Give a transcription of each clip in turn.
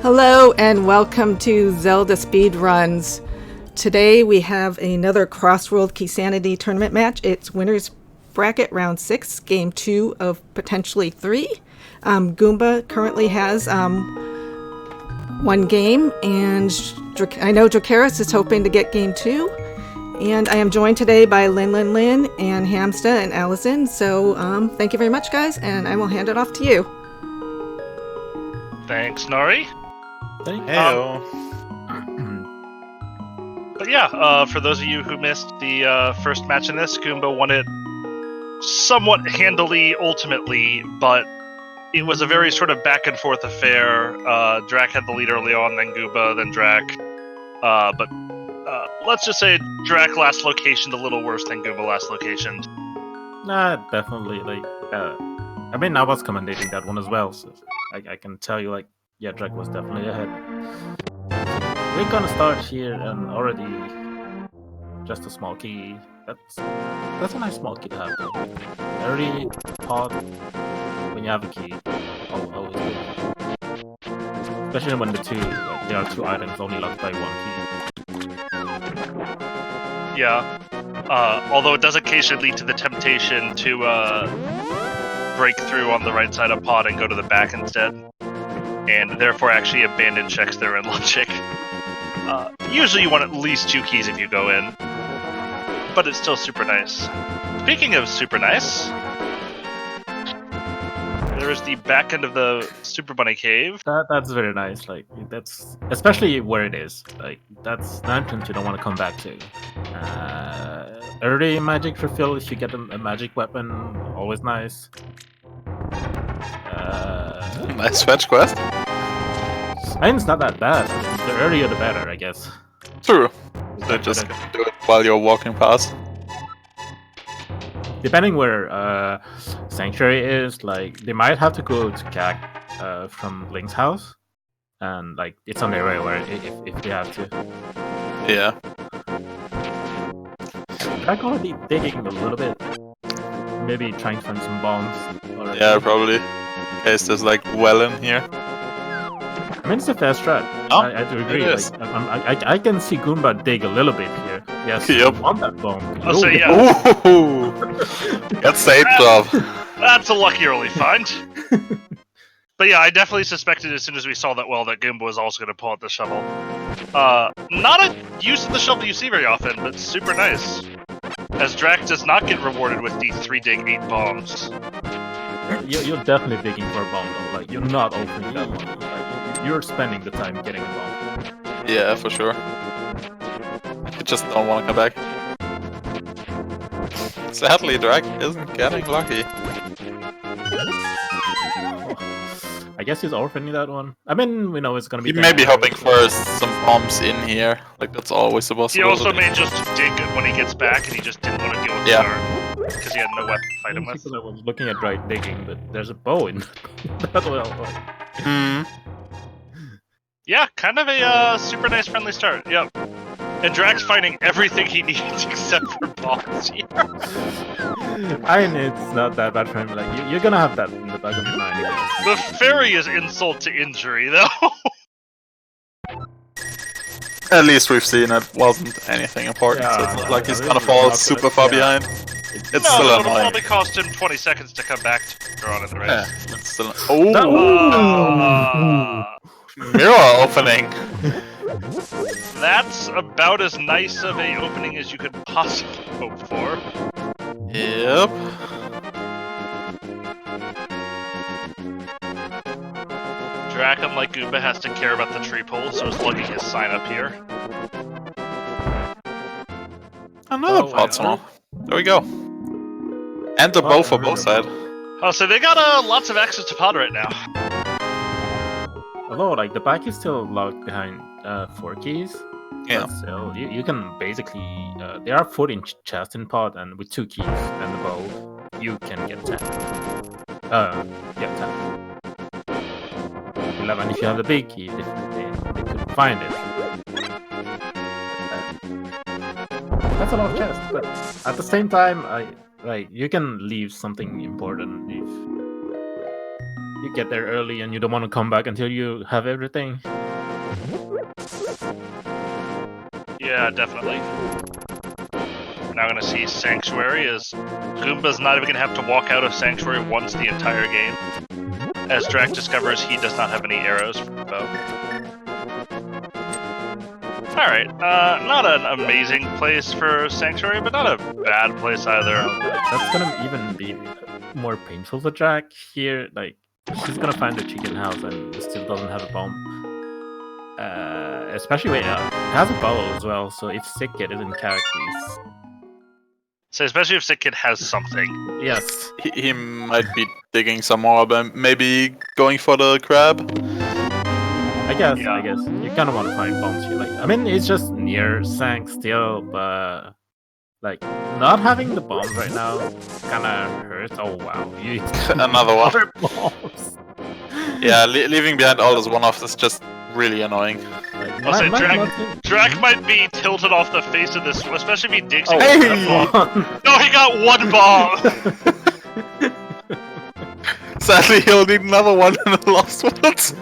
Hello and welcome to ZeldaSpeedRuns. Today we have another Crossworld Keysanity tournament match. It's winner's bracket round 6, game 2 of potentially 3. Goomba currently has one game, and I know Dracarys is hoping to get game 2. And I am joined today by Lin and Hamsta and Allison. So thank you very much, guys, and I will hand it off to you. Thanks, Nari. Thank you. But yeah, for those of you who missed the first match in this, Goomba won it somewhat handily, ultimately, but it was a very sort of back and forth affair. Drac had the lead early on, then Goomba, then Drac. But let's just say Drac last locationed a little worse than Goomba last locationed. Nah, definitely. I mean, I was commentating that one as well, so I can tell you, yeah, Drac was definitely ahead. We're gonna start here, and already just a small key. That's a nice small key to have, though. Early pod when you have a key, always good. Especially when there are two items only locked by one key. Yeah. Although it does occasionally lead to the temptation to break through on the right side of pod and go to the back instead, and therefore actually abandon checks that are in logic. Usually you want at least 2 keys if you go in, but it's still super nice. Speaking of super nice, there is the back end of the Super Bunny Cave. That's very nice. That's especially where it is. That's an entrance you don't want to come back to. Early magic refill if you get a magic weapon, always nice. Nice fetch quest. I mean, it's not that bad. The earlier the better, I guess. True. So just do it while you're walking past. Depending where Sanctuary is, they might have to go to CAC from Link's house, and it's on their way where if they have to. Yeah. Drac already digging a little bit. Maybe trying to find some bombs. Already. Yeah, probably. In case there's well in here. I mean, it's a fair strat. Oh, I do agree. I can see Goomba dig a little bit here. Yes, yep. You want that bomb. I'll say yeah. Ooh! That's safe job. That's a lucky early find. But yeah, I definitely suspected as soon as we saw that that Goomba was also going to pull out the shovel. Not a use of the shovel you see very often, but super nice. As Drac does not get rewarded with the 3 dig 8 bombs. You're definitely digging for a bomb though. You're not opening that one. You're spending the time getting a bomb. Yeah, for sure. You just don't want to come back. Sadly, Drac isn't getting lucky. I guess he's orphaning that one. I mean, we know it's gonna be. He may be hoping for some bombs in here. That's always a possibility. He also may just dig when he gets back, and he just didn't want to deal with the guard because he had no weapon to fight him with. I was looking at Drac digging, but there's a bow in that well. Yeah, kind of a super nice friendly start. Yep. And Drac's finding everything he needs except for bombs here. I mean, it's not that bad for him. You're gonna have that in the back of your mind. The fairy is insult to injury, though. At least we've seen it wasn't anything important, so it's not like he's gonna fall super far behind. It's still it'll annoying. probably cost him 20 seconds to come back to on in the race. Yeah, it's still. Mirror opening. That's about as nice of a opening as you could possibly hope for. Yep. Drac, unlike Goomba, has to care about the tree pole, so he's lugging his sign up here. Another pot small. There we go. And the bow for both sides. Oh, so they got lots of access to pod right now. Although, the back is still locked behind 4 keys. Yeah. So you can basically there are 14 chests in pod, and with 2 keys and the bow, you can get 10. 10. 11 if you have the big key. They could find it. That's a lot of chests, but at the same time, you can leave something important you get there early and you don't want to come back until you have everything. Yeah, definitely. We're now going to see Sanctuary, as Goomba's not even going to have to walk out of Sanctuary once the entire game. As Drac discovers he does not have any arrows for the bow. Alright, not an amazing place for Sanctuary, but not a bad place either. That's gonna even be more painful for Drac here. Like, she's gonna find the chicken house and still doesn't have a bomb. Especially when it has a bow as well, so if Sick Kid is in characters. So especially if Sick Kid has something. Yes. He might be digging some more, but maybe going for the crab. I guess you kind of want to find bombs here. Like, I mean, it's just near Sank still, but like not having the bombs right now kind of hurts. Oh wow, you Another one. other bombs. Yeah, leaving behind all those one-offs is just really annoying. Like, I'll say Drac might be tilted off the face of this, especially if he digs. Oh, Hey! No, he got one bomb. Sadly, he'll need another one in the last ones.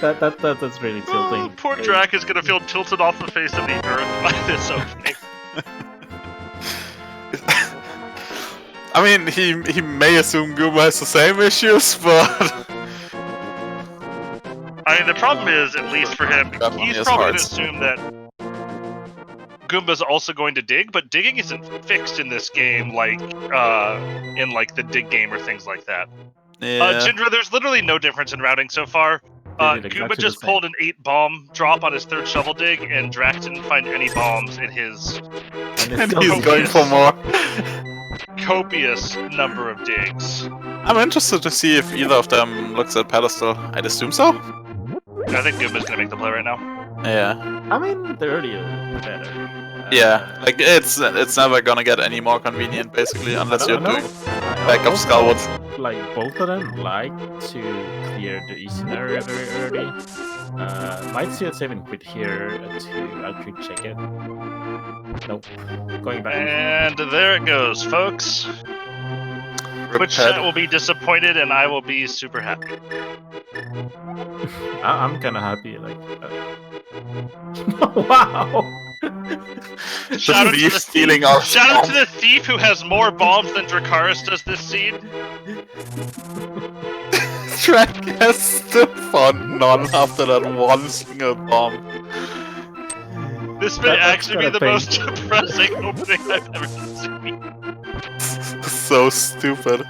That's really tilting. Oh, poor Drac is gonna feel tilted off the face of the earth by this opening. I mean, he may assume Goomba has the same issues, but... I mean, the problem is, at least for him, he's probably going to assume that Goomba's also going to dig, but digging isn't fixed in this game like in like the dig game or things like that. Yeah. Jindra, there's literally no difference in routing so far. Goomba just pulled an 8-bomb drop on his 3rd shovel dig, and Drac didn't find any bombs in his And he's going for more. copious number of digs. I'm interested to see if either of them looks at pedestal. I'd assume so. I think Goomba's gonna make the play right now. Yeah. I mean, the earlier the better. Yeah, like it's never gonna get any more convenient basically unless you're doing backup Skullwood. Like both of them like to clear the easy area very early. Might see a saving quit here to actually check it. Nope. Going back. And there it goes, folks. Twitch chat will be disappointed, and I will be super happy. I'm kind of happy. Like, wow. Shout out to the stealing our Shout out to the thief who has more bombs than Dracarys does this seed. Drac has still found none after that one single bomb. This may actually be the most depressing opening I've ever seen. So stupid.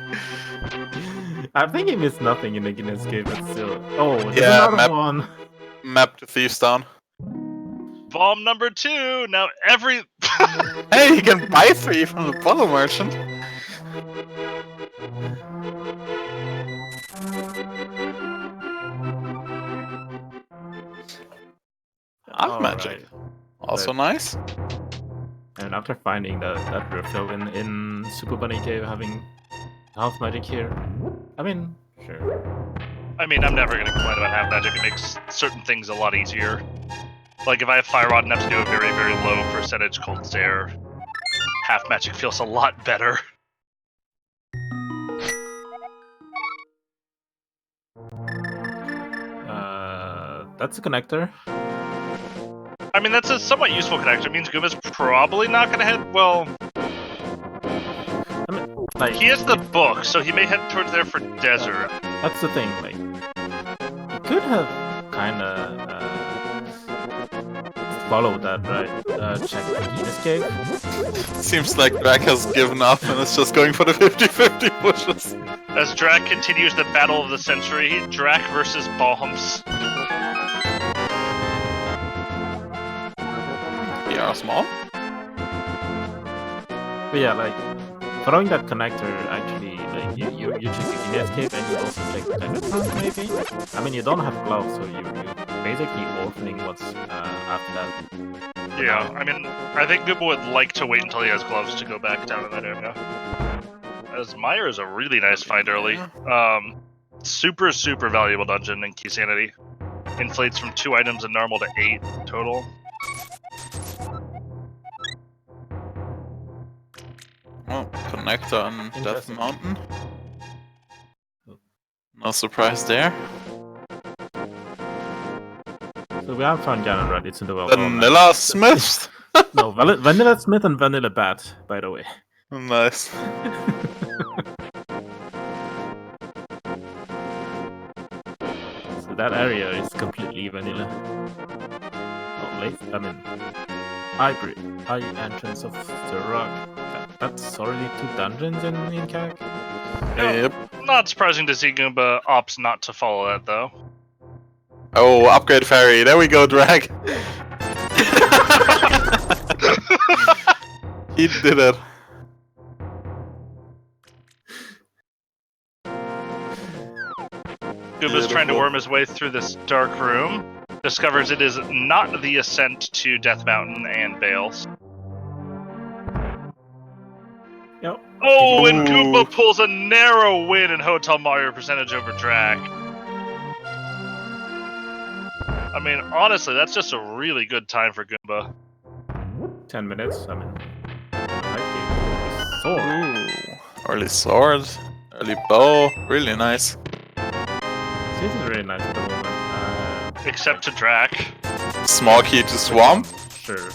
I think he missed nothing in the Guinness game, but still. Oh, there's Yeah, another one. Map to Thieves Town. Bomb number 2. Now every. Hey, you can buy 3 from the bottle merchant. Art magic. Right. Also nice. And after finding that refill in Super Bunny Cave, having half magic here, I mean, sure. I mean, I'm never gonna complain about half magic. It makes certain things a lot easier. Like if I have Fire Rod and have to do a very, very low percentage Cold Stare, half magic feels a lot better. That's a connector. I mean, that's a somewhat useful connector. It means Goomba's probably not gonna head. Well, I mean, like, he has the book, so he may head towards there for desert. that's the thing. Like, he could have kind of followed that, right? Check the Guinness Cave. Seems like Drac has given up and is just going for the 50-50 pushes. As Drac continues the battle of the century, Drac versus bombs. Yeah, small. But yeah, like, following that connector, actually, like, you check the Guinness Cave and you also check the Dragon maybe? I mean, you don't have gloves, so you're basically orphaning what's after that. Yeah, I mean, I think Goomba would like to wait until he has gloves to go back down in that area. As Meyer is a really nice find early. Super, super valuable dungeon in Keysanity. Inflates from 2 items in normal to 8 total. Oh, connector on Death Mountain. No surprise there. So we have found Ganon ready to develop. Vanilla Smith. No, Vanilla Smith and Vanilla Bat, by the way. Nice. So that area is completely vanilla. Not late. I mean, high entrance of the rock. That's already 2 dungeons in CAC. Yep. Not surprising to see Goomba opts not to follow that, though. Oh, upgrade fairy. There we go, Drag. He did it. Goomba's trying to worm his way through this dark room. Discovers it is not the ascent to Death Mountain and Bales. Yep. Oh, and Ooh. Goomba pulls a narrow win in Hotel Mario percentage over Drac. I mean, honestly, that's just a really good time for Goomba. 10 minutes. I mean, sword. Ooh. Early sword, early bow. Really nice. This is really nice at the moment. Except to Drac. Small key to swamp. Sure.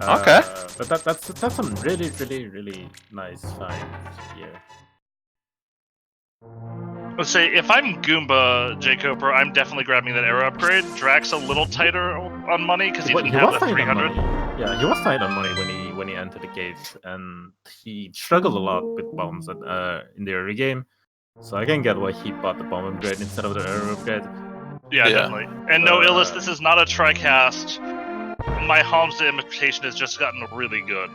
Okay. But that's some really nice finds here. Let's say, if I'm Goomba, Jacob, I'm definitely grabbing that arrow upgrade. Drac's a little tighter on money because he didn't have the 300. Yeah, he was tight on money when he entered the gates, and he struggled a lot with bombs in the early game. So I can get why he bought the bomb upgrade instead of the arrow upgrade. Yeah, definitely. And no, Illis, this is not a tricast. My Hamza imitation has just gotten really good.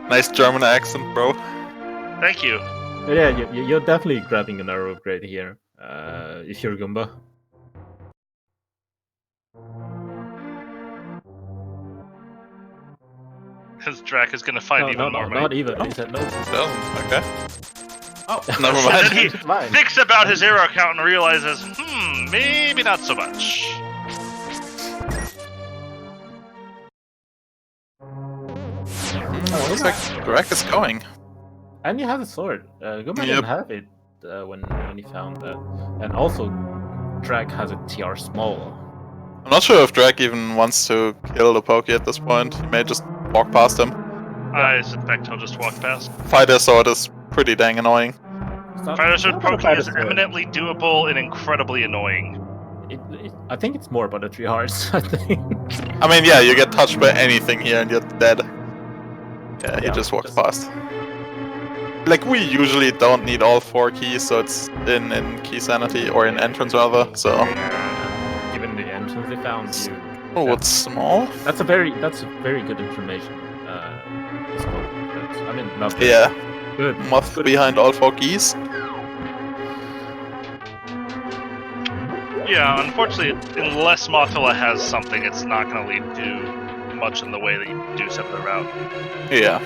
Nice German accent, bro. Thank you. But yeah, you're definitely grabbing an arrow upgrade here, if you're Goomba. Because Drac is going to find even more money. Not even. He said no. Doesn't. Okay. Oh, Never And then mind. he thinks about his arrow count and realizes, maybe not so much. Looks like Drac is going. And you have a sword. Goomba Yep. didn't have it when he found that. And also, Drac has a TR small. I'm not sure if Drac even wants to kill the Pokey at this point. He may just walk past him. I suspect he'll just walk past. Fighter sword is pretty dang annoying. Fighter Sword Pokey is eminently doable and incredibly annoying. I think it's more about the 3 hearts, I think. I mean, yeah, you get touched by anything here and you're dead. Yeah, he Yeah, just walks past. Like, we usually don't need all 4 keys, so it's in Keysanity, or in entrance rather, so... Given the entrance they found, you... Oh, what's small? That's a very good information. I mean, not very Yeah. good. Moth behind all 4 keys. Yeah, unfortunately, unless Mothula has something, it's not going to lead to much in the way that you do some of the route. Yeah.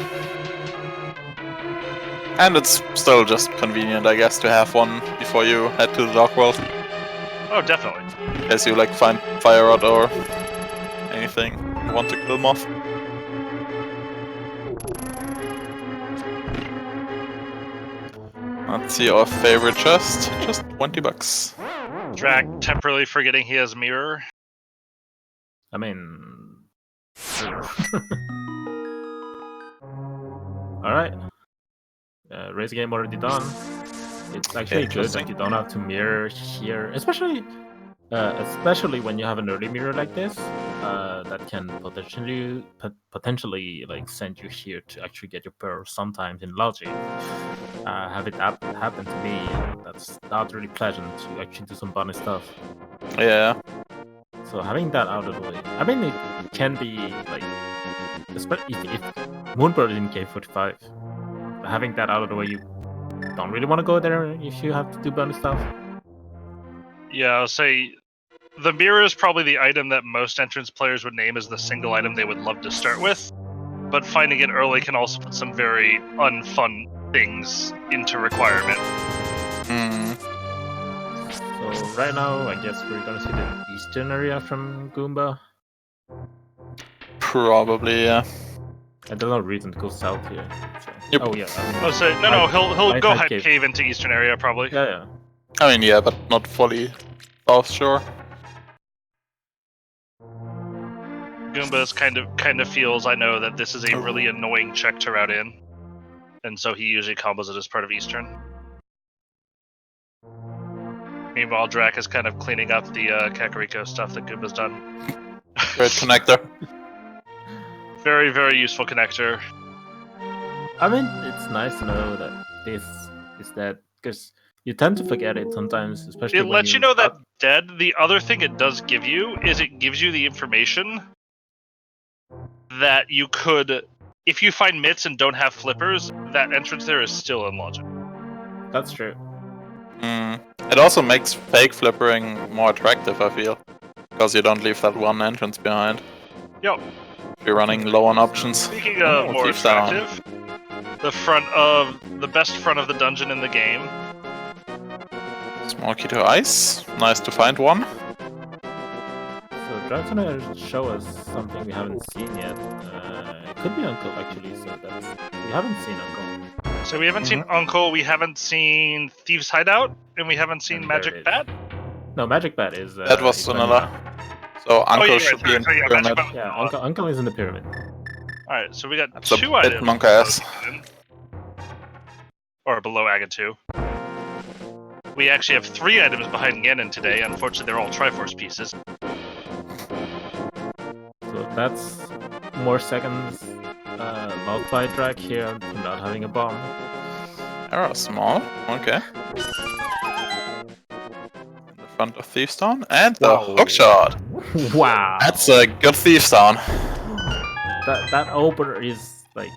And it's still just convenient, I guess, to have one before you head to the Dark World. Oh, definitely. In case you, like, find Fire Rod or anything you want to kill Moth. Let's see our favorite chest. Just 20 bucks. Drac temporarily forgetting he has mirror. I mean... Sure. Alright. Race game already done. It's actually good that you don't have to mirror here, especially when you have an early mirror like this. That can potentially like send you here to actually get your pearl sometimes in logic. Have it happen to me, and that's not really pleasant to actually do some bunny stuff. Yeah. So having that out of the way, I mean, it can be like, especially if Moonbird is in K45, having that out of the way, you don't really want to go there if you have to do bunny stuff. Yeah, I'll say the mirror is probably the item that most entrance players would name as the single item they would love to start with, but finding it early can also put some very unfun things into requirement. So right now, I guess we're gonna see the eastern area from Goomba. Probably, yeah. And there's no reason to go south here. So. Yep. Oh yeah. Oh, so no, he'll Right go side hype cave. cave into eastern area probably. Yeah. I mean, yeah, but not fully south shore. Goomba's kind of feels, I know, that this is a really annoying check to route in, and so he usually combos it as part of Eastern. Meanwhile, Drac is kind of cleaning up the Kakariko stuff that Goomba's done. Great connector. Very, very useful connector. I mean, it's nice to know that this is that, because you tend to forget it sometimes, especially It when lets you know that dead. The other thing it does give you is it gives you the information that you could, if you find mitts and don't have flippers, that entrance there is still in logic. That's true. It also makes fake flippering more attractive, I feel. Because you don't leave that one entrance behind. Yo, If you're running low on options. speaking of more Thief Town. attractive, the best front of the dungeon in the game. Small key to ice. Nice to find one. So Drac's gonna show us something we haven't seen yet. It could be Uncle actually, so that's we haven't seen Uncle. So we haven't seen Uncle, we haven't seen Thieves Hideout, and we haven't seen And Magic there it Bat. No, Magic Bat is That was is vanilla. So Uncle yeah, should be in sorry, yeah, pyramid. Magic Bat. Yeah, Uncle is in the pyramid. Alright, so we got That's a 2 bit items. monk-ass. Or below Aga 2. We actually have 3 items behind Ganon today. Unfortunately, they're all Triforce pieces. So that's more seconds multiplied Drac here from not having a bomb. Arrow small. Okay. In the front of Thief's Town. And the Wow. hookshot. Wow! That's a good Thief's Town. That opener is like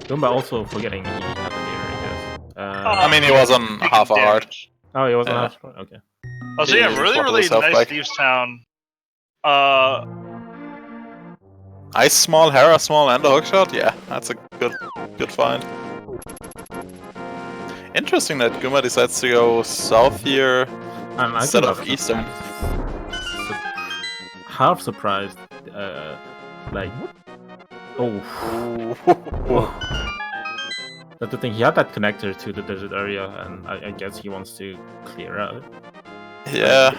Goomba also forgetting he had the mirror, I guess. I mean, he was on half a heart. Oh, he wasn't Yeah. half. Okay. Oh, so yeah, He really, fought really himself nice back. Thieves Town. Ice small, Hera small, and a hookshot? Yeah, that's a good find. Interesting that Goomba decides to go south here I instead think of that's eastern. half surprised. Like, that's the thing. He had that connector to the desert area, and I guess he wants to clear out. Yeah.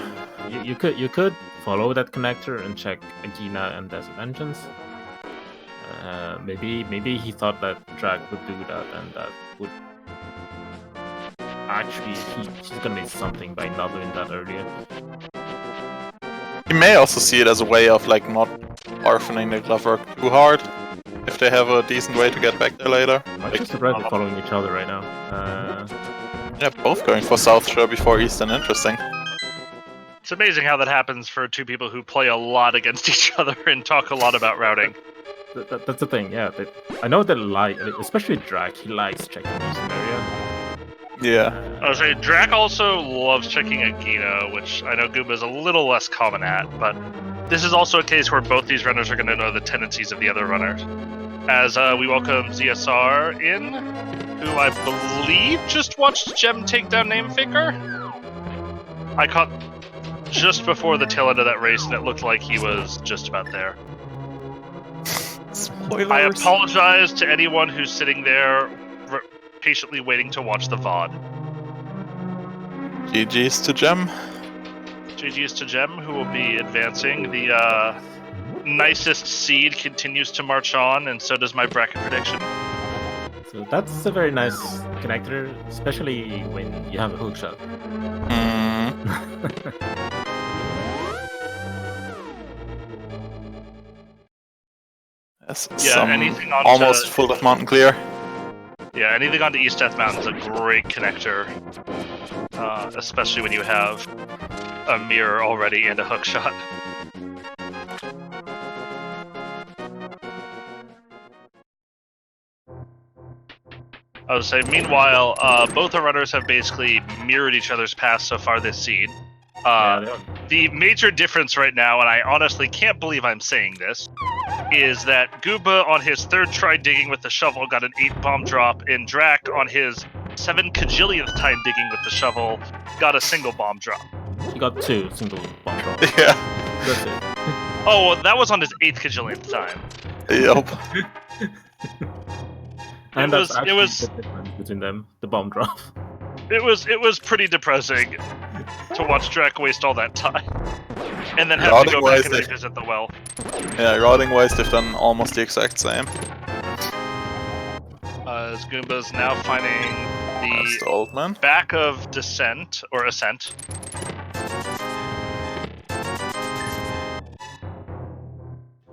You could follow that connector and check Agina and Desert Engines. Maybe he thought that Drag would do that, and that would actually he's gonna need something by not doing that earlier. He may also see it as a way of like not orphaning the glove work too hard, if they have a decent way to get back there later. I'm Like, actually surprised they're following each other right now. yeah, both going for South Shore before Eastern. Interesting. It's amazing how that happens for 2 people who play a lot against each other and talk a lot about routing. That's the thing, yeah. I know they like, especially Drag, he likes checking Eastern area. Yeah. I was saying, Drac also loves checking Agina, which I know Goomba's a little less common at, but this is also a case where both these runners are going to know the tendencies of the other runners. As we welcome ZSR in, who I believe just watched Gem take down Namefaker. I caught just before the tail end of that race, and it looked like he was just about there. Spoilers. I apologize to anyone who's sitting there patiently waiting to watch the VOD. GG's to Gem. GG's to Gem, who will be advancing. The nicest seed continues to march on, and so does my bracket prediction. So that's a very nice connector, especially when you have a hookshot. Yes, Yeah, some anything on almost full of mountain clear. Yeah, anything onto East Death Mountain is a great connector, especially when you have a mirror already and a hookshot. I would say, meanwhile, both the runners have basically mirrored each other's paths so far this seed. The major difference right now, and I honestly can't believe I'm saying this, is that Goomba on his 3rd try digging with the shovel got an 8 bomb drop, and Drac on his 7 kajillionth time digging with the shovel got a single bomb drop. You got 2 single bomb drops. Yeah. That's it. Oh, well, that was on his 8th kajillionth time. Yup. And was- that's it actually was- the difference between them, the bomb drop. It was pretty depressing to watch Drac waste all that time, and then have to go back and revisit the well. Yeah, routing-wise, they've done almost the exact same. As Goomba's now finding That's the the old man. back of Descent, or Ascent.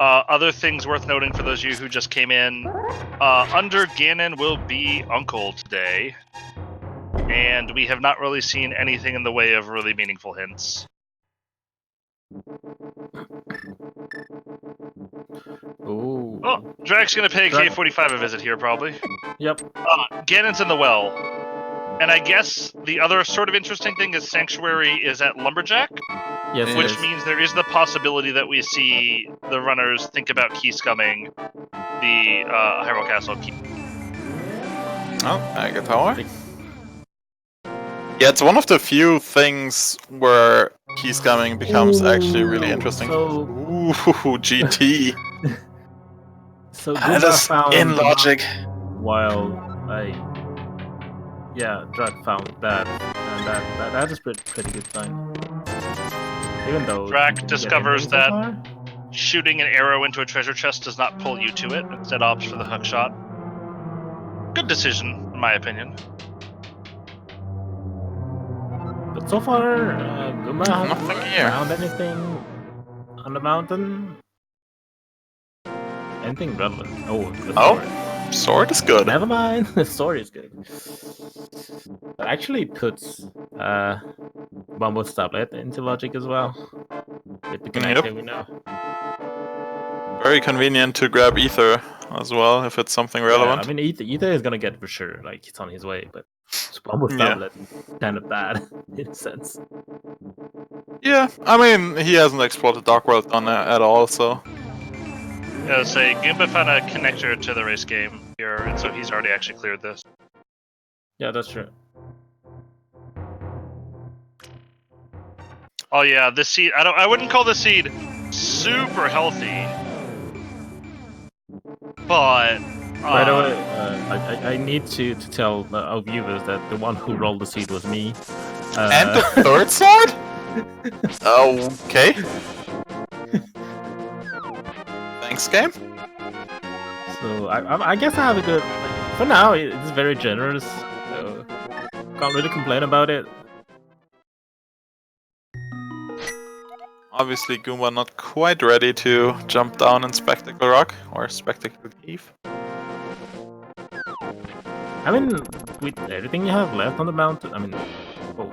Other things worth noting for those of you who just came in, under Ganon will be Uncle today, and we have not really seen anything in the way of really meaningful hints. Ooh. Oh, Drac's gonna pay Drac- K45 a visit here, probably. Yep. Ganon's in the well. And I guess the other sort of interesting thing is Sanctuary is at Lumberjack, Yes, which it is. means there is the possibility that we see the runners think about key scumming the Hyrule Castle key. Oh, Mega Tower. Yeah, it's one of the few things where key scumming becomes actually really interesting. So, Ooh, GT. so That Goomba is found in logic. while Drac found that, and that is pretty good sign. Even though Drac he didn't get discovers anything so that far. shooting an arrow into a treasure chest does not pull you to it, instead opts for the hook shot. Good decision, in my opinion. But so far, Goomba Nothing hasn't here. found anything on the mountain. Anything relevant? Oh, the Oh. sword. Sword is good. Never mind, the story is good. It actually puts Bumbo's tablet into logic as well. With the connector we know. Very convenient to grab Ether as well, if it's something relevant. Yeah, I mean, Ether is gonna get for sure, like, it's on his way, but Bumbo's Yeah. tablet is kind of bad, in a sense. Yeah, I mean, he hasn't explored Dark World on at all, so... Yeah, say Goomba found a connector to the race game here, and so he's already actually cleared this. Yeah, that's true. Oh yeah, this seed. I wouldn't call this seed super healthy, but. By the way, I need to tell our viewers that the one who rolled the seed was me. And the third sword? Okay. Thanks, game. So I guess I have a good. For now, it's very generous. So can't really complain about it. Obviously, Goomba not quite ready to jump down in Spectacle Rock or Spectacle Cave. I mean, with everything you have left on the mountain, I mean, oh,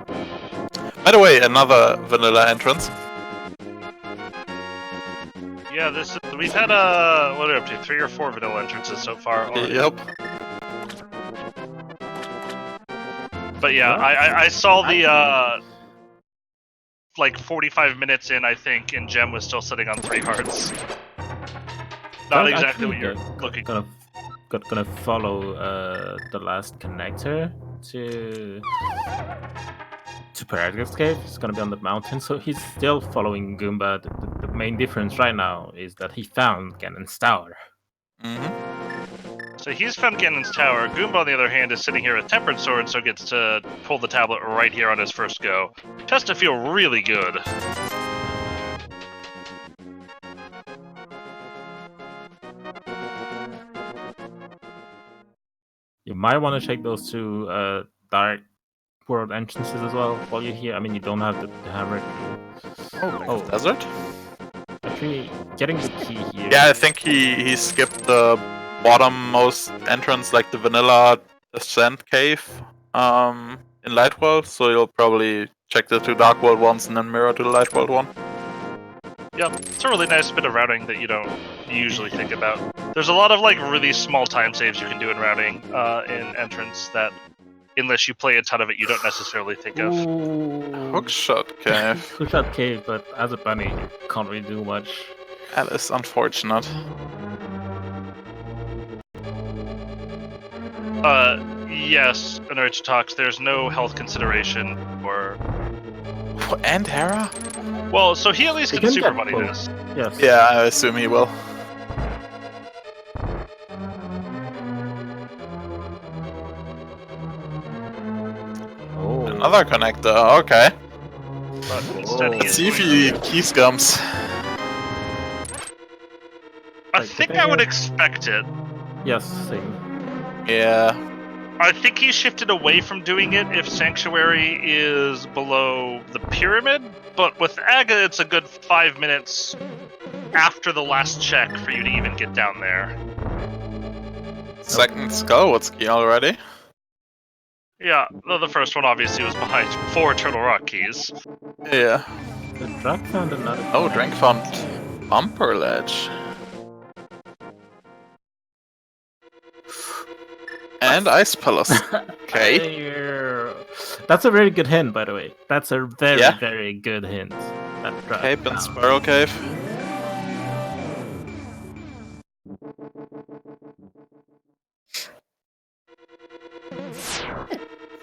By the way, another vanilla entrance. Yeah, we've had what are we up to? 3 or 4 vanilla entrances so far. already. Yep. But yeah, I saw the like 45 minutes in, I think, and Gem was still sitting on 3 hearts. Not exactly what you're looking for. Gonna follow the last connector to Paradise Cave. It's gonna be on the mountain, so he's still following Goomba. The main difference right now is that he found Ganon's tower. Mm-hmm. So he's found Ganon's tower. Goomba, on the other hand, is sitting here with Tempered Sword, so gets to pull the tablet right here on his first go. Has to feel really good. You might want to check those 2 Dark World entrances as well while you're here. I mean, you don't have the hammer. Oh, desert? Actually, getting the key here. Yeah, I think he skipped the bottommost entrance, like the vanilla ascent cave in Light World, so you'll probably check the 2 Dark World ones and then mirror to the Light World one. Yep, it's a really nice bit of routing that you don't usually think about. There's a lot of like really small time saves you can do in routing in Entrance that, unless you play a ton of it, you don't necessarily think of. Hookshot cave. Hookshot cave, but as a bunny, you can't really do much. That is unfortunate. Yes, Inertia talks. There's no health consideration or. And Hera? Well, so he at least He can can super get buddy both. this. Yes. Yeah, I assume he will. color connector. Okay. But instead he Let's is see if he key scums. I think I would expect it. Yes, same. Yeah. I think he shifted away from doing it if Sanctuary is below the pyramid, but with Aga, it's a good 5 minutes after the last check for you to even get down there. Second Skullwood's key already. Yeah, though the first one obviously was behind 4 Turtle Rock keys. Yeah. The Drac found another. Oh, Drink found Bumper Ledge. And Ice Palace. Okay. That's a very good hint, by the way. That's a very, Yeah. very good hint. That Drac Cape and found. Spiral Cave.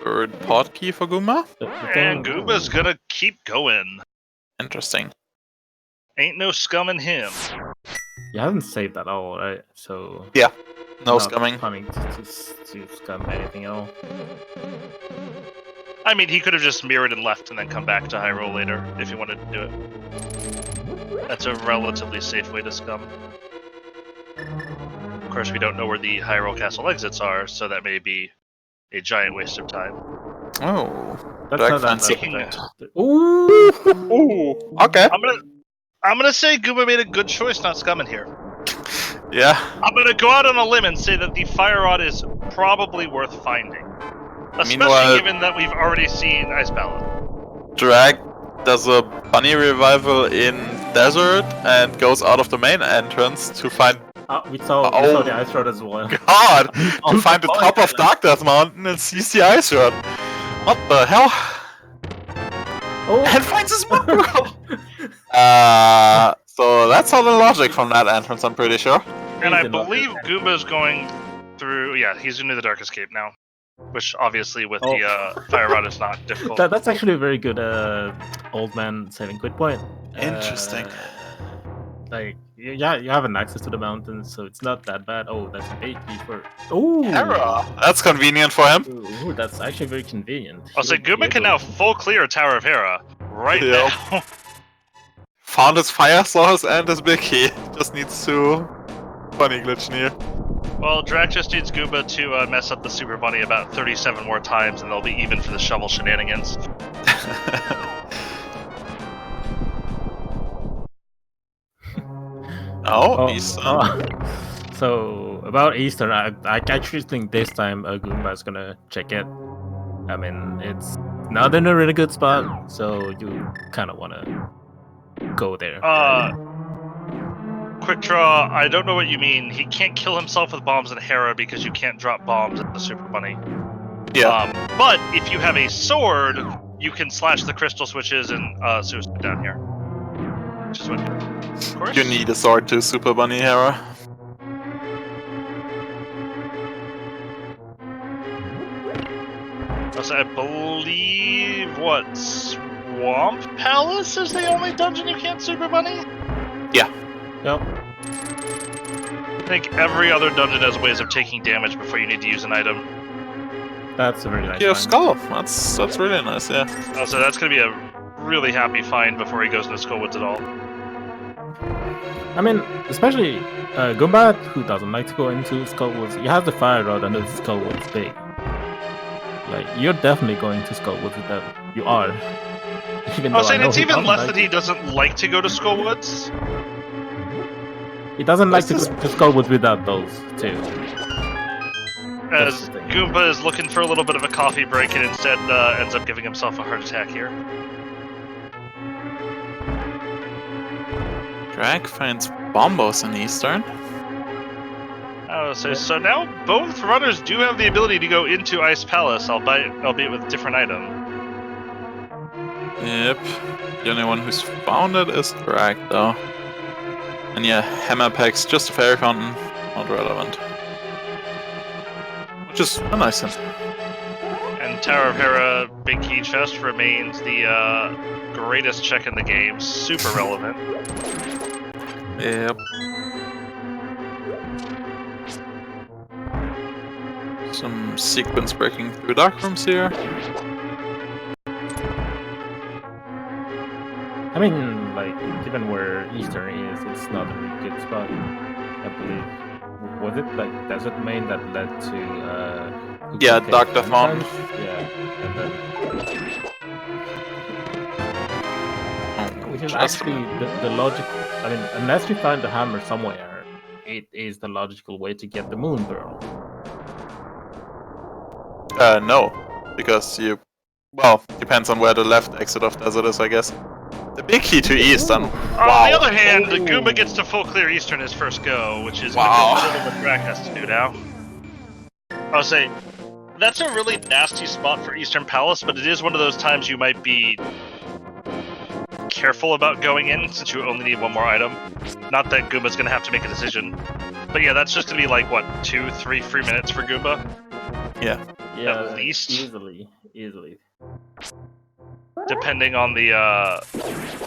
Third pod key for Goomba. The And thing- Goomba's gonna keep going. Interesting. Ain't no scum in him. You haven't saved at all, right? So No not scumming. planning to scum anything at all. I mean, he could have just mirrored and left and then come back to Hyrule later if he wanted to do it. That's a relatively safe way to scum. Of course, we don't know where the Hyrule Castle exits are, so that may be a giant waste of time. Oh. That's Drac not that fancy. bad. Ooh! Ooh. Okay. I'm gonna say Goomba made a good choice not scumming here. Yeah. I'm gonna go out on a limb and say that the Fire Rod is probably worth finding. Especially Meanwhile- given that we've already seen Ice Palace. Drag does a bunny revival in desert and goes out of the main entrance to find We saw Oh. the ice rod as well. God Oh, to find the top of Dark Death Mountain and sees the ice rod. What the hell? Oh, And finds a smoke. So that's all the logic from that entrance, I'm pretty sure. And I He's in luck. believe Goomba's going through. Yeah, he's into the Dark Escape now. Which obviously with Oh. the Fire Rod is not difficult. that's actually a very good old man saving quit point. Interesting. Like, yeah, you have an access to the mountains, so it's not that bad. Oh, that's a bait key for. Oh, Hera. That's convenient for him. Ooh, that's actually very convenient. I'll say Goomba can now full clear Tower of Hera right Yep. now. Found his fire source and his big key. Just needs to bunny glitch near. Well, Drac just needs Goomba to mess up the Super Bunny about 37 more times, and they'll be even for the shovel shenanigans. East. So about Eastern, I actually think this time Goomba is gonna check it. I mean, it's not in a really good spot, so you kind of wanna go there. Quick draw, I don't know what you mean. He can't kill himself with bombs in Hera because you can't drop bombs at the Super Bunny. Yeah. But if you have a sword, you can slash the crystal switches and suicide down here. Which is what you do. Of course. You need a sword to Super Bunny Hera. Also, I believe, what, Swamp Palace is the only dungeon you can't Super Bunny? Yep. I think every other dungeon has ways of taking damage before you need to use an item. That's a very nice. Key of find. Skull. That's really nice, yeah. Also, that's going to be a really happy find before he goes into Skullwoods at all. I mean, especially Goomba, who doesn't like to go into Skullwoods, he has the Fire Rod and the Skullwoods big. Like, you're definitely going to Skullwoods with that. You are. Even though I was saying know it's he even doesn't less like that he doesn't like to go to Skullwoods. He doesn't like to This go to Skullwoods without those, too. As That's the thing. Goomba is looking for a little bit of a coffee break and instead ends up giving himself a heart attack here. Drag finds Bombos in Eastern. So now both runners do have the ability to go into Ice Palace, albeit with different item. Yep. The only one who's found it is Drag, though. And yeah, Hammer Packs, just a fairy fountain, not relevant. Which is a nice hint. And Tower of Hera Big Key Chest remains the greatest check in the game, super relevant. Yep. Some sequence breaking through dark rooms here. I mean, like, given where Eastern is, it's not a really good spot, I believe. Was it like Desert Main that led to Yeah, Hookah Dark Cave Death Mountain. entrance? Yeah, and then which is Just- actually the logic. I mean, unless we find the hammer somewhere, it is the logical way to get the Moon Pearl. No, because well, depends on where the left exit of desert is, I guess. The big key to Eastern. On Wow. the other hand, Goomba gets to full clear Eastern his first go, which is Wow. manipulative what Drac has to do now. I would say, that's a really nasty spot for Eastern Palace, but it is one of those times you might be careful about going in, since you only need one more item. Not that Goomba's going to have to make a decision. But yeah, that's just going to be like, what, 2-3 free minutes for Goomba? Yeah. Yeah, At least. easily. Depending on the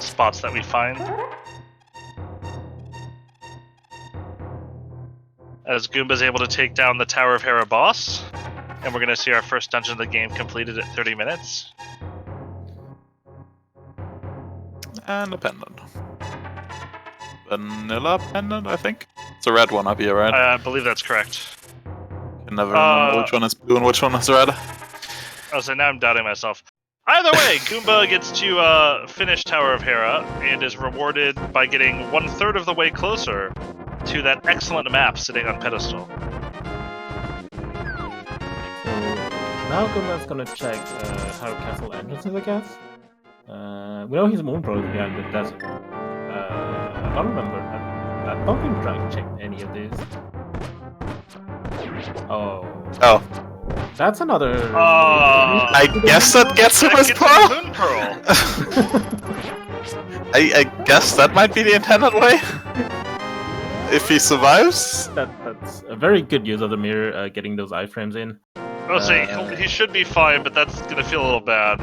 spots that we find. As Goomba's able to take down the Tower of Hera boss. And we're going to see our first dungeon of the game completed at 30 minutes. And a pendant. Vanilla pendant, I think. It's a red one up here, right? I believe that's correct. Can never remember which one is blue and which one is red. So now I'm doubting myself. Either way, Goomba gets to finish Tower of Hera and is rewarded by getting 1/3 of the way closer to that excellent map sitting on pedestal. So now Goomba's gonna check how Castle entrances, I guess. We know his Moon Pearl is behind the desert. I don't remember. I don't think Drac checked any of these. Oh. That's another. I guess that gets him his pearl. Moon Pearl. I guess that might be the intended way. If he survives. That's a very good use of the mirror, getting those iframes in. I'll say he should be fine, but that's gonna feel a little bad.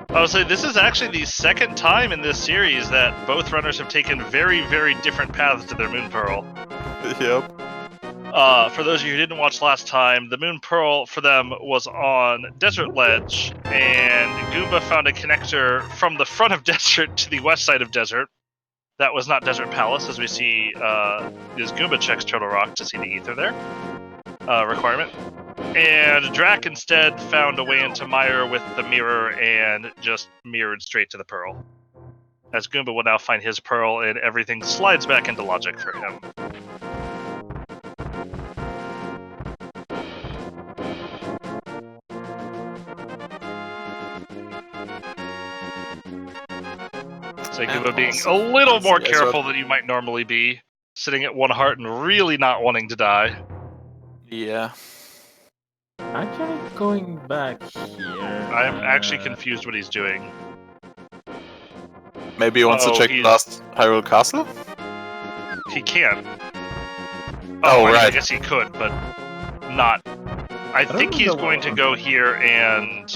I would say this is actually the second time in this series that both runners have taken very, very different paths to their Moon Pearl. Yep. For those of you who didn't watch last time, the Moon Pearl for them was on Desert Ledge, and Goomba found a connector from the front of Desert to the west side of Desert. That was not Desert Palace, as we see as Goomba checks Turtle Rock to see the ether there requirement. And Drac instead found a way into Mire with the mirror and just mirrored straight to the Pearl. As Goomba will now find his Pearl, and everything slides back into logic for him. So Goomba being a little more careful than you might normally be, sitting at 1 heart and really not wanting to die. Yeah. Actually, going back here. I'm actually confused what he's doing. Maybe he wants to check last Hyrule Castle? He can. Oh, I right. guess he could, but not. I think he's going to go here and...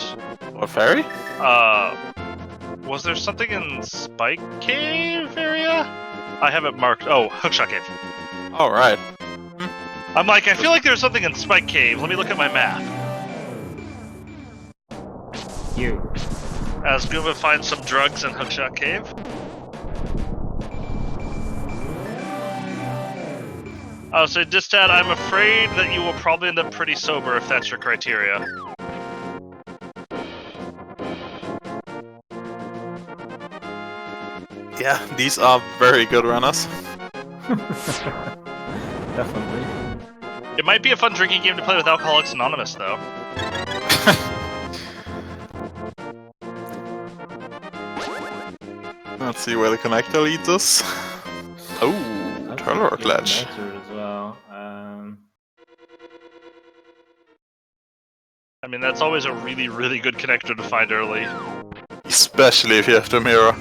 What, Fairy? Was there something in Spike Cave area? I have it marked. Oh, Hookshot Cave. Alright. I'm like, I feel like there's something in Spike Cave. Let me look at my map. You. As Goomba finds some drugs in Hookshot Cave. Oh, so Distat, I'm afraid that you will probably end up pretty sober if that's your criteria. Yeah, these are very good runners. Definitely. It might be a fun drinking game to play with Alcoholics Anonymous, though. Let's see where the connector leads us. Oh, Turtle Rock Ledge. As well. I mean, that's always a really, really good connector to find early. Especially if you have the mirror.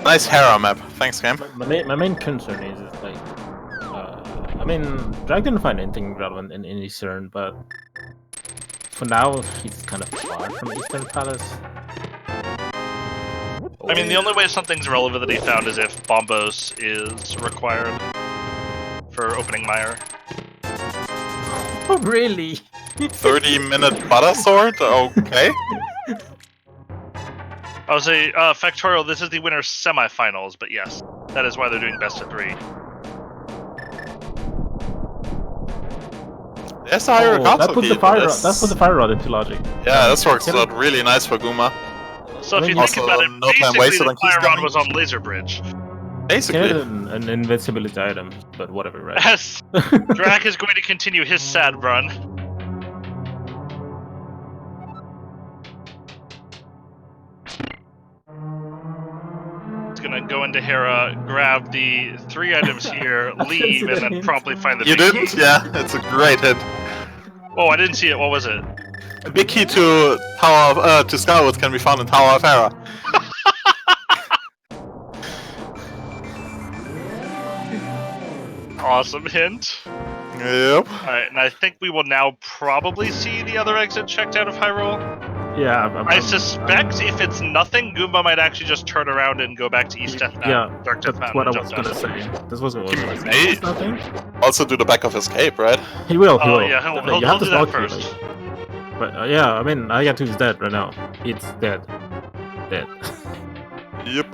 Nice Hera map. Thanks, game. My main concern is like, I mean, Drag didn't find anything relevant in Eastern, but for now he's kind of far from Eastern Palace. I mean, the only way something's relevant that he found is if Bombos is required for opening Mire. Oh, really? 30-minute butter sword? Okay. I would say, Factorial, this is the winner's semifinals, but yes, that is why they're doing best of 3. There's a higher console that puts key. the fire rod into logic. Yeah, this works out really nice for Goomba. So if you Also, think about it, no time basically wasted the on keys fire rod coming. was on Laser Bridge. Basically. An invincibility item, but whatever, right? Yes, Drac is going to continue his sad run. He's gonna go into Hera, grab the 3 items here, leave, and then promptly find the You big didn't? key. Yeah, it's a great hit. Oh, I didn't see it. What was it? A big key to to Skyward can be found in Tower of Hera. Awesome hint. Yep. Alright, and I think we will now probably see the other exit checked out of Hyrule. Yeah, I suspect if it's nothing, Goomba might actually just turn around and go back to East Death Mountain. Yeah, Dark Death that's Mountain what I and was jump gonna down. say. This was what I was gonna say. Hey. It's nothing. Also do the back of Escape, right? He will. Oh, will. yeah, he'll You have do to that smoke first. it, But yeah, I mean, Ayatu is dead right now. It's dead. Dead. Yep.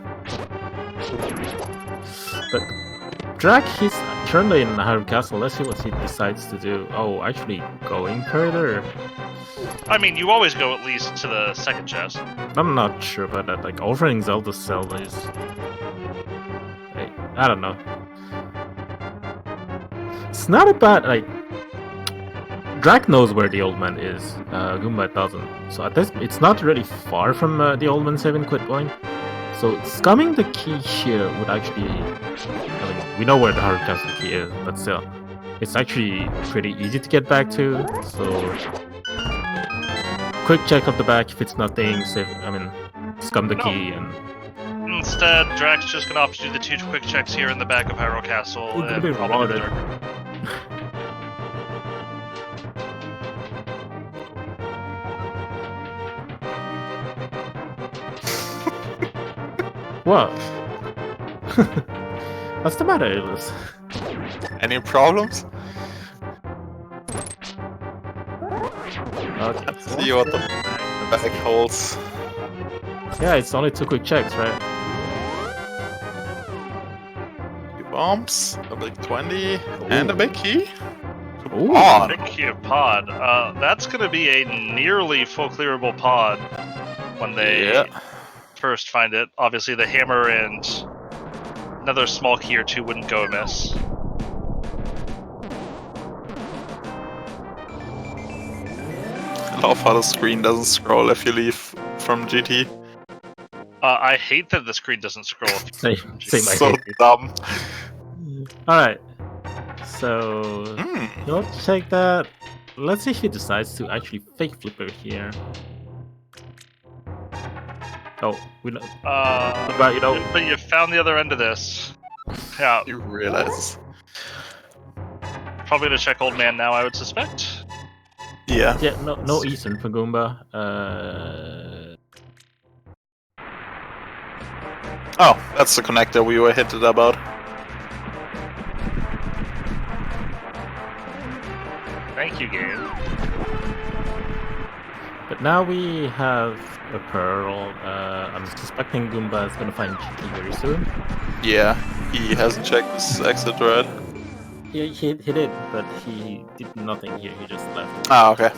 But Drac, he's currently in Hyrule Castle. Let's see what he decides to do. Oh, actually going further? I mean, you always go at least to the second chest. I'm not sure about that. Like, offering Zelda is... I don't know. It's not a bad, like... Drac knows where the old man is. Goomba doesn't. So at this, it's not really far from the old man saving quit point. So scumming the key here would actually... I mean, we know where the Hyrule Castle key is, but still. It's actually pretty easy to get back to, so... Quick check of the back, if it's nothing, save, I mean, scum the key and... Instead, Drac's just gonna opt to do the 2 quick checks here in the back of Hyrule Castle. It's a And bit probably the retarded. Dark- What? What's the matter, Alice? Any problems? Okay. Let's see what the back holds. Yeah, it's only 2 quick checks, right? 2 bombs, a big 20, and a big key. Ooh. On. Big cube pod. That's gonna be a nearly full clearable pod when they first find it. Obviously, the hammer and another small key or 2 wouldn't go amiss. I love how the screen doesn't scroll if you leave from GT. I hate that the screen doesn't scroll. Same I So hate it. dumb. Alright. So... You'll take that. Let's see if he decides to actually fake flipper here. Oh, we know. But you know... But you found the other end of this. Yeah, You realize. probably gonna check Old Man now, I would suspect. Yeah. Yeah, no Eastern for Goomba. Oh, that's the connector we were hinted about. Thank you, game. But now we have a Pearl. I'm suspecting Goomba is gonna find GT very soon. Yeah, he hasn't checked this exit, right? He did, but he did nothing here. He just left. Ah, okay.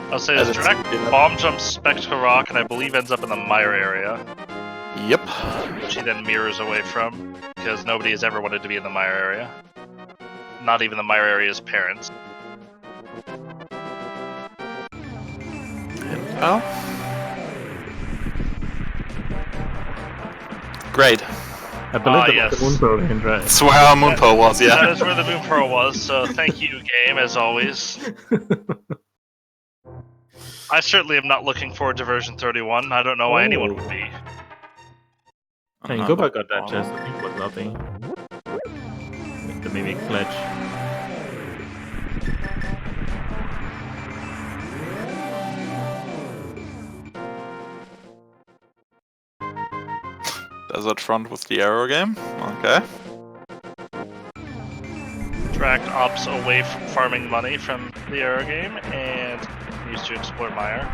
I'll say I this didn't direct see that. bomb jumps Spectre Rock and I believe ends up in the mire area, Yep. which he then mirrors away from, because nobody has ever wanted to be in the mire area. Not even the mire area's parents. Oh. Great. I believe that yes. was the Moon Pearl hint, right? That's where our moon pearl was, That yeah. is where the Moon Pearl was, so thank you, game, as always. I certainly am not looking forward to version 31. I don't know why anyone would be. I mean, Goomba got that chest. I think it was nothing. With the Mimic Pledge. Desert Front with the arrow game. Okay. Drac opts away from farming money from the Arrow game and continues to explore Mire.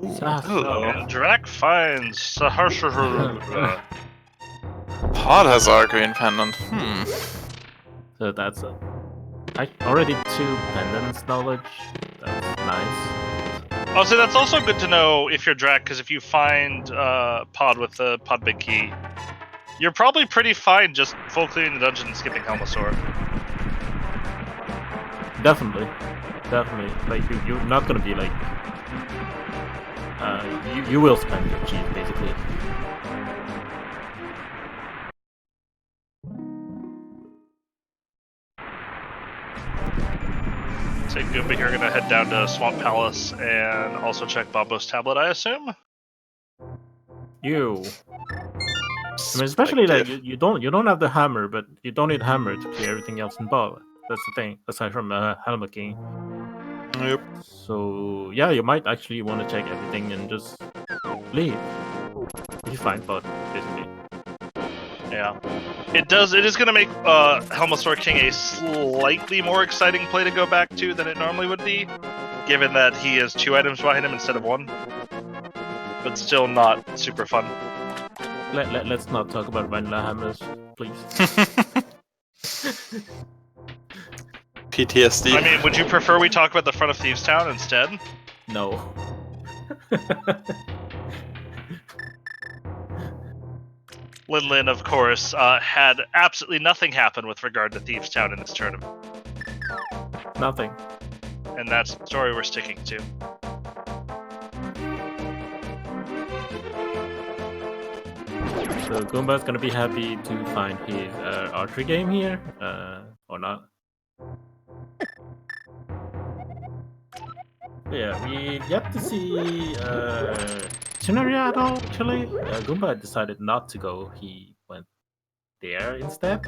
Hello. Drac finds Saharsha. Pod has our green pendant. So that's already 2 pendants knowledge. That's nice. Oh, so that's also good to know if you're Drac, because if you find Pod with the Pod Big Key, you're probably pretty fine just full clearing the dungeon and skipping Helmasaur. Definitely. Like you're not gonna be like. You will spend your cheese basically. So Goomba here, gonna head down to Swamp Palace and also check Bombo's tablet, I assume. I mean, especially like you don't have the hammer, but you don't need hammer to clear everything else in Bob. That's the thing. Aside from Helmet King. Yep. So yeah, you might actually want to check everything and just leave. You find Bod basically. Yeah. It is going to make Helmasaur King a slightly more exciting play to go back to than it normally would be, given that he has 2 items behind him instead of 1. But still not super fun. Let's not talk about vanilla hammers, please. PTSD. I mean, would you prefer we talk about the front of Thieves Town instead? No. Lin, of course, had absolutely nothing happen with regard to Thieves Town in this tournament. Nothing. And that's the story we're sticking to. So Goomba's gonna be happy to find his archery game here, or not. Yeah, we yet to see scenario at all, actually. Goomba decided not to go, he went there instead.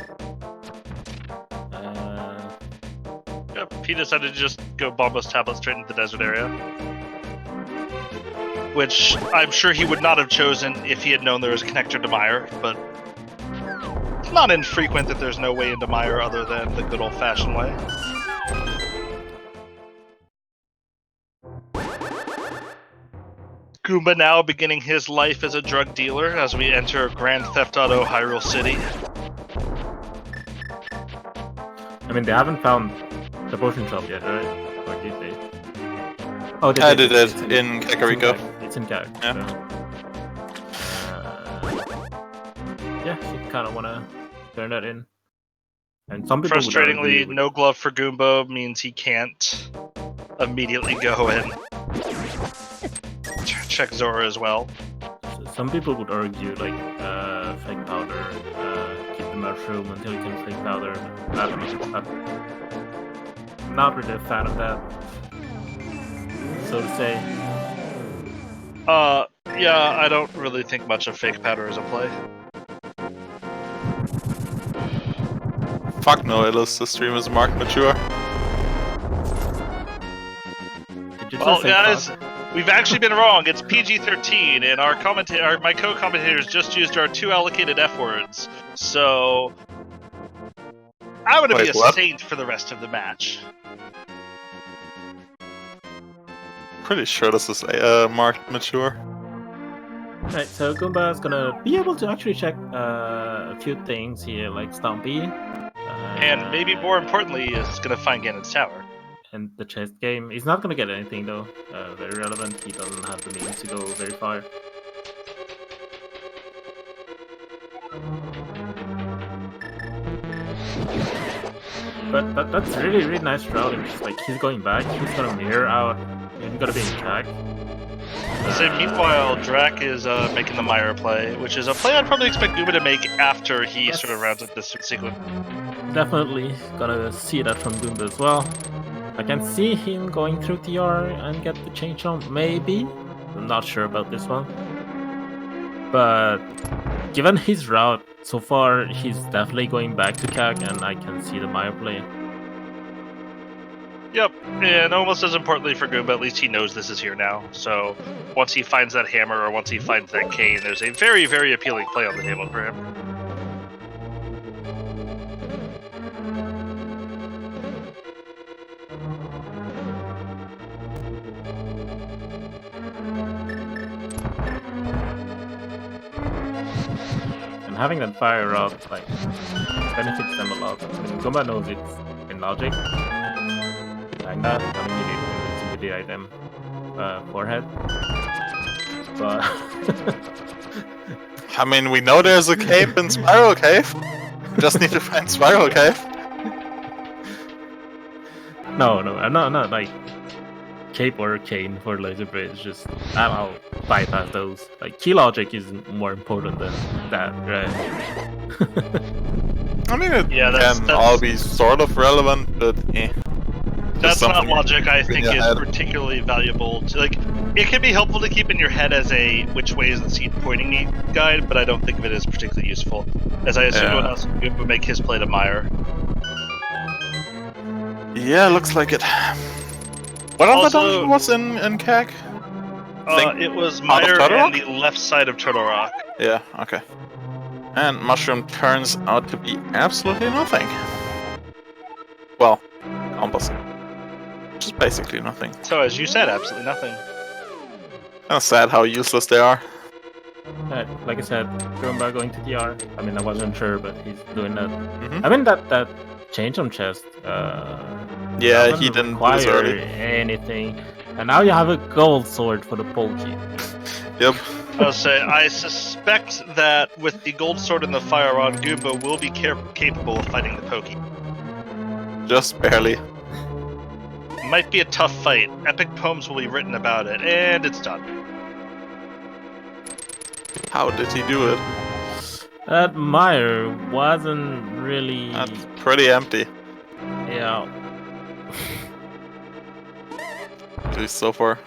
Yep, he decided to just go Bombo's tablet straight into the desert area. Which I'm sure he would not have chosen if he had known there was a connector to Mire, but it's not infrequent that there's no way into Mire other than the good old-fashioned way. Goomba now beginning his life as a drug dealer as we enter Grand Theft Auto Hyrule City. I mean, they haven't found the potion shop yet, right? Or did they? Oh, I did it in Kakariko. It's in Kakariko. Yeah. Yeah, you kind of want to turn that in. And some people Frustratingly, no glove for Goomba means he can't immediately go and check Zora as well. Some people would argue, like, fake powder, keep the mushroom until you can fake powder. I don't know. I'm not really a fan of that, so to say. Yeah, I don't really think much of fake powder as a play. Fuck no, Illus, the stream is marked mature. Well, guys, we've actually been wrong. It's PG-13, and my co-commentators just used our 2 allocated F words. So I'm gonna be a saint for the rest of the match. Pretty sure this is marked mature. Right, so Goomba is gonna be able to actually check a few things here, like Stompy. And maybe more importantly, is gonna find Ganon's Tower. And the chest game. He's not gonna get anything though. Very relevant. He doesn't have the means to go very far. But that's really nice routing. Like he's going back. He's gonna mirror out. He's gonna be in attack. So meanwhile, Drac is making the Mire play, which is a play I'd probably expect Goomba to make after he sort of rounds up this sequence. Definitely gonna see that from Goomba as well. I can see him going through TR and get the change on, maybe. I'm not sure about this one. But given his route so far, he's definitely going back to CAG, and I can see the Mire play. Yep, and almost as importantly for Goomba, at least he knows this is here now. So once he finds that hammer or once he finds that cane, there's a very, very appealing play on the table for him. having that fire rod like benefits them a lot. I mean, Goomba knows it's in logic. Like that. I mean, you need invincibility item forehead. But I mean, we know there's a cave in Spiral Cave. We just need to find Spiral Cave. no, I'm not like cape or cane for laser blade. It's just I'll bypass those. Like key logic is more important than that, right? I mean, it that's all be sort of relevant, but that's not something logic I think your is head. particularly valuable. Like, it can be helpful to keep in your head as a which way is the seed pointing me guide, but I don't think of it as particularly useful. As I assume Yeah. no one else would make his play to Meyer. Yeah, looks like it. What other Also- dungeon was in CAG? It was Out of Meyer Turtle and Rock? the left side of Turtle Rock. Yeah, okay. And Mushroom turns out to be absolutely nothing. Well, composite. Which is basically nothing. So as you said, absolutely nothing. Kind of sad how useless they are. Like I said, Goomba going to DR. I mean, I wasn't sure, but he's doing that. Mhm. I mean, that change on chest. Yeah, doesn't he didn't do require this early. anything, and now you have a gold sword for the bulky. Yep. I'll say, I suspect that with the gold sword and the fire rod, Goomba will be capable of fighting the Pokey. Just barely. Might be a tough fight. Epic poems will be written about it, and it's done. How did he do it? That Meyer wasn't really. That's pretty empty. Yeah. At least so far.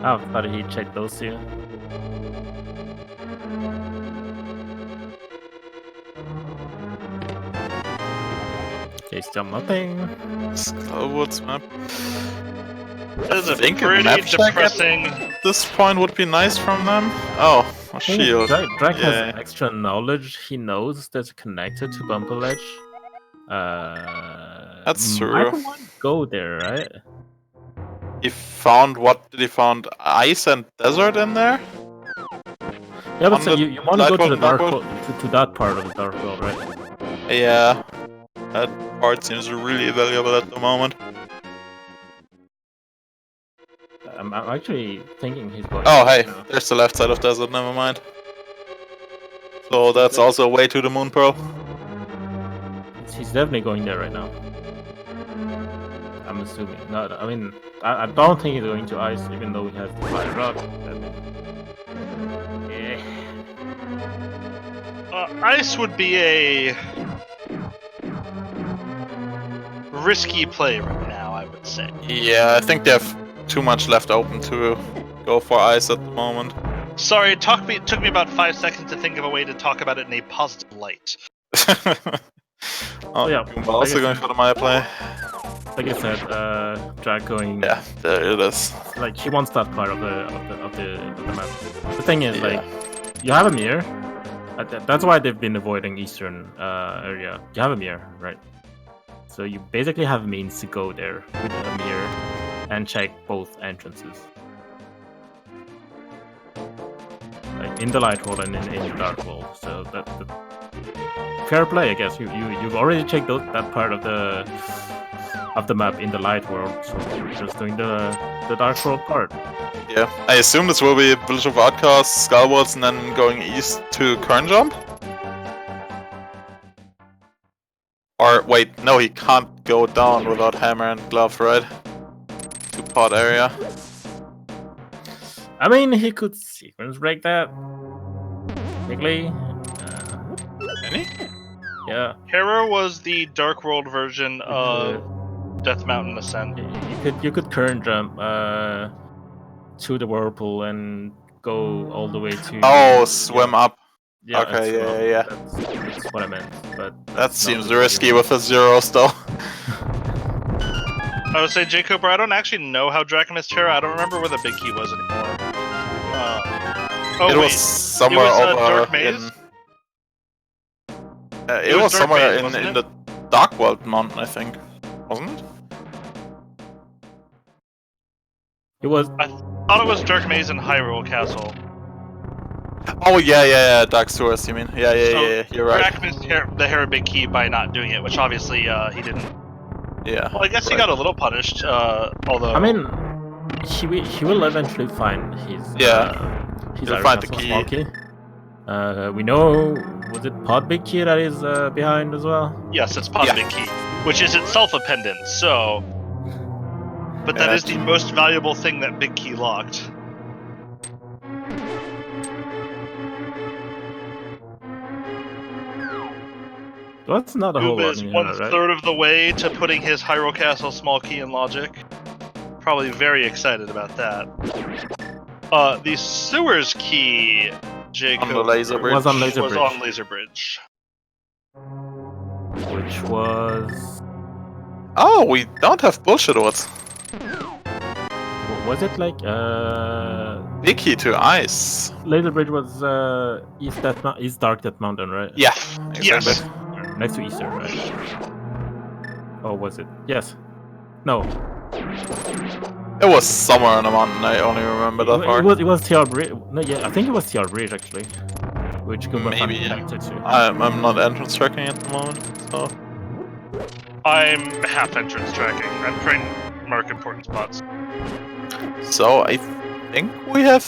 I thought he checked those two. Okay, still nothing. Skullwoods map. This is a think a pretty map check at depressing. This point would be nice from them. Oh, a shield. Drake has Yeah. extra knowledge. He knows that's connected to Bumper Ledge. That's might true. want to go there, right? He found what? Did he found ice and desert in there? Yeah, but On so the you want to go to the Dark dark World? world, to that part of the dark world, right? Yeah. That part seems really valuable at the moment. I'm actually thinking he's going. Oh, hey, now. there's the left side of desert, never mind. So that's also way to the Moon Pearl. He's definitely going there right now. I'm assuming. No, I mean, I don't think he's going to ice, even though he has the fire rod. Yeah. Ice would be a risky play right now, I would say. Yeah, I think they have too much left open to go for ice at the moment. Sorry, it took me about 5 seconds to think of a way to talk about it in a positive light. Oh, yeah, Goomba also going for the Maya play. Like I said, Drag going. Yeah, there it is. Like he wants that part of the map. The thing is, Yeah. like, you have a mirror. That's why they've been avoiding eastern area. You have a mirror, right? So you basically have means to go there with a mirror and check both entrances, like in the light world and in the dark world. So that fair play, I guess. You've already checked that part of the map in the light world, so you're just doing the dark world part. Yeah, I assume this will be Village of Outcasts, Skullwoods, and then going east to Kern Jump? Or, wait, no, he can't go down without Hammer and Glove, right? To pod area. I mean, he could sequence break that quickly. Can he? Yeah, Hera was the Dark World version of Death Mountain Ascent. you could current jump to the whirlpool and go all the way to. Oh, swim up. Yeah, okay, that's- yeah. That's what I meant, but That seems risky with the zeros, though. I would say, Jacob, I don't actually know how Drac missed Hera. I don't remember where the big key was anymore. It was somewhere over Dark in... Maze? it was was Dark somewhere Maze, wasn't in it? the Dark World Mountain, I think. Wasn't it? it was. I thought it was Dark Maze and Hyrule Castle. Oh yeah. Dark Sewers, you mean? Yeah. You're right. Drac missed the Hera Big Key by not doing it, which obviously he didn't. Yeah. Well, I guess he got a little punished, although. I mean, he will eventually find his He'll Iron find the Castle key. small key. We know, was it Pod Big Key that is behind as well? Yes, it's Pod Big Key, which is itself a pendant. So, but that is the most valuable thing that Big Key locked. That's not a whole Goomba lot is in here, one right? third of the way to putting his Hyrule Castle small key in logic. Probably very excited about that. The sewers key, Jacob, On the laser bridge. Was on laser was bridge, on Laser Bridge. which was Oh, we don't have bullshit words. was it like Big key to ice. laser bridge was East Dark Death Mountain, right? Yeah. Yes. Exactly. Next to Easter, right? Oh, was it? Yes. No. It was somewhere on the mountain. I only remember that part. It was TR Bridge. No, yeah, I think it was TR Bridge actually, which Goomba Maybe, yeah. connected to. I'm not entrance tracking at the moment, so. I'm half entrance tracking. I'm trying to mark important spots. So I think we have.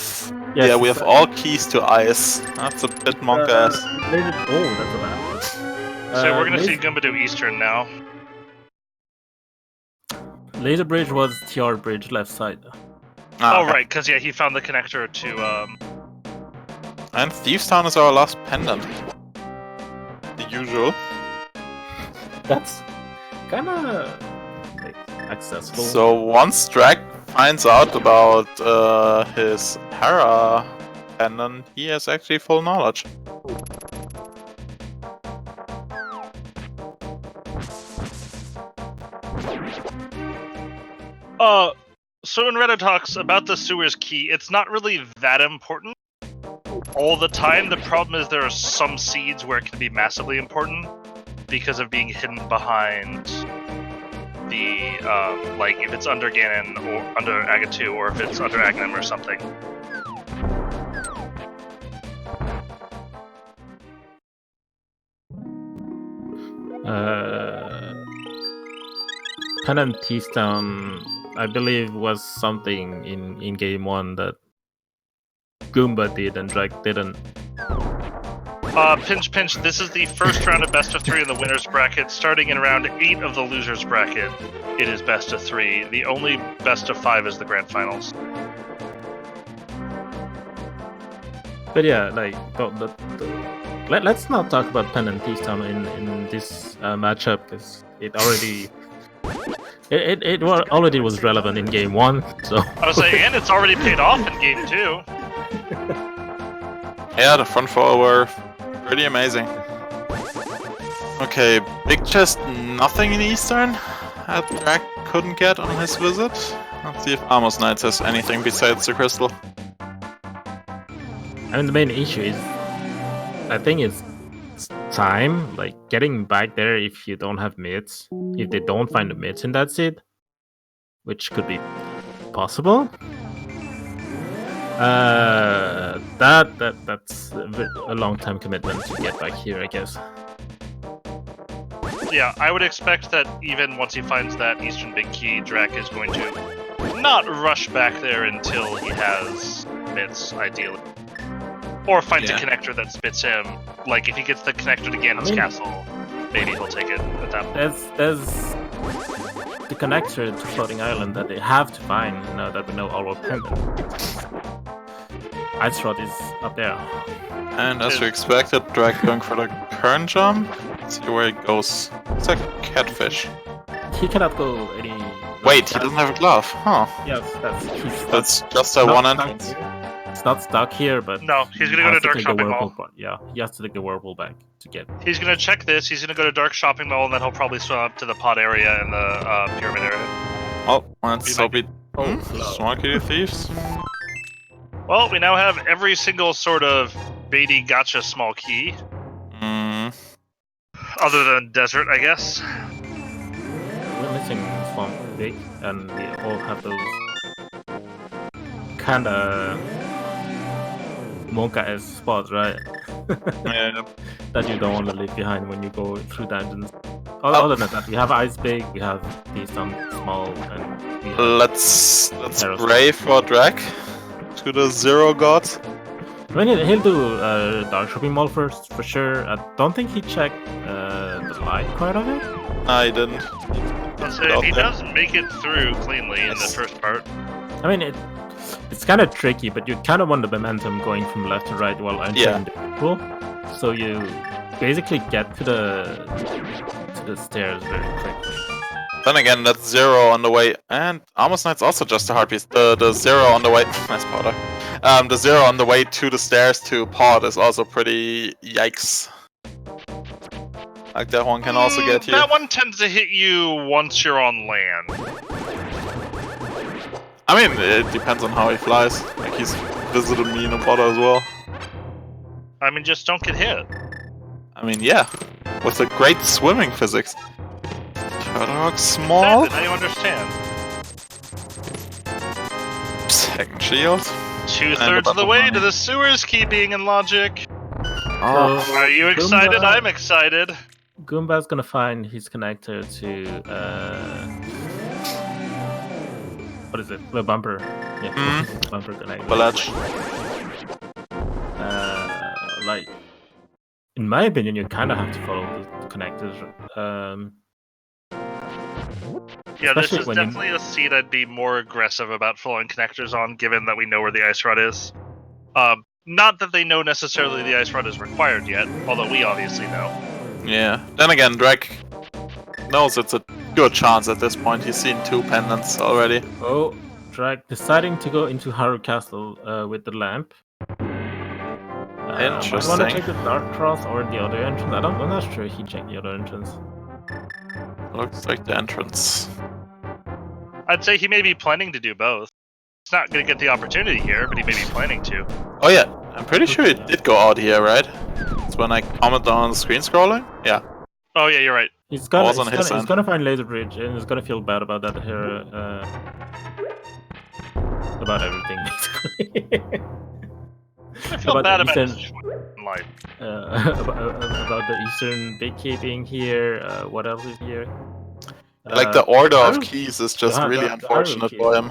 Yes, yeah, we have all keys to ice. That's a bit monk ass. Oh, that's a bad. So we're gonna see Goomba do Eastern now. Laser Bridge was TR Bridge left side. Ah, Oh okay. right, because yeah, he found the connector to And Thieves Town is our last pendant. The usual. That's kind of like, accessible. So once Drac finds out about his Hera pendant, he has actually full knowledge. So in Reddit talks about the sewers key, it's not really that important all the time. The problem is there are some seeds where it can be massively important because of being hidden behind the like if it's under Ganon or under Agatu or if it's under Aghanim or something. Pendant T-Stone, I believe, was something in game 1 that Goomba did and Drac didn't. Pinch, this is the first round of best of 3 in the winner's bracket. Starting in round 8 of the loser's bracket, it is best of 3. The only best of 5 is the grand finals. But yeah, like, let's not talk about Pendant T-Stone in this matchup, because it already... It already was relevant in game 1, so... I was saying, and it's already paid off in game 2. Yeah, the front four were pretty amazing. Okay, big chest, nothing in Eastern that Drac couldn't get on his visit. Let's see if Amos Knights has anything besides the crystal. I mean, the main issue is, I think it's time, like, getting back there if you don't have mids, if they don't find the mids in that seed, which could be possible. That's a long time commitment to get back here, I guess. Yeah, I would expect that even once he finds that Eastern Big Key, Drac is going to not rush back there until he has mids, ideally. Or finds a connector that spits him. Like, if he gets the connector to Ganon's castle, maybe he'll take it at that point. There's the connector to Floating Island that they have to find now that we know our pendant. Ice Rod is up there. And as we expected, Drac going for the current jump. Let's see where it goes. It's a catfish. He cannot go any... Wait, he doesn't have a glove, huh? Yes, That's just a one entrance. It's not stuck here, but... No, he's gonna go to Dark Shopping Mall. Yeah, he has to take the whirlpool back to get... He's gonna check this, he's gonna go to Dark Shopping Mall, and then he'll probably swim up to the pod area and the pyramid area. Oh, let's hope it... Smoky Thieves. Well, we now have every single sort of baity gotcha small key. Other than Desert, I guess. We're missing Swamp Big, and they all have those kinda Monka-esque spots, right? Yeah. That you don't want to leave behind when you go through dungeons. Other than that, we have Ice Big, we have these small, and we have Let's Terrace. pray for Drake to the Zero Gods. I mean, he'll do Dark Shopping Mall first, for sure. I don't think he checked the light part of it. No, he didn't. Let's say if he doesn't make it through cleanly in the first part. I mean, it's kind of tricky, but you kind of want the momentum going from left to right while entering the pool. So you basically get to the stairs very quickly. Then again, that's Zero on the way, and Armor's Knight's also just a hard piece. The Zero on the way, nice powder. The Zero on the way to the stairs to Pod is also pretty yikes. Like that one can also get you. That one tends to hit you once you're on land. I mean, it depends on how he flies. Like he's visited me in the water as well. I mean, just don't get hit. I mean, yeah, with the great swimming physics. Turtle small. Now you understand. Second shield. 2/3 of the way to the sewers key being in logic. Oh. So, Are you excited? Goomba- I'm excited. Goomba's gonna find his connector to what is it? The bumper. Yeah, the bumper connector. Village. Like, in my opinion, you kind of have to follow the connectors. Yeah, this Especially is when you- definitely a seed I'd be more aggressive about following connectors on, given that we know where the ice rod is. Not that they know necessarily the ice rod is required yet, although we obviously know. Yeah. Then again, Drake knows it's a good chance at this point. He's seen 2 pendants already. Oh, Drake deciding to go into Haru Castle with the lamp. I want to Interesting. check the Dark Cross or the other entrance. I'm not sure he checked the other entrance. Looks like the entrance. I'd say he may be planning to do both. He's not going to get the opportunity here, but he may be planning to. Oh yeah, I'm pretty sure it did go out here, right? It's when I commented on the screen scrolling? Yeah. Oh yeah, you're right. He's was on his he's end. gonna find Laser Bridge and he's gonna feel bad about that here. About everything, basically. I feel About bad the about Eastern- his life. about the Eastern Big Key being here. What else is here? Like the order of Haru- keys is just the- really the unfortunate Haru for him.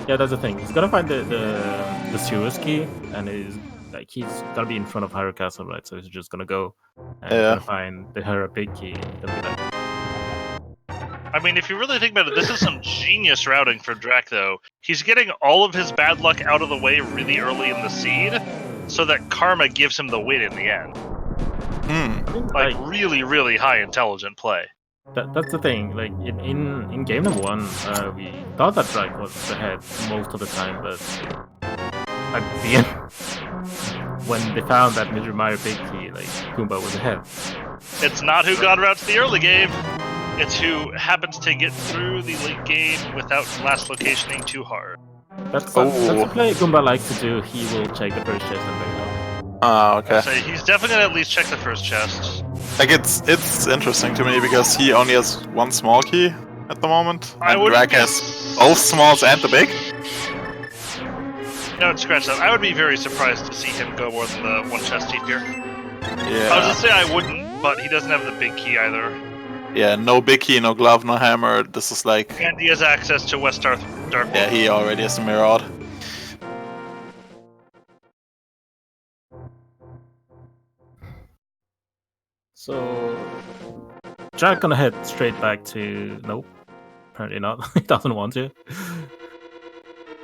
Yeah, that's the thing. He's gonna find the Sewers key, and he's gonna be in front of Haru Castle, right? So he's just gonna go and he's Yeah. gonna find the Haru Big Key, and he'll be like, I mean, if you really think about it, this is some genius routing for Drac, though. He's getting all of his bad luck out of the way really early in the seed, so that Karma gives him the win in the end. I mean, Like, really, really high intelligent play. that's the thing. Like in game number 1, we thought that Drake was ahead most of the time, but at the end, when they found that Mr. Mario Big Key, like Goomba was ahead. It's not who got routes the early game. It's who happens to get through the late game without last locationing too hard. That's a play Goomba likes to do. He will check the first chest and bring it up. Ah, okay. So he's definitely gonna at least check the first chest. Like it's interesting to me because he only has 1 small key at the moment, I and would Drake has both smalls and the big. No, scratch that. I would be very surprised to see him go more than the 1 chest deep here. I was Yeah. gonna say I wouldn't, but he doesn't have the big key either. Yeah, no big key, no glove, no hammer. This is like, And he has access to West Dark World. yeah, he already has the mirror out. So Drake gonna head straight back to nope. Apparently not. He doesn't want to.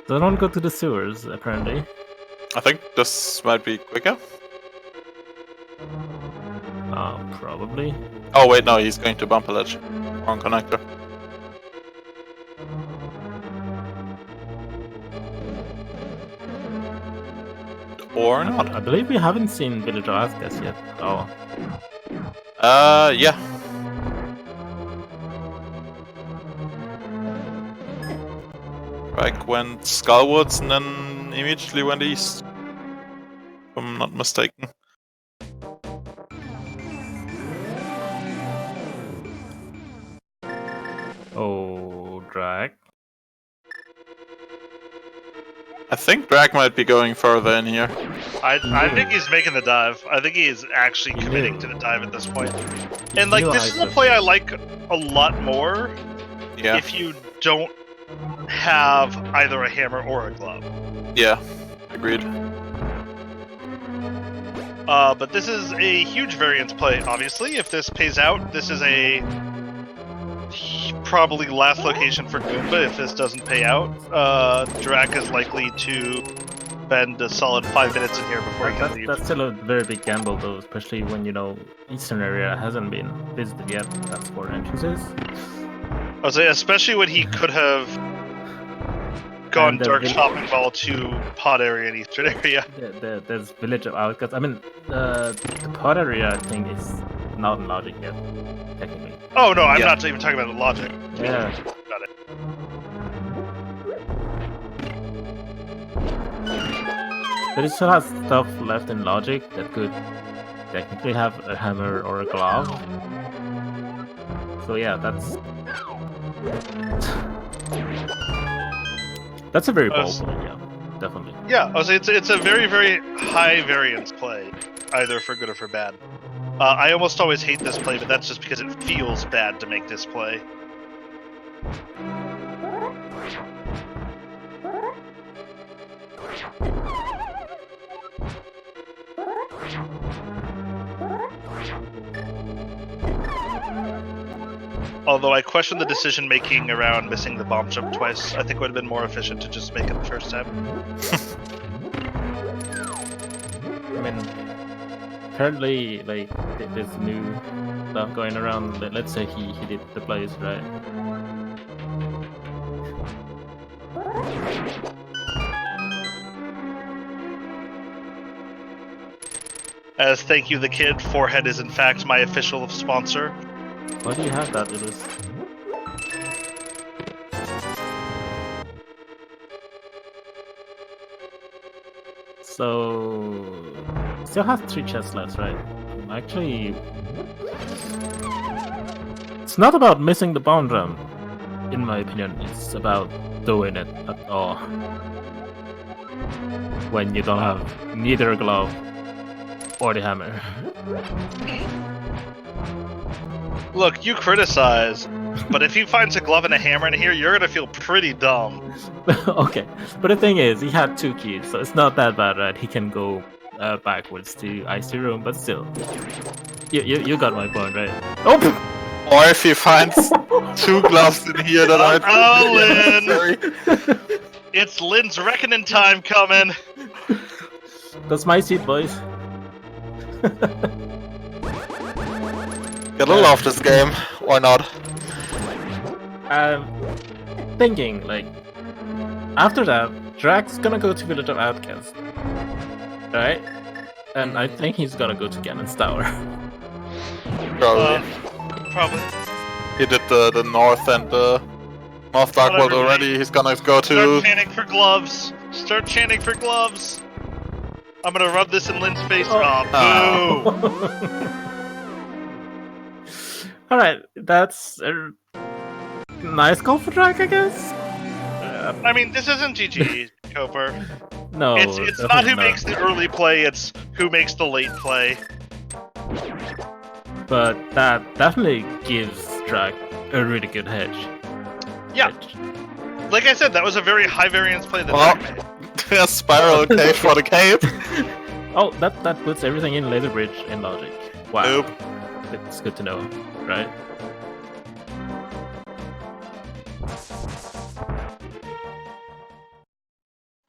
Doesn't want to go to the sewers, apparently. I think this might be quicker. Probably. Oh wait, no, he's going to bumper ledge. Wrong connector. Or not. I believe we haven't seen Villager Asgas yet. Oh. Yeah. Like went Skullwoods and then immediately went east. If I'm not mistaken. Oh, Drake. I think Drag might be going further in here. I think he's making the dive. I think he is actually committing to the dive at this point. And like this is a play I like a lot more Yeah. if you don't have either a hammer or a glove. Yeah. Agreed. But this is a huge variance play, obviously. If this pays out, this is a probably last location for Goomba if this doesn't pay out. Drac is likely to spend a solid 5 minutes in here before he can leave. That's still a very big gamble, though, especially when, you know, Eastern area hasn't been visited yet. That's 4 entrances. I would say, especially when he could have gone Dark Shopping Ball to Pod area and Eastern area. There's Village of Outcasts. I mean, the Pod area, I think, is not in logic yet, technically. Oh, no, I'm not even talking about the logic. Yeah. Got it. But it still has stuff left in logic that could technically have a hammer or a glove. So yeah, that's a very bold play, yeah, definitely. Yeah, I would say it's a very, very high variance play, either for good or for bad. I almost always hate this play, but that's just because it feels bad to make this play. Although I question the decision making around missing the bomb jump twice. I think it would have been more efficient to just make it the first time. I mean, currently, like, there's new stuff going around. Let's say he did the plays, right? As thank you, the kid, Forehead is in fact my official sponsor. Why do you have that, Ilus? So, still has 3 chests left, right? Actually, it's not about missing the bomb drum, in my opinion. It's about doing it at all. When you don't have neither a glove or the hammer. Look, you criticize, but if he finds a glove and a hammer in here, you're gonna feel pretty dumb. Okay, but the thing is, he had 2 keys, so it's not that bad, right? He can go backwards to Icy Room, but still. You got my point, right? Oh! Or if he finds 2 gloves in here that are... Oh, Lynn! It's Lynn's reckoning time coming! That's my seat, boys. Gotta love this game, why not? Thinking, like, after that, Drac's gonna go to Village of Outcasts, right? And I think he's gonna go to Ganon's Tower. Probably. Probably. He did the north and the North Dark World already. He's gonna go to... Start chanting for gloves! Start chanting for gloves! I'm gonna rub this in Lynn's face. Oh, boo! Alright, that's a nice call for Drac, I guess? I mean, this isn't GG, Coper. No, it's not who makes the early play, it's who makes the late play. But that definitely gives Drac a really good hedge. Yeah. Like I said, that was a very high variance play that Drac made. Spiral cave for the cave. Oh, that puts everything in Laser Bridge in logic. Wow. Nope. It's good to know, right?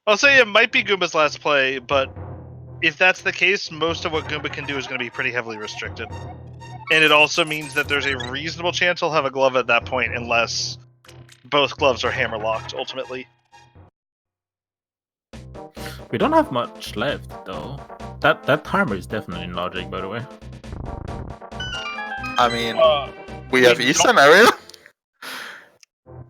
I'll say it might be Goomba's last play, but if that's the case, most of what Goomba can do is going to be pretty heavily restricted. And it also means that there's a reasonable chance he'll have a glove at that point, unless both gloves are hammer locked, ultimately. We don't have much left, though. That hammer is definitely in logic, by the way. I mean, we have Eastern area?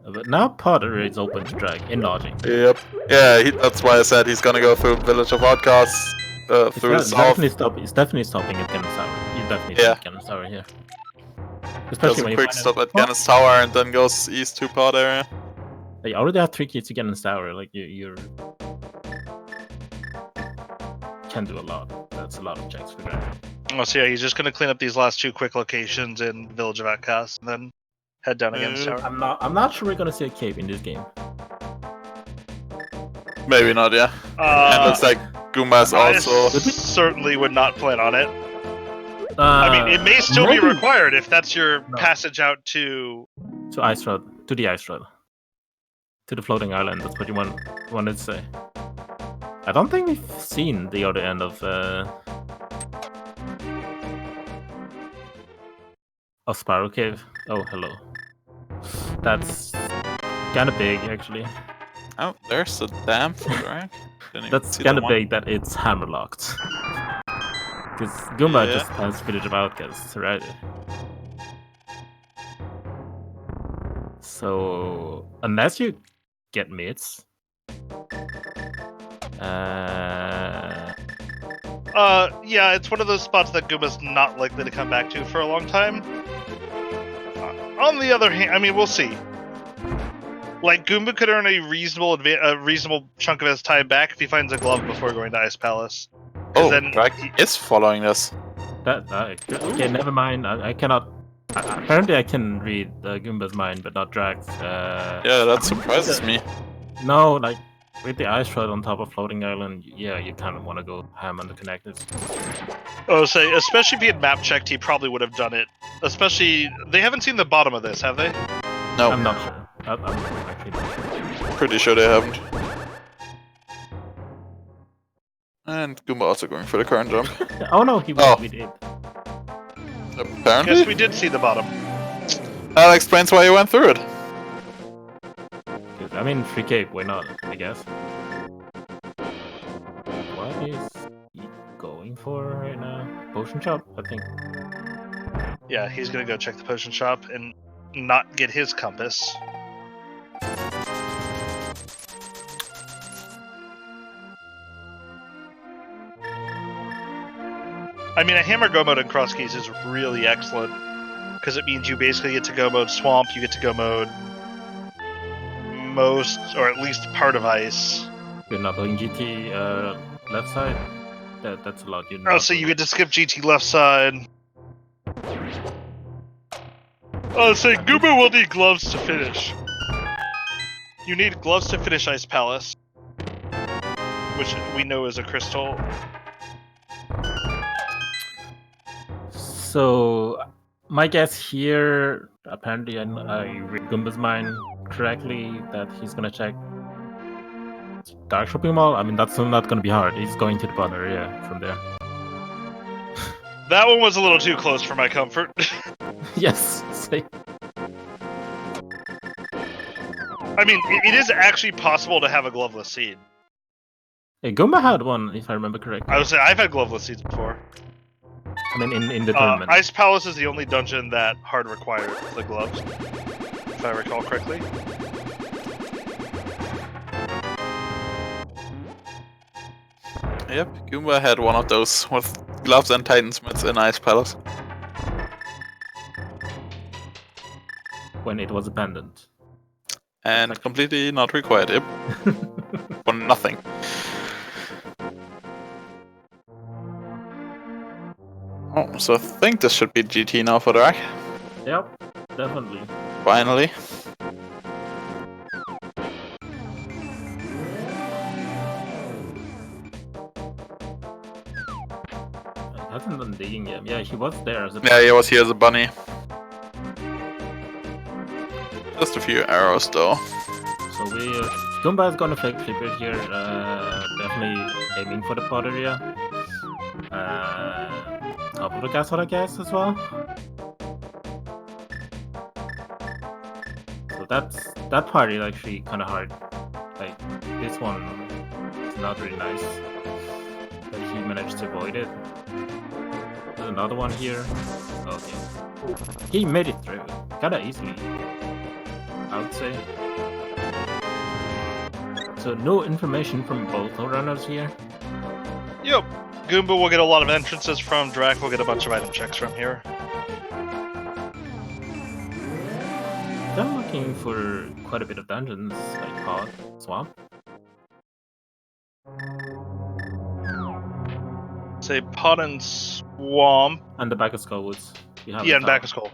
But now Potter is open to drag in logic. Yep. Yeah, that's why I said he's gonna go through Village of Outcasts, through the south. It's definitely stopping at Ganon's Tower. You definitely see Ganon's Tower here. Does Especially a when quick stop at Ganon's Tower and then goes east to Pod area. You already have 3 keys to Ganon's Tower. Like you're can do a lot. That's a lot of checks for that. Oh, so yeah, he's just gonna clean up these last 2 quick locations in Village of Outcasts, and then head down again this tower. I'm not sure we're gonna see a cave in this game. Maybe not, yeah. And looks like Goomba's I also. certainly would not plan on it. I mean, it may still be required if that's your passage out to the ice road, to the floating island. That's what you wanted to say. I don't think we've seen the other end of Spiral Cave. Oh, hello. That's kind of big, actually. Oh, there's a dam for Drag. That's kind of big that it's hammerlocked. Because Goomba just has Village of Outcasts, right? So, unless you get mids... yeah, it's one of those spots that Goomba's not likely to come back to for a long time. On the other hand, I mean, we'll see. Like, Goomba could earn a reasonable chunk of his time back if he finds a glove before going to Ice Palace. Oh, then Drag is following this. Okay, never mind. I cannot... apparently I can read Goomba's mind, but not Drag's. Yeah, that surprises me. No, like, with the ice road on top of floating island, yeah, you kind of want to go ham on the connectors. Oh, say, especially if he had map checked, he probably would have done it. Especially, they haven't seen the bottom of this, have they? No. I'm not sure. I'm actually not sure. Pretty sure they haven't. And Goomba also going for the current jump. Oh no, we did. Apparently? Yes, we did see the bottom. That explains why you went through it. I mean, free cave, why not, I guess. What is he going for right now? Potion shop, I think. Yeah, he's gonna go check the potion shop and not get his compass. I mean, a hammer go mode in Cross Keys is really excellent, because it means you basically get to go mode Swamp, you get to go mode most, or at least part of Ice. You're not playing GT left side? That's a lot. Oh, so you get to skip GT left side. Oh, so Goomba will need gloves to finish. You need gloves to finish Ice Palace, which we know is a crystal. So, my guess here, apparently I read Goomba's mind correctly, that he's gonna check Dark Shopping Mall. I mean, that's not gonna be hard. He's going to the bottom area from there. That one was a little too close for my comfort. Yes, same. I mean, it is actually possible to have a gloveless seed. Hey, Goomba had one, if I remember correctly. I would say I've had gloveless seeds before. I mean, in the tournament. Ice Palace is the only dungeon that hard requires the gloves, if I recall correctly. Yep, Goomba had one of those with gloves and Titansmiths in Ice Palace. When it was abandoned. And completely not required, yep. For nothing. Oh, so I think this should be GT now for Drac. Yep, definitely. Finally. I hasn't done digging yet. Yeah, he was there as a... Yeah, he was here as a bunny. Just a few arrows though. So Goomba is gonna flip it here, definitely aiming for the pot area. Top of the castle, I guess, as well. So that part is actually kind of hard. Like, this one is not really nice, but he managed to avoid it. There's another one here. Okay. He made it through, kinda easily, I would say. So no information from both runners here. Yep. Goomba will get a lot of entrances from, Drac will get a bunch of item checks from here. I'm looking for quite a bit of dungeons, like Pod, Swamp. Say Pot and Swamp. And the back of Skullwoods. You have Yeah, the and tower. Back of Skull.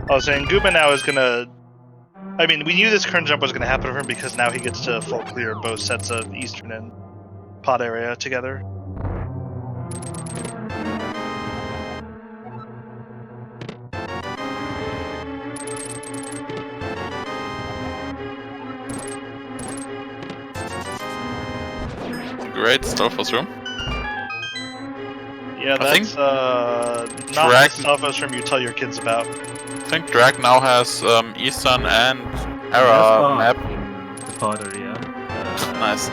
I was saying Goomba now is gonna. I mean, we knew this current jump was gonna happen for him because now he gets to full clear both sets of Eastern and Pot area together. Great stuff was room. Yeah, I think that's not Drag- the stuff as from you tell your kids about. I think Drag now has Eastern and That's Era far map. in the pod area. Nice.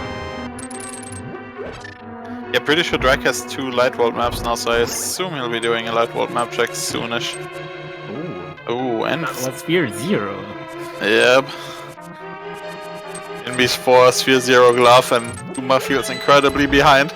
Yeah, pretty sure Drag has 2 light world maps now, so I assume he'll be doing a light world map check soonish. Ooh. Ooh, and Well, Sphere 0. yep. Invis 4, Sphere 0 glove, and Goomba feels incredibly behind.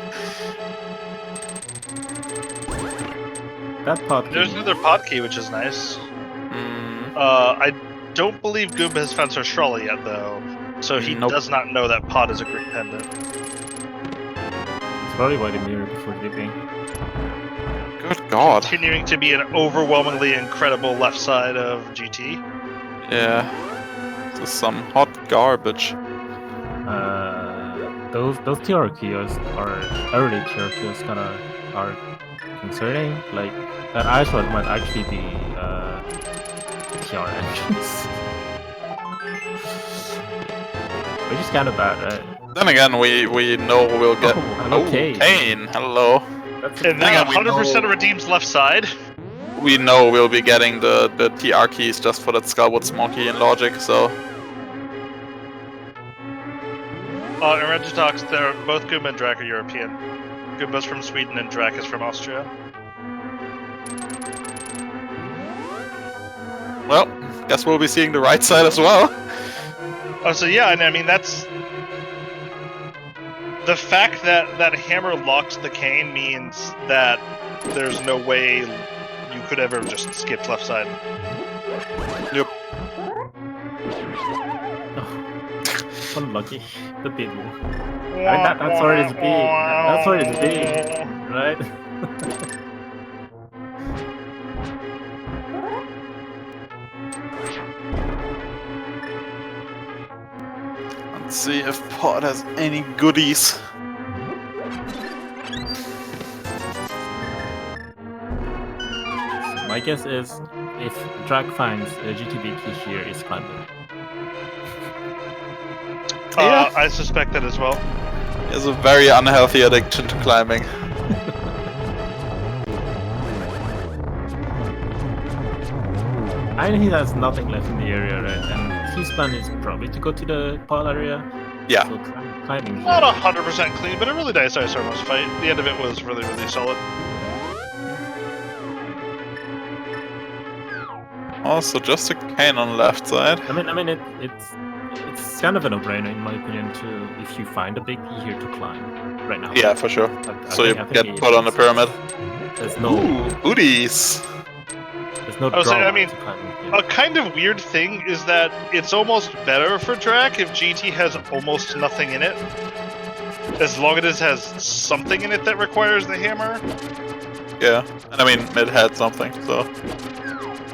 That pod There's key. another Pot key, which is nice. Mm, I don't believe Goomba has found Sorshrolla yet, though, so he Nope. does not know that Pot is a great pendant. It's probably by the mirror before dipping. good god. Continuing to be an overwhelmingly incredible left side of GT. Yeah. This is some hot garbage. Those TR kiosks are early TR kiosks are concerning. Like that ice one might actually be TR entrance. Which is kind of bad, right? Then again, we know we'll get. Oh, hello, Kane. Kane, hello. That's And Hang that on, we 100% know- redeems left side. We know we'll be getting the TR keys just for that Skullwood Smoky and Logic, so. In Regitox, they're both Goomba and Drac are European. Goomba's from Sweden and Drac is from Austria. Well, guess we'll be seeing the right side as well. Oh, so yeah, and I mean, that's... The fact that that hammer locked the cane means that there's no way you could ever just skip left side. Yep. unlucky. The big one. I mean, that's already big. That's already big, right? Let's see if Pod has any goodies. My guess is if Drag finds a GTB key here, is climbing. Yeah. I suspect that as well. He has a very unhealthy addiction to climbing. I know he has nothing left in the area, right? And his plan is probably to go to the pod area. Yeah. So climbing Not here. 100% clean, but a really nice Ice Armos fight. The end of it was really, really solid. Also, just a Kane on the left side. I mean, it's kind of a no-brainer in my opinion to if you find a big key here to climb right now. Yeah, for sure. So you I think get it- put on the pyramid. There's no, Ooh, goodies! there's no I was saying, I drawback mean, to climbing here. A kind of weird thing is that it's almost better for Drac if GT has almost nothing in it. As long as it has something in it that requires the hammer. Yeah, and I mean, mid had something, so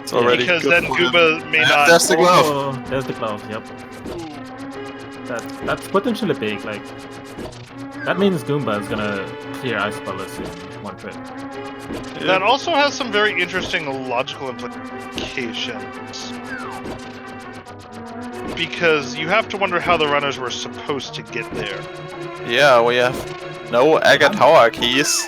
it's already Because good then for him. Goomba may And not... there's the glove. Oh, there's the glove. Yep. That's potentially big. Like that means Goomba is gonna clear Ice Palace in one trip. That also has some very interesting logical implications. Because you have to wonder how the runners were supposed to get there. Yeah, we have no Agatower keys.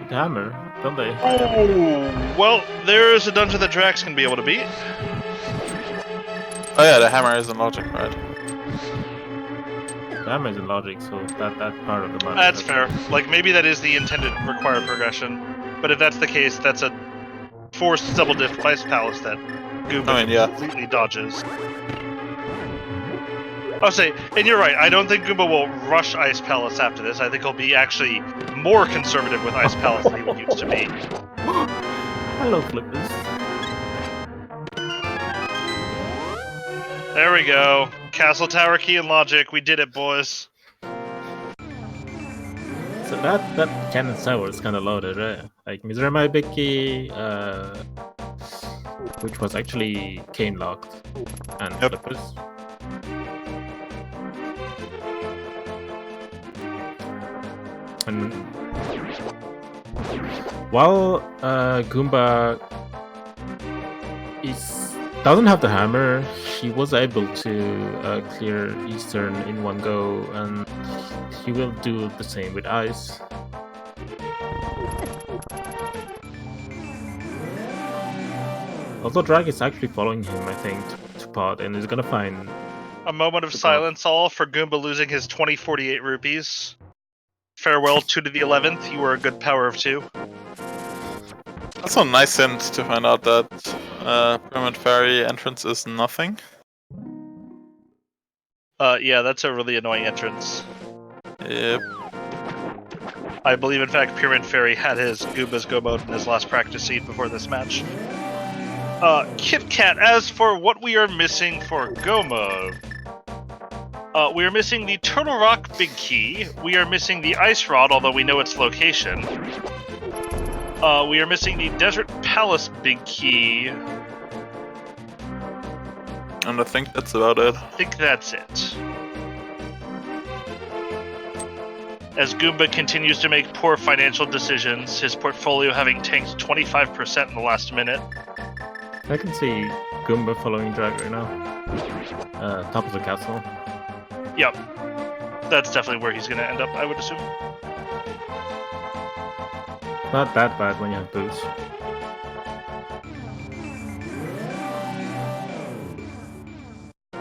With the hammer, don't they? Oh, well, there is a dungeon that Drax can be able to beat. Oh yeah, the hammer is in logic, right? The hammer is in logic, so that part of the map. That's fair. Like, maybe that is the intended required progression. But if that's the case, that's a forced double diff Ice Palace that Goomba I mean, yeah. completely dodges. I'll say, and you're right, I don't think Goomba will rush Ice Palace after this. I think he'll be actually more conservative with Ice Palace than he used to be. Hello, flippers. There we go. Castle Tower Key and Logic. We did it, boys. So that cannon tower is kind of loaded, right? Like Mizrama big key, which was actually cane locked, and flippers. And while Goomba doesn't have the hammer, he was able to clear Eastern in one go, and he will do the same with Ice. Although Drag is actually following him, I think, to pot, and is gonna find a moment of silence all for Goomba losing his 2048 rupees. Farewell 2 to the 11th, you were a good power of 2. That's a nice hint to find out that Pyramid Fairy entrance is nothing. Yeah, that's a really annoying entrance. Yep. I believe, in fact, Pyramid Fairy had his Goomba's Go mode in his last practice seed before this match. Kit Kat, as for what we are missing for Go mode, we are missing the Turtle Rock Big Key, we are missing the Ice Rod, although we know its location. We are missing the Desert Palace Big Key. And I think that's about it. I think that's it. As Goomba continues to make poor financial decisions, his portfolio having tanked 25% in the last minute. I can see Goomba following Drag right now. Top of the castle. Yep. That's definitely where he's going to end up, I would assume. Not that bad when you have boots.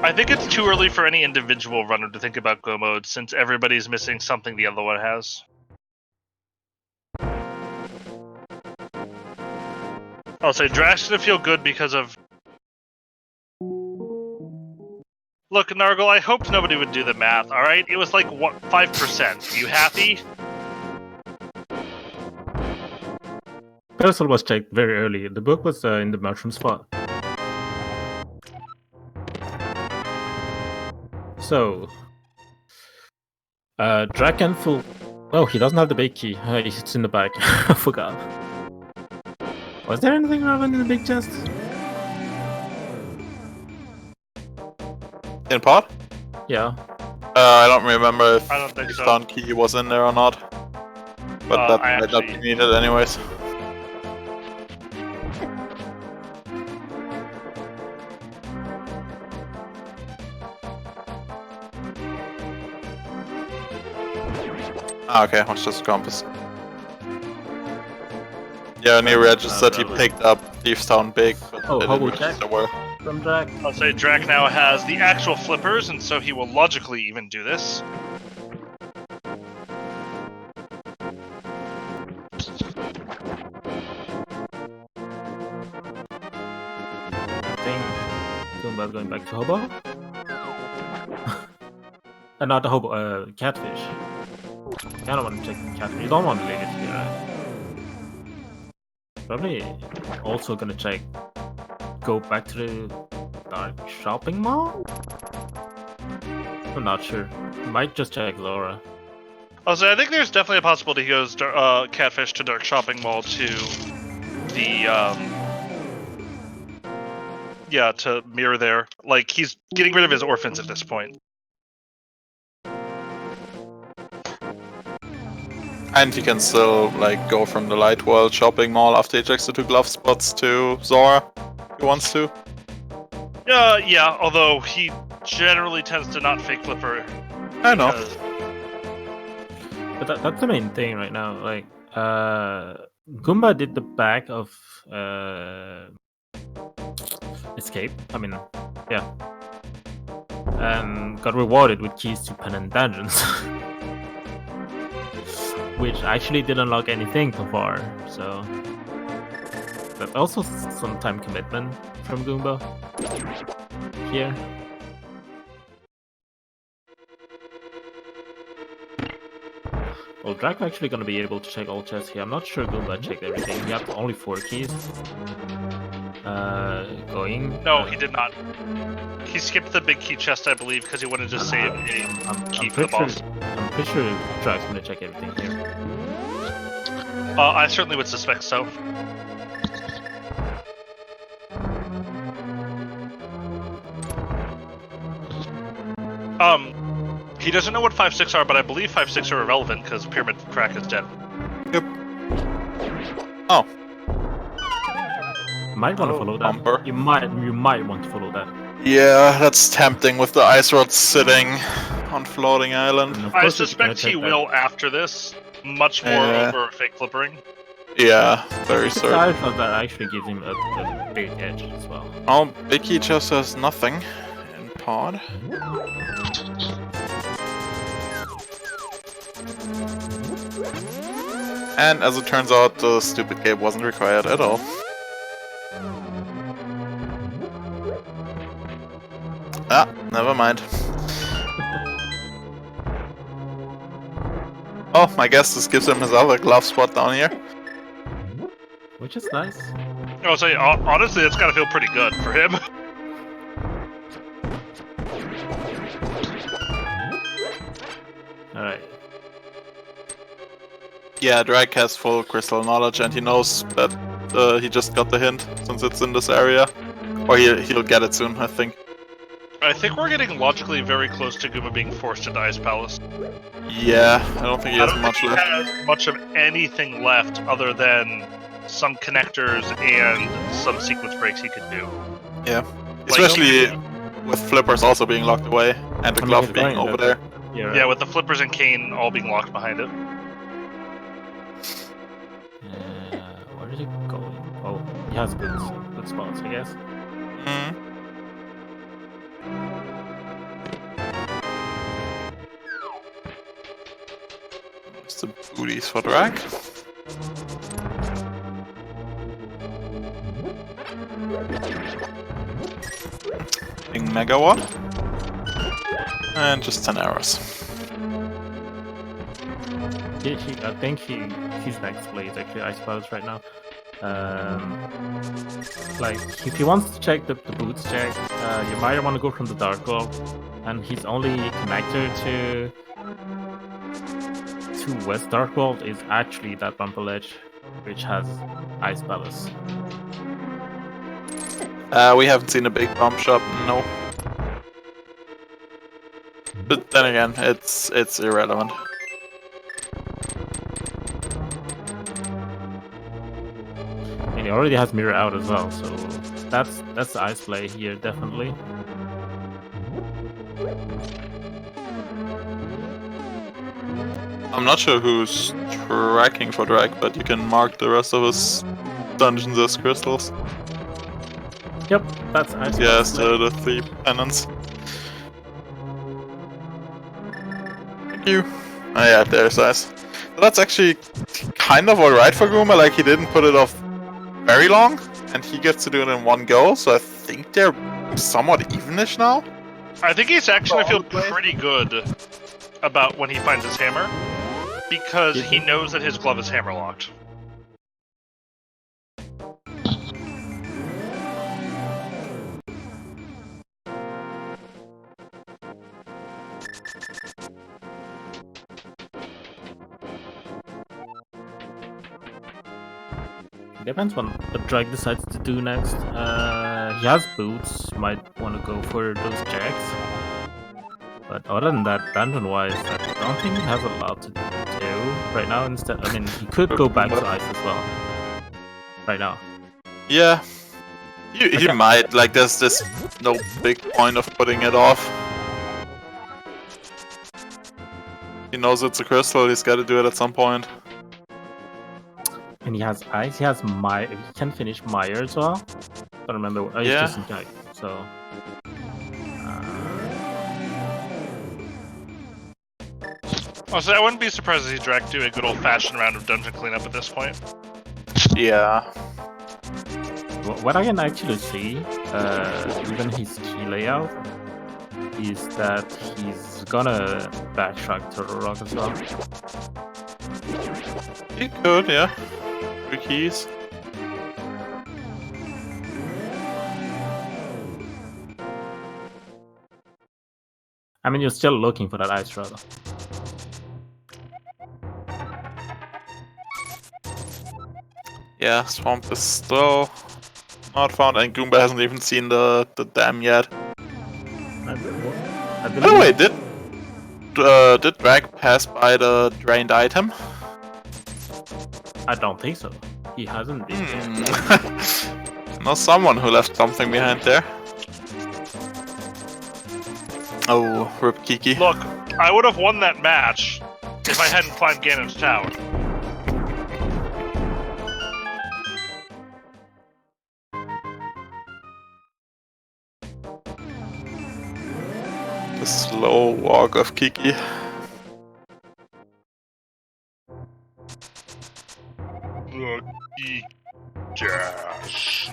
I think it's too early for any individual runner to think about Go mode, since everybody's missing something the other one has. I'll say Drag's gonna feel good because of... Look, Nargle, I hoped nobody would do the math, alright? It was like, what, 5%. You happy? Pedestal was checked very early. The book was in the mushroom spot. So, Drag can full. Oh, he doesn't have the big key. It's in the back. I forgot. Was there anything relevant in the big chest? In pot? Yeah. I don't remember if I don't think so. Stone Key was in there or not. But that might not be needed anyways. Ah, okay, was just a compass. Yeah, and he registered he picked up Thieves Town Big, but Oh, they Hobo didn't register check. where. From Drag. I'll say Drac now has the actual flippers, and so he will logically even do this. I think Goomba's going back to Hobo. Not the Hobo, Catfish. I don't want to check Catfish. You don't want to leave it here, right? Probably also gonna check. Go back to the dark shopping mall? I'm not sure. Might just check Laura. I'll say I think there's definitely a possibility he goes Catfish to Dark Shopping Mall to the yeah, to mirror there. Like, he's getting rid of his orphans at this point. And he can still like go from the Light World shopping mall after he checks the 2 glove spots to Zora if he wants to. Yeah, although he generally tends to not fake flipper. I know. But that's the main thing right now. Like, Goomba did the back of Escape. I mean, yeah. And got rewarded with keys to Pen and Dungeons. Which actually didn't unlock anything so far, so... That's also some time commitment from Goomba. Here. Well, Drac actually gonna be able to check all chests here. I'm not sure Goomba checked everything. He had only 4 keys. Going. No, he did not. He skipped the big key chest, I believe, because he wanted to save a key for the boss. I'm pretty sure Drac's gonna check everything here. I certainly would suspect so. He doesn't know what 5-6 are, but I believe 5-6 are irrelevant because Pyramid Crack is dead. Yep. Oh. You might want to follow that. Bumper. You might want to follow that. Yeah, that's tempting with the ice rod sitting on floating island. And of I course it's gonna suspect check he that. will after this, much more over fake flippering. Yeah, very It's certain. I thought that actually gives him a big edge as well. Oh, Vicky just has nothing in pod. And as it turns out, the stupid cape wasn't required at all. Ah, never mind. Oh, I guess this gives him his other glove spot down here. Which is nice. I'll say, honestly, it's gotta feel pretty good for him. Alright. Yeah, Drake has full crystal knowledge and he knows that he just got the hint since it's in this area. Or he'll get it soon, I think. I think we're getting logically very close to Goomba being forced into Ice Palace. Yeah, I don't think he I has don't much think he left. has much of anything left other than some connectors and some sequence breaks he could do. Yeah, especially with flippers also being locked away and the I mean, glove he's being going over there. there. Yeah, right. Yeah, with the flippers and Kane all being locked behind it. Where did he go? Oh, he has good spots, I guess. Mm. It's the booties for Drake. Big megawatt. And just 10 arrows. I think his next play is actually Ice Palace right now. Like, if he wants to check the boots check, you might want to go from the Dark Wall, and his only connector to West Dark Wall is actually that bumper ledge, which has Ice Palace. We haven't seen a big bomb shop, no. But then again, it's irrelevant. And he already has mirror out as well, so that's the ice play here, definitely. I'm not sure who's tracking for Drake, but you can mark the rest of his dungeons as crystals. Yep, that's ice. Yes, play. the 3 penance. Thank you. Oh yeah, there's ice. That's actually kind of alright for Goomba, like he didn't put it off very long, and he gets to do it in one go, so I think they're somewhat evenish now. I think he's actually feel pretty good about when he finds his hammer, because he knows that his glove is hammer locked. Depends on what Drake decides to do next. He has boots, might want to go for those checks. But other than that, dungeon-wise, I don't think he has a lot to do right now. Instead, I mean, he could go back to ice as well. Right now. Yeah. He might, like there's no big point of putting it off. He knows it's a crystal, he's gotta do it at some point. And he has ice. He has Mire. He can finish Mire as well. Don't remember. Oh, Yeah. It's just in Guide. So. Also, I wouldn't be surprised if he Drac do a good old-fashioned round of dungeon cleanup at this point. Yeah. What I can actually see, even his key layout, is that he's gonna backtrack Turtle Rock as well. He could, yeah. 3 keys. I mean, you're still looking for that ice rod. Yeah, Swamp is still not found, and Goomba hasn't even seen the dam yet. I By the way, did Drag pass by the drained item? I don't think so. He hasn't been. Know someone who left something behind there. Oh, rip Kiki. Look, I would have won that match if I hadn't climbed Ganon's tower. The slow walk of Kiki. Lucky Dash.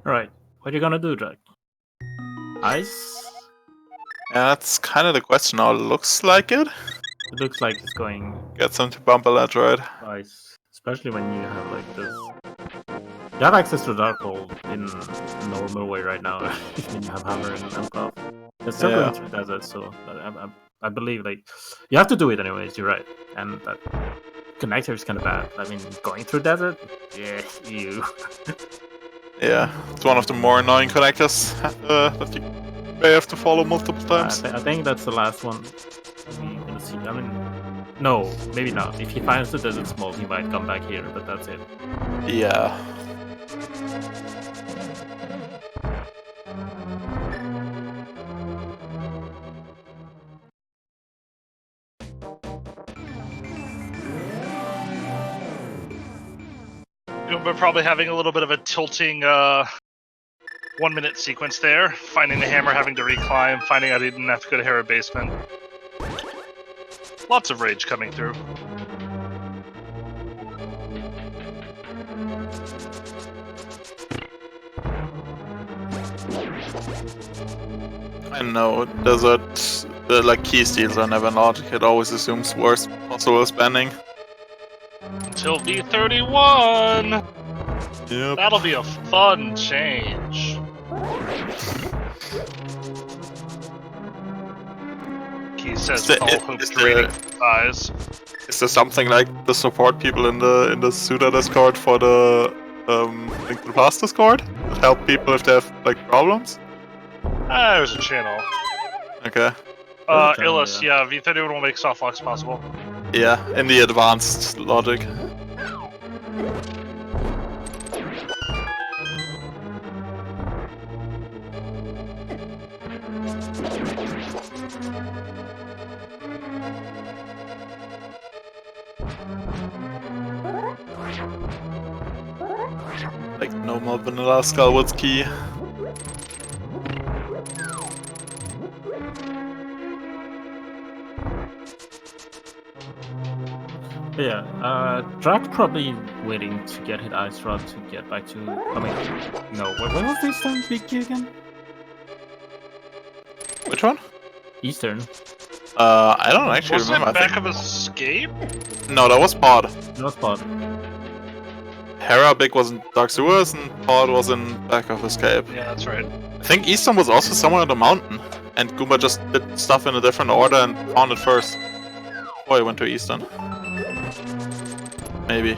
Right. What are you gonna do, Jack? Ice? Yeah, that's kind of the question now. It looks like it. It looks like it's going Gets him to bump a ledge, right? ice. Especially when you have like this. You have access to Dark Hole in a normal way right now. When you have Hammer and Puff. It's still going through desert, so I believe like you have to do it anyways. You're right, and that connector is kind of bad. I mean, going through desert, yeah, you. Yeah, it's one of the more annoying connectors that you may have to follow multiple times. I think that's the last one we're gonna see. I mean, no, maybe not. If he finds the desert small, he might come back here, but that's it. Yeah. Goomba probably having a little bit of a tilting 1 minute sequence there. Finding the hammer, having to reclimb, finding out he didn't have to go to Hera basement. Lots of rage coming through. I know, desert, like key steals are never logic. It always assumes worst possible spending. Until V31! Yep. That'll be a fun change. He says with all hope straining eyes. Is there something like the support people in the Suda Discord for the Link to the Past Discord that help people if they have like problems? There's a channel. Okay. Illis, yeah, V31 will make soft locks possible. Yeah, in the advanced logic. Like normal vanilla Skullwood's key. Yeah, Drag probably waiting to get hit Ice Rod to get back to. I mean, no. When was this time big key again? Which one? Eastern. I don't actually Was remember. it back of Escape? No, that was Pod. No spot. Hera Big was in Dark Sewers and Pod was in Back of Escape. Yeah, that's right. I think Eastern was also somewhere on the mountain, and Goomba just did stuff in a different order and found it first. Before he went to Eastern. Maybe.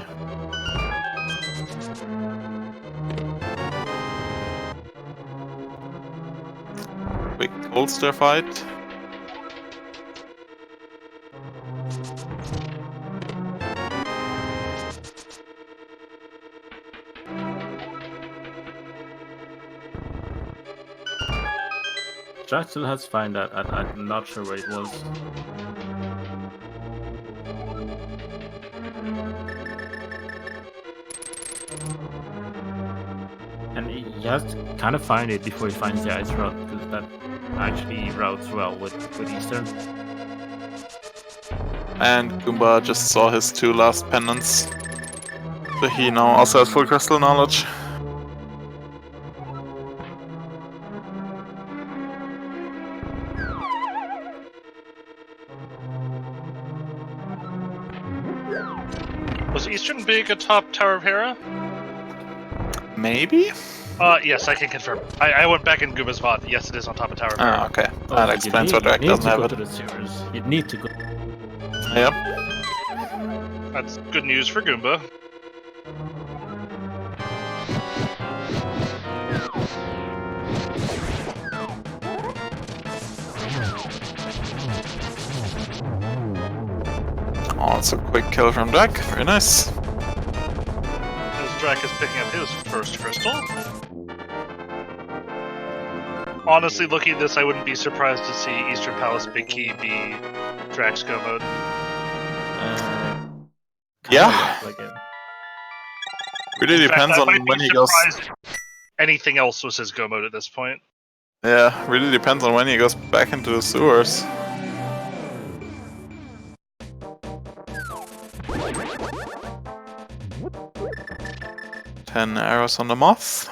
Quick holster fight. Drag still has to find that. I'm not sure where it was. And he has to kind of find it before he finds the Ice Rod, because that actually routes well with Eastern. And Goomba just saw his 2 last pendants. So he now also has full crystal knowledge. Was Eastern Big atop Tower of Hera? Maybe? Yes, I can confirm. I went back in Goomba's VOD. Yes, it is on top of Tower of Hera. Ah, okay. Oh, That so explains you why Drake need doesn't to have go it. to the sewers. You need to go. Yep. That's good news for Goomba. Oh, it's a quick kill from Drake. Very nice. As Drac is picking up his first crystal. Honestly, looking at this, I wouldn't be surprised to see Eastern Palace Big Key be Drac's Go mode. Yeah. Like it. Really In fact, depends I on might when be he goes. surprised if anything else was his Go mode at this point. Yeah, really depends on when he goes back into the sewers. Ten arrows on the moth.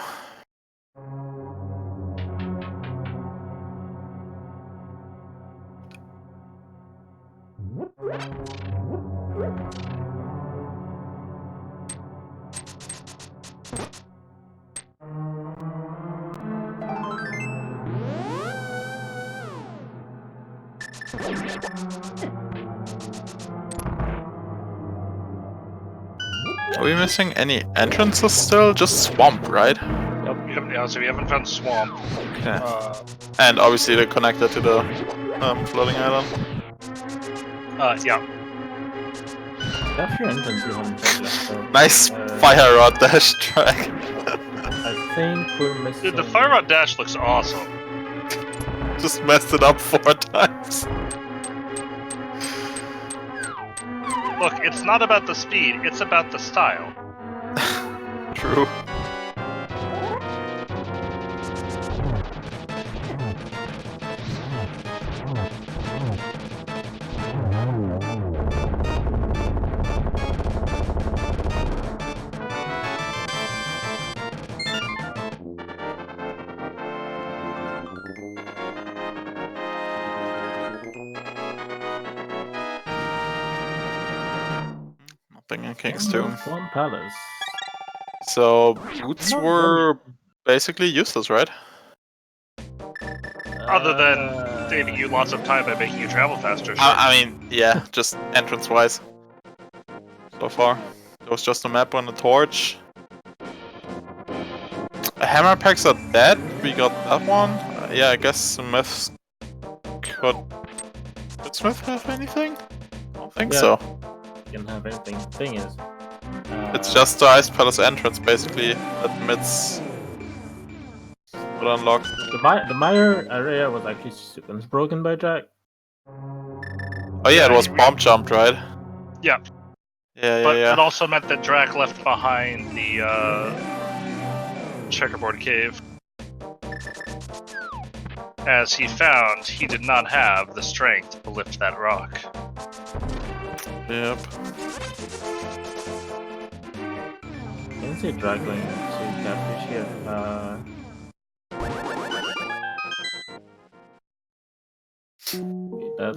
Are we missing any entrances still? Just swamp, right? So we haven't found Swamp. Okay. And obviously the connector to the floating island. Yeah. That's your entrance you haven't checked yet. So, Nice fire rod dash track. I think we're missing. Dude, the Fire Rod Dash looks awesome. Just messed it up 4 times. Look, it's not about the speed, it's about the style. True. Nothing in King's Tomb. One palace. So boots were basically useless, right? Other than saving you lots of time by making you travel faster. Sure. I mean, yeah, just entrance-wise. So far, there was just a map and a torch. Hammer packs are dead. We got that one. Yeah, I guess Smith could. Did Smith have anything? I don't think so. You can have anything. Thing is, It's just the Ice Palace entrance, basically, that Mitz would unlock. the Meyer area was actually broken by Jack. Oh yeah, it was bomb jumped, right? Yeah. Yeah, But yeah. it also meant that Drac left behind the checkerboard cave. As he found, he did not have the strength to lift that rock. Yep. I can see Drag going to Catfish here.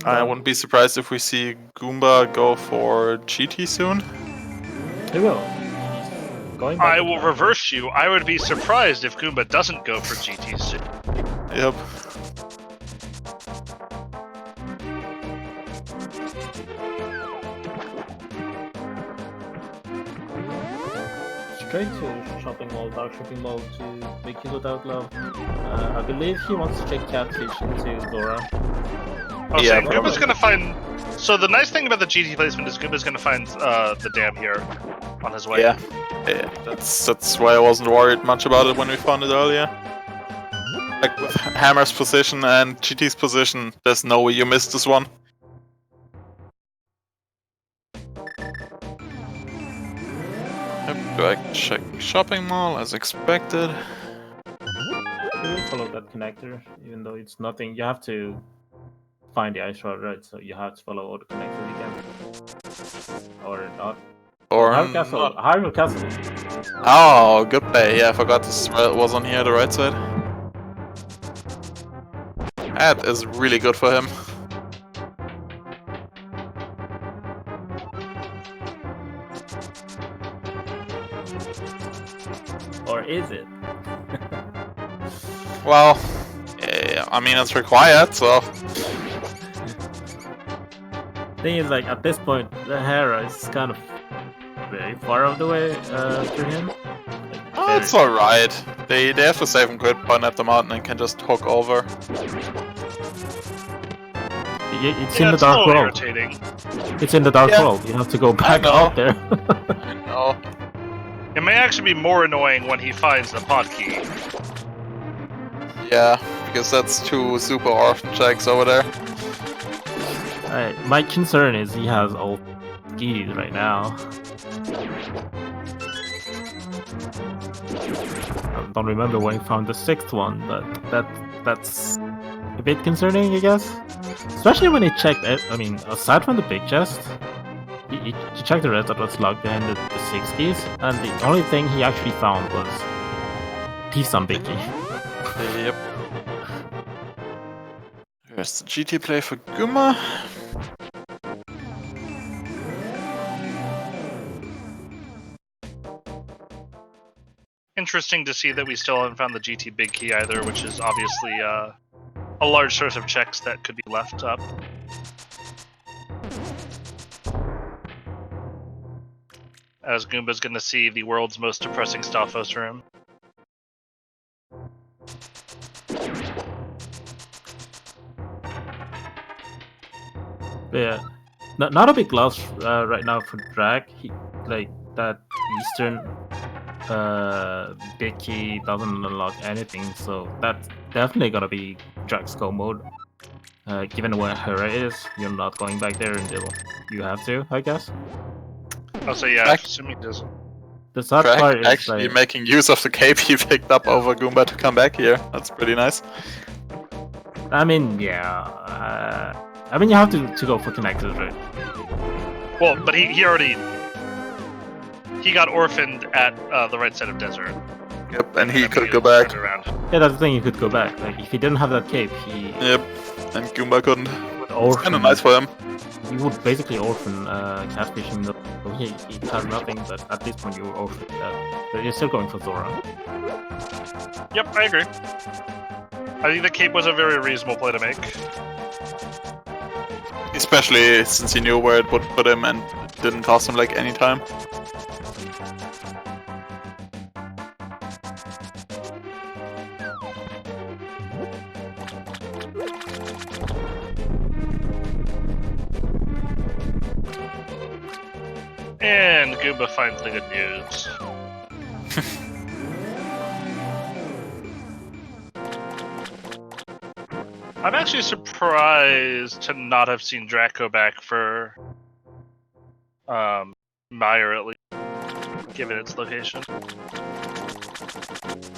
I wouldn't be surprised if we see Goomba go for GT soon. He will. He's going back I to will Drag. reverse you. I would be surprised if Goomba doesn't go for GT soon. Yep. Straight to shopping mall, dark shopping mall to make use of that love. I believe he wants to check Catfish into Dora. Oh, Yeah, so Goomba's probably. gonna find. So the nice thing about the GT placement is Goomba's gonna find the dam here on his way. Yeah. Yeah, that's why I wasn't worried much about it when we found it earlier. Like with Hammer's position and GT's position, there's no way you missed this one. Yep, back check shopping mall as expected. We will follow that connector, even though it's nothing. You have to find the ice rod, right? So you have to follow all the connectors you can. Or not. Or Hyrule Castle. not. Hyrule Castle. Oh, good play. Yeah, I forgot this was on here, the right side. That is really good for him. is it? Well, I mean, it's required, so. Thing is, like, at this point, the Hera is kind of very far of the way to him. Like, Oh, it's alright. They have to save a good point at the mountain and can just hook over. It's Yeah, in the it's a dark little world. irritating. It's in the dark Yeah. world. You have to go back know. out there. I know. It may actually be more annoying when he finds the pod key. Yeah, because that's 2 super orphan checks over there. My concern is he has all keys right now. I don't remember when he found the 6th one, but that's a bit concerning, I guess. Especially when he checked. I mean, aside from the big chest, he checked the rest that was locked behind the 6 keys, and the only thing he actually found was piece on big key. Yep. Here's the GT play for Goomba. Interesting to see that we still haven't found the GT big key either, which is obviously a large source of checks that could be left up. As Goomba's gonna see the world's most depressing Stalfos room. But yeah, not a big loss right now for Drag. He like that Eastern big key doesn't unlock anything, so that's definitely gonna be Drag's go mode. Given where Hera is, you're not going back there until you have to, I guess. Oh, so yeah, Back- assuming he doesn't. The sad Drag part is actually like, making use of the cape he picked up over Goomba to come back here. That's pretty nice. I mean, yeah. I mean, you have to go for connectors, right? Well, but he got orphaned at the right side of desert. Yep, and he then could go was back. turned around. Yeah, that's the thing. You could go back. Like, if he didn't have that cape, he Yep, and Goomba couldn't. would It's orphan. kinda nice for him. You would basically orphan Catfish, even though he has nothing. But at this point, you were orphaned. But you're still going for Zora. Yep, I agree. I think the cape was a very reasonable play to make. Especially since he knew where it would put him and it didn't cost him like any time. And Goomba finds the good news. I'm actually surprised to not have seen Draco back for Meyer, at least, given its location. I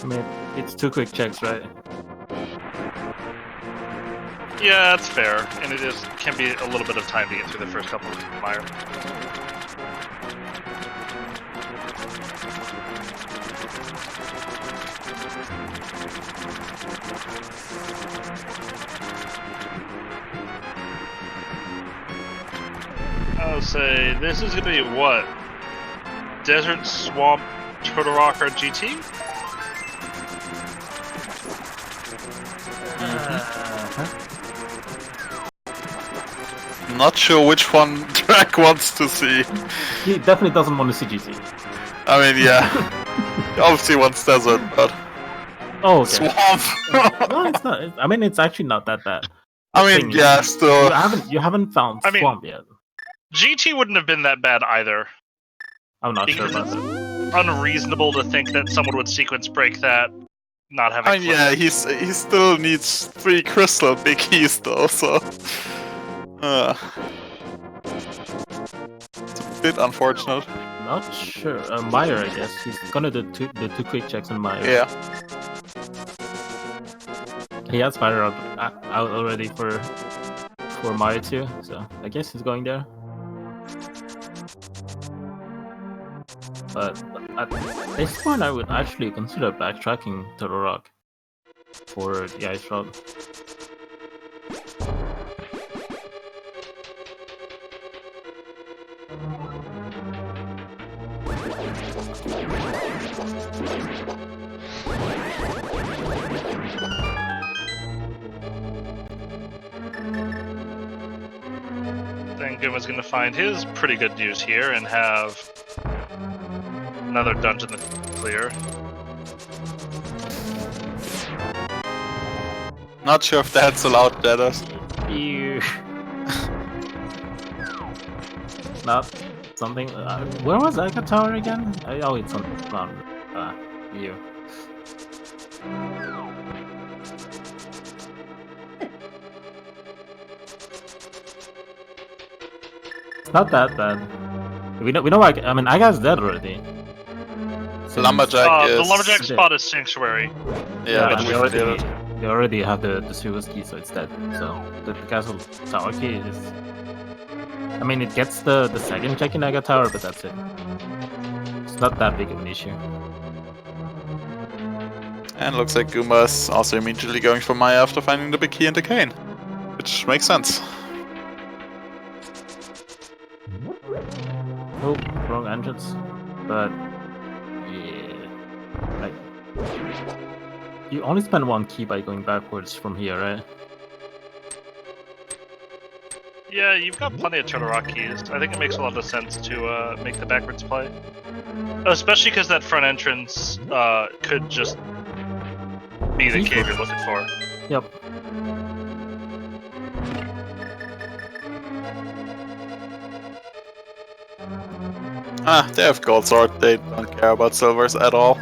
mean, it's 2 quick checks, right? Yeah, that's fair, and it can be a little bit of time to get through the first couple of Meyer. I'll say this is gonna be what? Desert Swamp Turtle Rock or GT? Not sure which one Drag wants to see. He definitely doesn't want to see GT. I mean, yeah. He obviously wants desert, but Oh, okay. swamp. No, it's not. I mean, it's actually not that bad. I The mean, thing is, yeah, still. You haven't found I mean- Swamp yet. GT wouldn't have been that bad either. I'm not sure Because about it's that. unreasonable to think that someone would sequence break that, not having. I mean, yeah, he still needs 3 crystal big keys though, so. It's a bit unfortunate. Not sure. Meyer, I guess. He's gonna do the 2 quick checks on Meyer. Yeah. He has Fire out already for Meyer too, so I guess he's going there. But at this point, I would actually consider backtracking to the rock for the ice rod. Then Gooma's going to find his pretty good news here and have another dungeon to clear. Not sure if that's allowed, Deaders. You. Not something. Where was Aka Tower again? Oh, it's on you. It's not that bad. We know. I mean, Aga's dead already. The Lumberjack is... The Lumberjack spot is Sanctuary. Yeah, but and we already, they already have the Sewers key, so it's dead. So the Castle Tower key is... I mean, it gets the second check in Aga Tower, but that's it. It's not that big of an issue. And looks like Goomba's also immediately going for Maya after finding the big key in the cane. Which makes sense. Oh, wrong entrance. But... yeah... Like... You only spend one key by going backwards from here, right? Yeah, you've got plenty of Turtle Rock keys. I think it makes a lot of sense to make the backwards play. Especially because that front entrance could just be the cave you're looking for. Yep. Ah, they have gold sword. They don't care about silvers at all.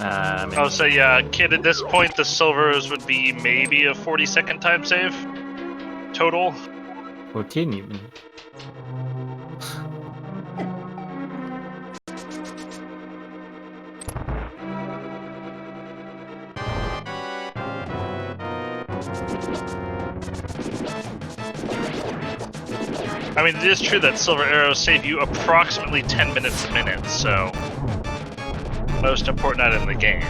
I mean, Oh, so yeah, kid, at this point, the silvers would be maybe a 40-second time save total. 14 even. I mean, it is true that silver arrows save you approximately 10 minutes a minute, so... most important item in the game.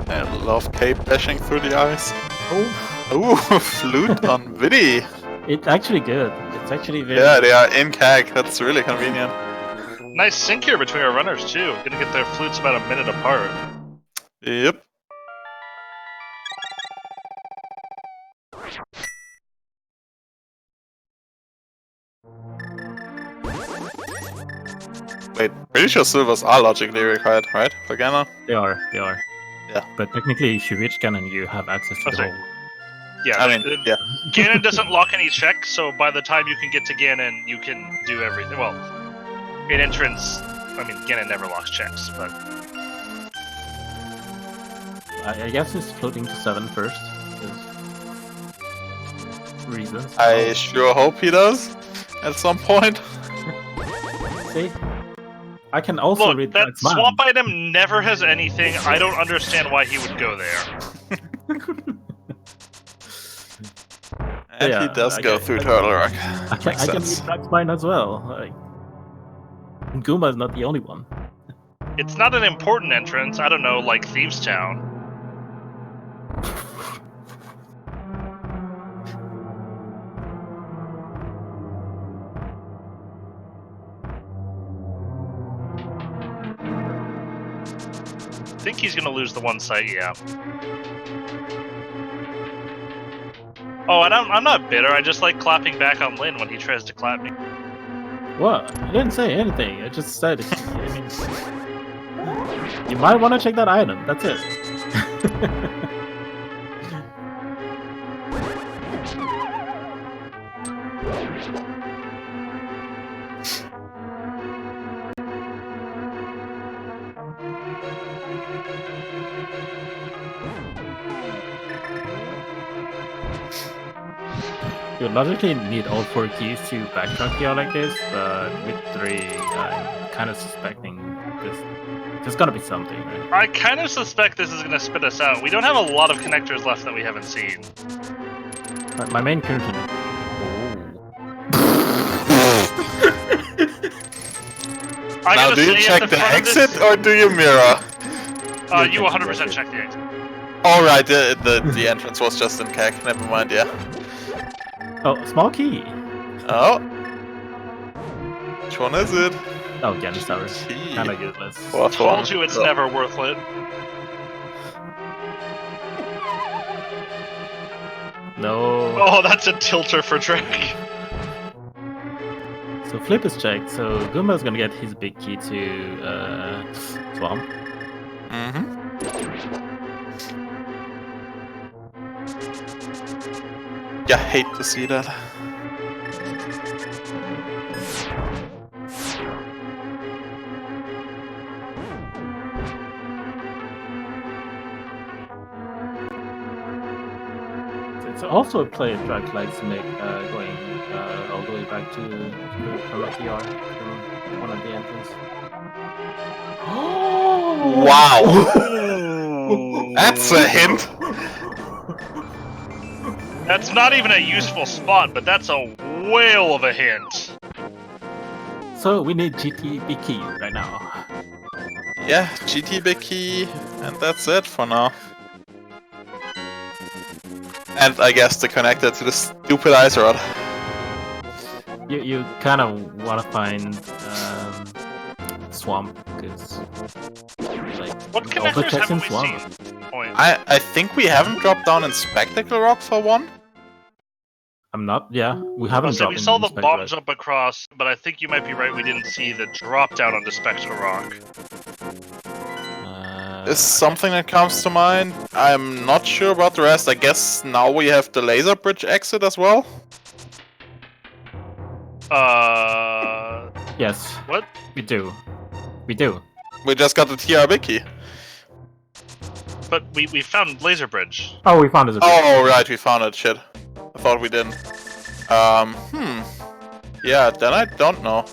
I love cape dashing through the ice. Oh, Ooh, flute on Viddy. it's actually good. It's actually very... Yeah, they are in CAG. That's really convenient. Nice sync here between our runners, too. Gonna get their flutes about a minute apart. Yep. Wait, pretty sure silvers are logically required, right? For Ganon? They are. Yeah. But technically, if you reach Ganon, you have access to the Okay. whole... Yeah, I mean, yeah. Ganon doesn't lock any checks, so by the time you can get to Ganon, you can do everything. Well, in entrance, I mean, Ganon never locks checks, but... I guess it's floating to 7 first. Reasons. I sure hope he does at some point. See? I can also Look, read that Drake's mind. swamp item never has anything. I don't understand why he would go there. And Yeah, he does I go get- through I- Turtle Rock. I Makes can read sense. Drake's mind as well. Like, Goomba is not the only one. It's not an important entrance. I don't know, like Thieves Town. I think he's gonna lose the one site, yeah. Oh, and I'm not bitter. I just like clapping back on Lynn when he tries to clap me. What? I didn't say anything. I just said it. I mean, you might want to check that item. That's it. You logically need all 4 keys to backtrack here like this, but with 3, I'm kind of suspecting there's gotta be something, right? I kind of suspect this is gonna spit us out. We don't have a lot of connectors left that we haven't seen. My main concern. I Now, gotta do you say, check at the front of exit this- or do you mirror? You 100% check the exit. Alright, the entrance was just in CAG. Never mind, yeah. Oh, small key. Oh. Which one is it? Oh, Janus Tower. Gee. Kind of useless. Fourth Told one. you it's Oh. never worth it. No. Oh, that's a tilter for Drake. So flip is checked. So Goomba's gonna get his big key to Swamp. Mm-hmm. Yeah, hate to see that. It's also a play Drake likes to make, going all the way back to TR from one of the entrance. Wow! That's a hint! That's not even a useful spot, but that's a whale of a hint. So we need GTB key right now. Yeah, GT big key, and that's it for now. And I guess to connect it to the stupid ice rod. You kind of want to find Swamp because like What all the connectors checks in haven't we Swamp. seen? Point. I think we haven't dropped down in Spectacle Rock for one. I'm not. Yeah, we haven't So dropped we in saw the Spectre, bomb right? jump across, but I think you might be right. We didn't see the drop down onto Spectral Rock. Is something that comes to mind. I'm not sure about the rest. I guess now we have the laser bridge exit as well. Yes, What? we do. We do. We just got the TR big key. But we found Laser Bridge. Oh, we found it. Oh, right, we found it. Shit. I thought we didn't. Yeah, then I don't know.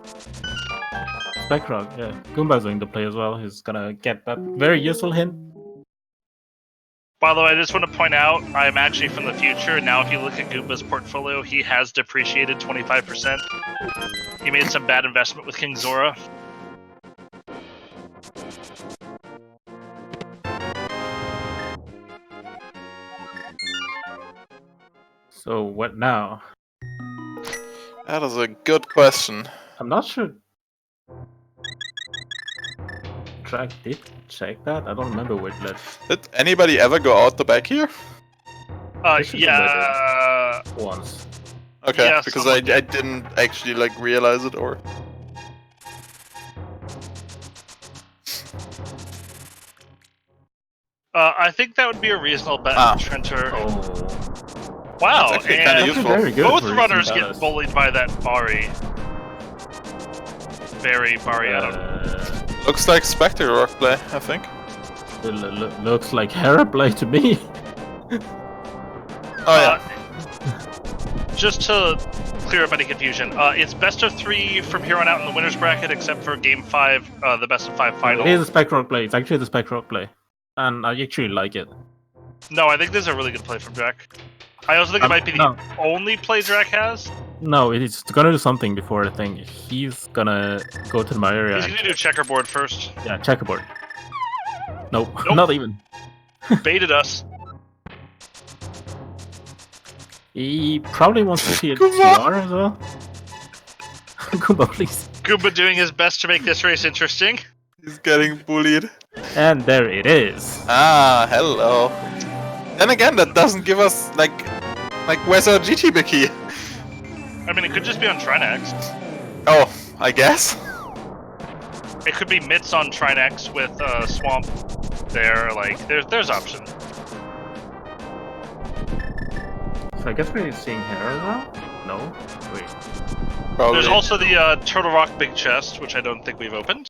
Spectre, yeah. Goomba's doing the play as well. He's gonna get that very useful hint. By the way, I just want to point out, I'm actually from the future. Now, if you look at Goomba's portfolio, he has depreciated 25%. He made some bad investment with King Zora. So what now? That is a good question. I'm not sure. Track did check that. I don't remember where it led. Did anybody ever go out the back here? This is Yeah. Once. Okay, Yeah, because someone I didn't actually like realize it or. I think that would be a reasonable bet, Trenter. Oh. Wow, That's actually kinda and useful. Very good both for runners recent get battles. bullied by that Bari. Bari, I don't know. Looks like Spectre Rock play, I think. Looks like Hera play to me. Oh yeah. Just to clear up any confusion, it's best of 3 from here on out in the winners bracket, except for Game 5, the best of 5 final. It is a Spectre play. It's actually the Spectre play. And I actually like it. No, I think this is a really good play from Drac. I also think it might be the No. only play Drac has. No, it's gonna do something before I think. He's gonna go to my area. He's gonna do checkerboard first. Yeah, checkerboard. Nope, Nope. not even. Baited us. He probably wants to see a Goomba! TR as well. Goomba, please. Goomba doing his best to make this race interesting. He's getting bullied. And there it is. Ah, hello. Then again, that doesn't give us like where's our GT big key? I mean, it could just be on Trinex. Oh, I guess. It could be Mitts on Trinex with Swamp there. Like, there's options. So I guess we're seeing Hera now? No? Wait. Probably. There's also the Turtle Rock Big Chest, which I don't think we've opened.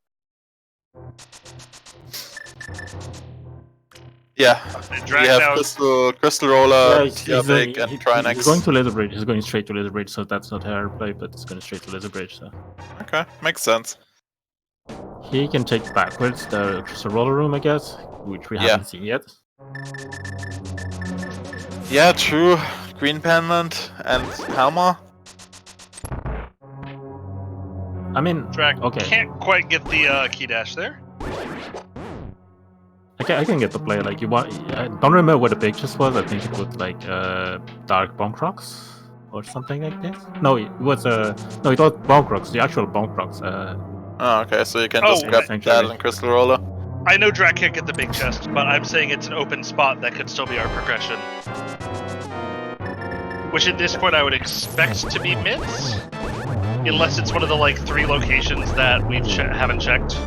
Yeah. Drag We have now. Crystal Roller, he's big, and Trinex. He's going to Laser Bridge. He's going straight to Laser Bridge, so that's not Hera play, but it's going straight to Laser Bridge. So Okay, makes sense. he can take backwards the Crystal Roller Room, I guess, which we haven't seen yet. Yeah, true. Green Pendant and Helma. I mean, Drag okay. can't quite get the key dash there. I can get the play. Like you want, I don't remember what the big chest was. I think it was like Dark Bonk Rocks or something like this. No, it was no, it was Bonk Rocks, the actual Bonk Rocks. Oh, okay, so you can Oh, just grab thank that you. and Crystal Roller. I know Drac can't get the big chest, but I'm saying it's an open spot that could still be our progression. Which at this point I would expect to be Mints, unless it's one of the like 3 locations that we haven't checked.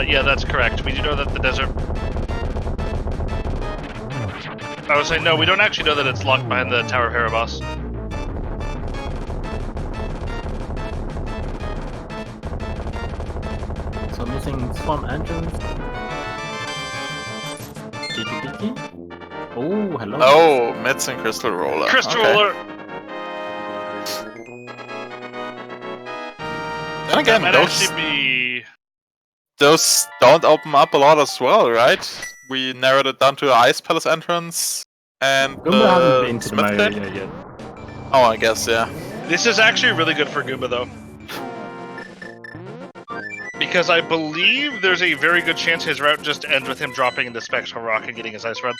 Yeah, that's correct. We do know that the desert. I was saying no, we don't actually know that it's locked behind the Tower of Erebos. So missing swamp entrance. Oh, hello. Oh, Mitz and Crystal Roller. Crystal okay. Roller. Then again, That might actually be. those don't open up a lot as well, right? We narrowed it down to Ice Palace entrance and Goomba hasn't been to the Smith Mario Pit? area yet. Oh, I guess, yeah. This is actually really good for Goomba, though. Because I believe there's a very good chance his route just ends with him dropping into Spectral Rock and getting his Ice Rod.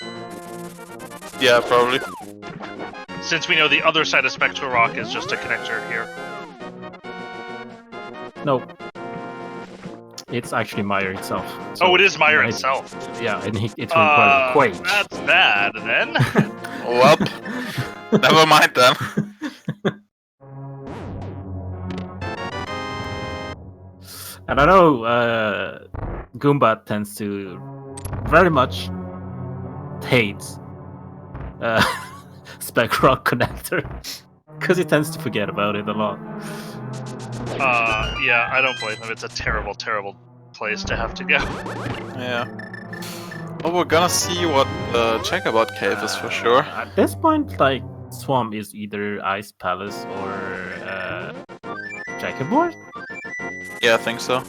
Yeah, probably. Since we know the other side of Spectral Rock is just a connector here. No. It's actually Meyer itself. Oh, it is Meyer it's- itself. Yeah, and it's required Quake. That's bad, then. Well, never mind then. And I know Goomba tends to very much hate Spec Rock Connector because he tends to forget about it a lot. Yeah, I don't blame him. It's a terrible, terrible place to have to go. Yeah. Well, we're gonna see what the Checkerboard Cave is for sure. At this point, like, Swamp is either Ice Palace or Checkerboard. Yeah, I think so.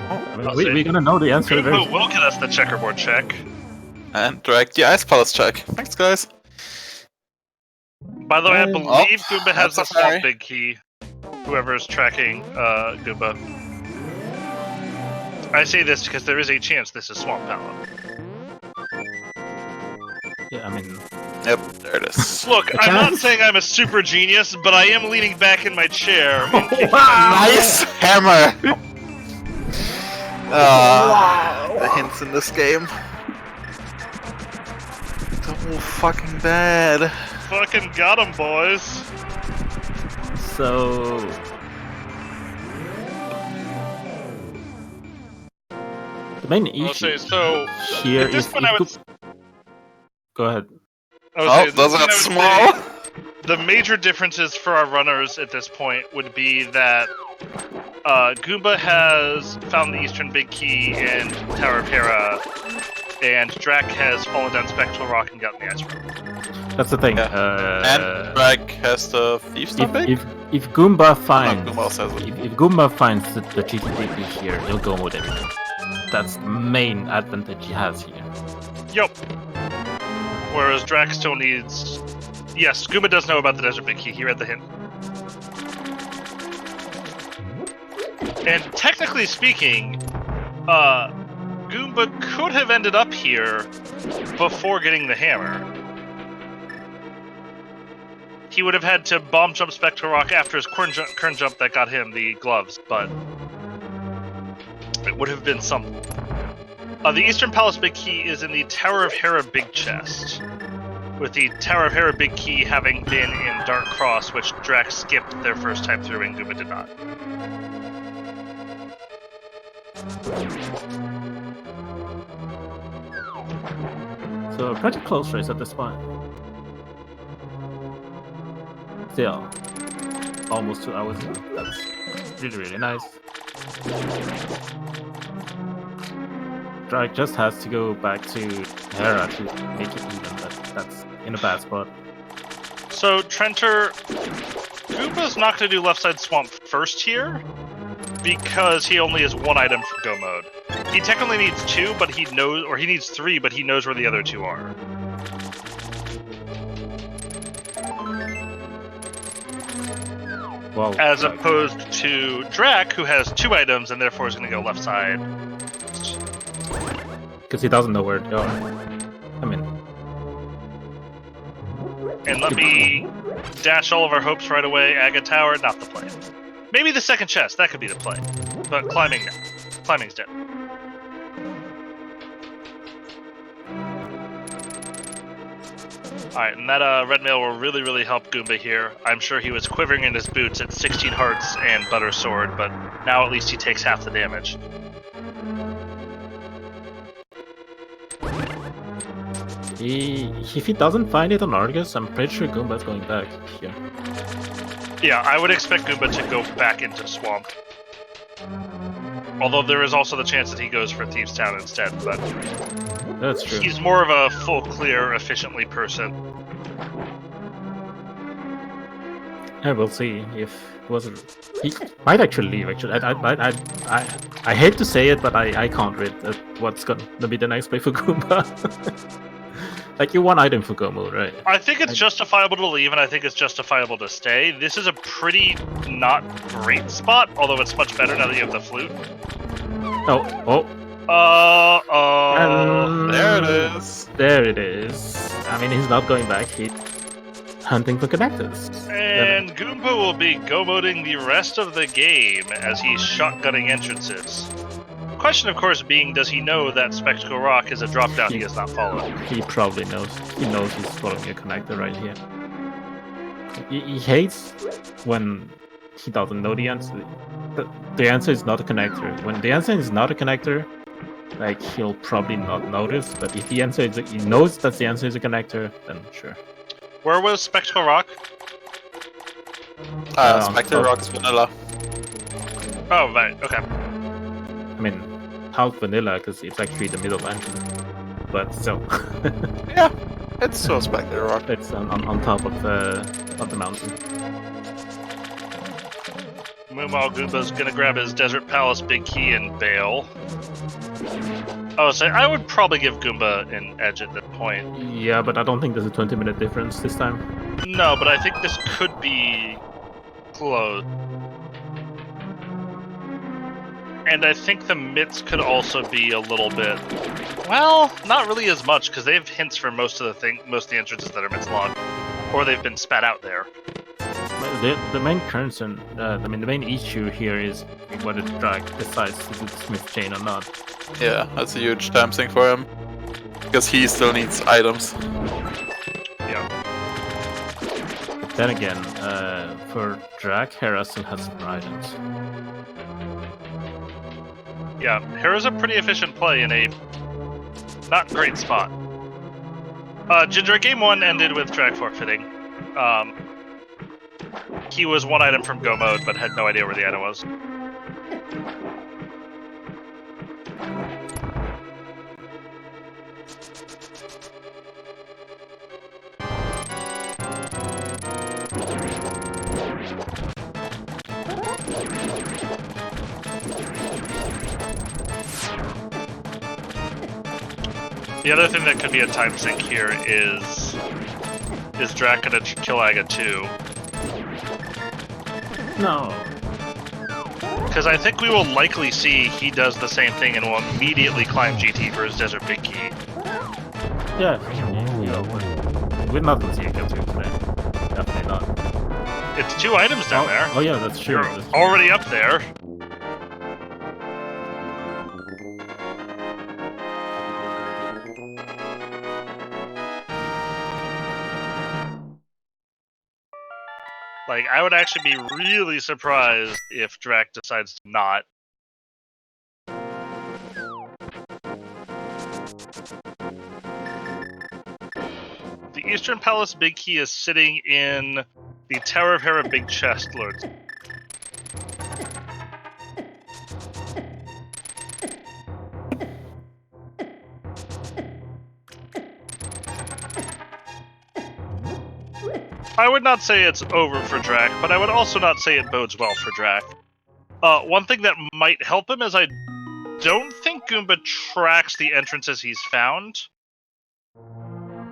I mean, we're gonna know the answer very Goomba will get us the checkerboard check. And drag the Ice Palace check. Thanks, guys. By the way, I believe Goomba has that's the a swamp fairy. big key. Whoever's tracking Goomba. I say this because there is a chance this is Swamp Palette. Yeah, I mean, Yep, there it is. Look, I'm not saying I'm a super genius, but I am leaning back in my chair. Nice hammer! The hints in this game. So fucking bad. Fucking got him, boys. so the main I'll say issue so. here At this is point, I would. Go ahead. I would Oh, say, those I are would small. say The major differences for our runners at this point would be that Goomba has found the Eastern Big Key in Tower of Hera, and Drac has fallen down Spectral Rock and gotten the Ice Road. That's the thing. And Drag has the Thief's topic? If Goomba finds Goomba also has it. if Goomba finds the GTP here, he'll go with everything. That's the main advantage he has here. Yup. Whereas Drac still needs. Yes, Goomba does know about the Desert Big Key. He read the hint. And technically speaking, Goomba could have ended up here before getting the hammer. He would have had to bomb jump Spectral Rock after his kern jump that got him the gloves, but it would have been something. The Eastern Palace Big Key is in the Tower of Hera Big Chest, with the Tower of Hera Big Key having been in Dark Cross, which Drac skipped their first time through and Goomba did not. So pretty close race at this point. Still, almost 2 hours. That's really, really nice. Drake just has to go back to Hera to make it even, but that's in a bad spot. So, Trenter, Goomba's not going to do left side swamp first here, because he only has one item for go mode. He technically needs 2, but he knows, or he needs 3, but he knows where the other 2 are. Well, as opposed to Drac, who has 2 items and therefore is going to go left side. because he doesn't know where to go. I mean, And let me dash all of our hopes right away. Aga Tower, not the play. Maybe the second chest, that could be the play. But climbing, no. Climbing's dead. Alright, and that red mail will really, really help Goomba here. I'm sure he was quivering in his boots at 16 hearts and Butter Sword, but now at least he takes half the damage. if he doesn't find it on Argus, I'm pretty sure Goomba's going back here. Yeah, I would expect Goomba to go back into Swamp. Although there is also the chance that he goes for Thieves' Town instead, but That's true. he's more of a full clear, efficiently person. Yeah, we'll see if he might actually leave. Actually, I hate to say it, but I can't read what's gonna be the next play for Goomba. Like you one item for Gomu, right? I think it's justifiable to leave, and I think it's justifiable to stay. This is a pretty not great spot, although it's much better now that you have the flute. Oh. There it is. There it is. I mean, he's not going back. He's hunting for connectors. And Goomba will be go-moding the rest of the game as he's shotgunning entrances. Question, of course, being, does he know that Spectacle Rock is a drop-down he has not followed? He probably knows. He knows he's following a connector right here. He hates when he doesn't know the answer. The answer is not a connector. When the answer is not a connector, like he'll probably not notice. But if the answer is, he knows that the answer is a connector, then sure. Where was Spectacle Rock? Spectre Rock's vanilla. Oh, right, okay. I mean, half vanilla because it's actually the middle entrance. But still, Yeah, it's still Spectre Rock. it's on top of the mountain. Meanwhile, Goomba's gonna grab his Desert Palace big key and bail. Oh, so I would probably give Goomba an edge at that point. Yeah, but I don't think there's a 20-minute difference this time. No, but I think this could be close. And I think the mitts could also be a little bit, well, not really as much, because they have hints for most of the entrances that are mitts locked, or they've been spat out there. The main concern, the main issue here is whether the drag decides to do the Smith chain or not. Yeah, that's a huge time sink for him. Because he still needs items. Yeah. But then again, for drag, Hera still has some items. Yeah, Hera's a pretty efficient play in a not great spot. Ginger, game 1 ended with drag forfeiting. He was one item from Go mode, but had no idea where the item was. The other thing that could be a time sink here is Drac gonna kill Aga too? No. Because I think we will likely see he does the same thing and will immediately climb GT for his Desert Big Key. Yeah, we're not gonna see it go through today. Definitely not. It's 2 items down there. Oh yeah, that's true. You're That's true. already up there. Like, I would actually be really surprised if Drac decides to not. The Eastern Palace Big Key is sitting in the Tower of Hera Big Chest, Lords. I would not say it's over for Drac, but I would also not say it bodes well for Drac. One thing that might help him is I don't think Goomba tracks the entrances he's found.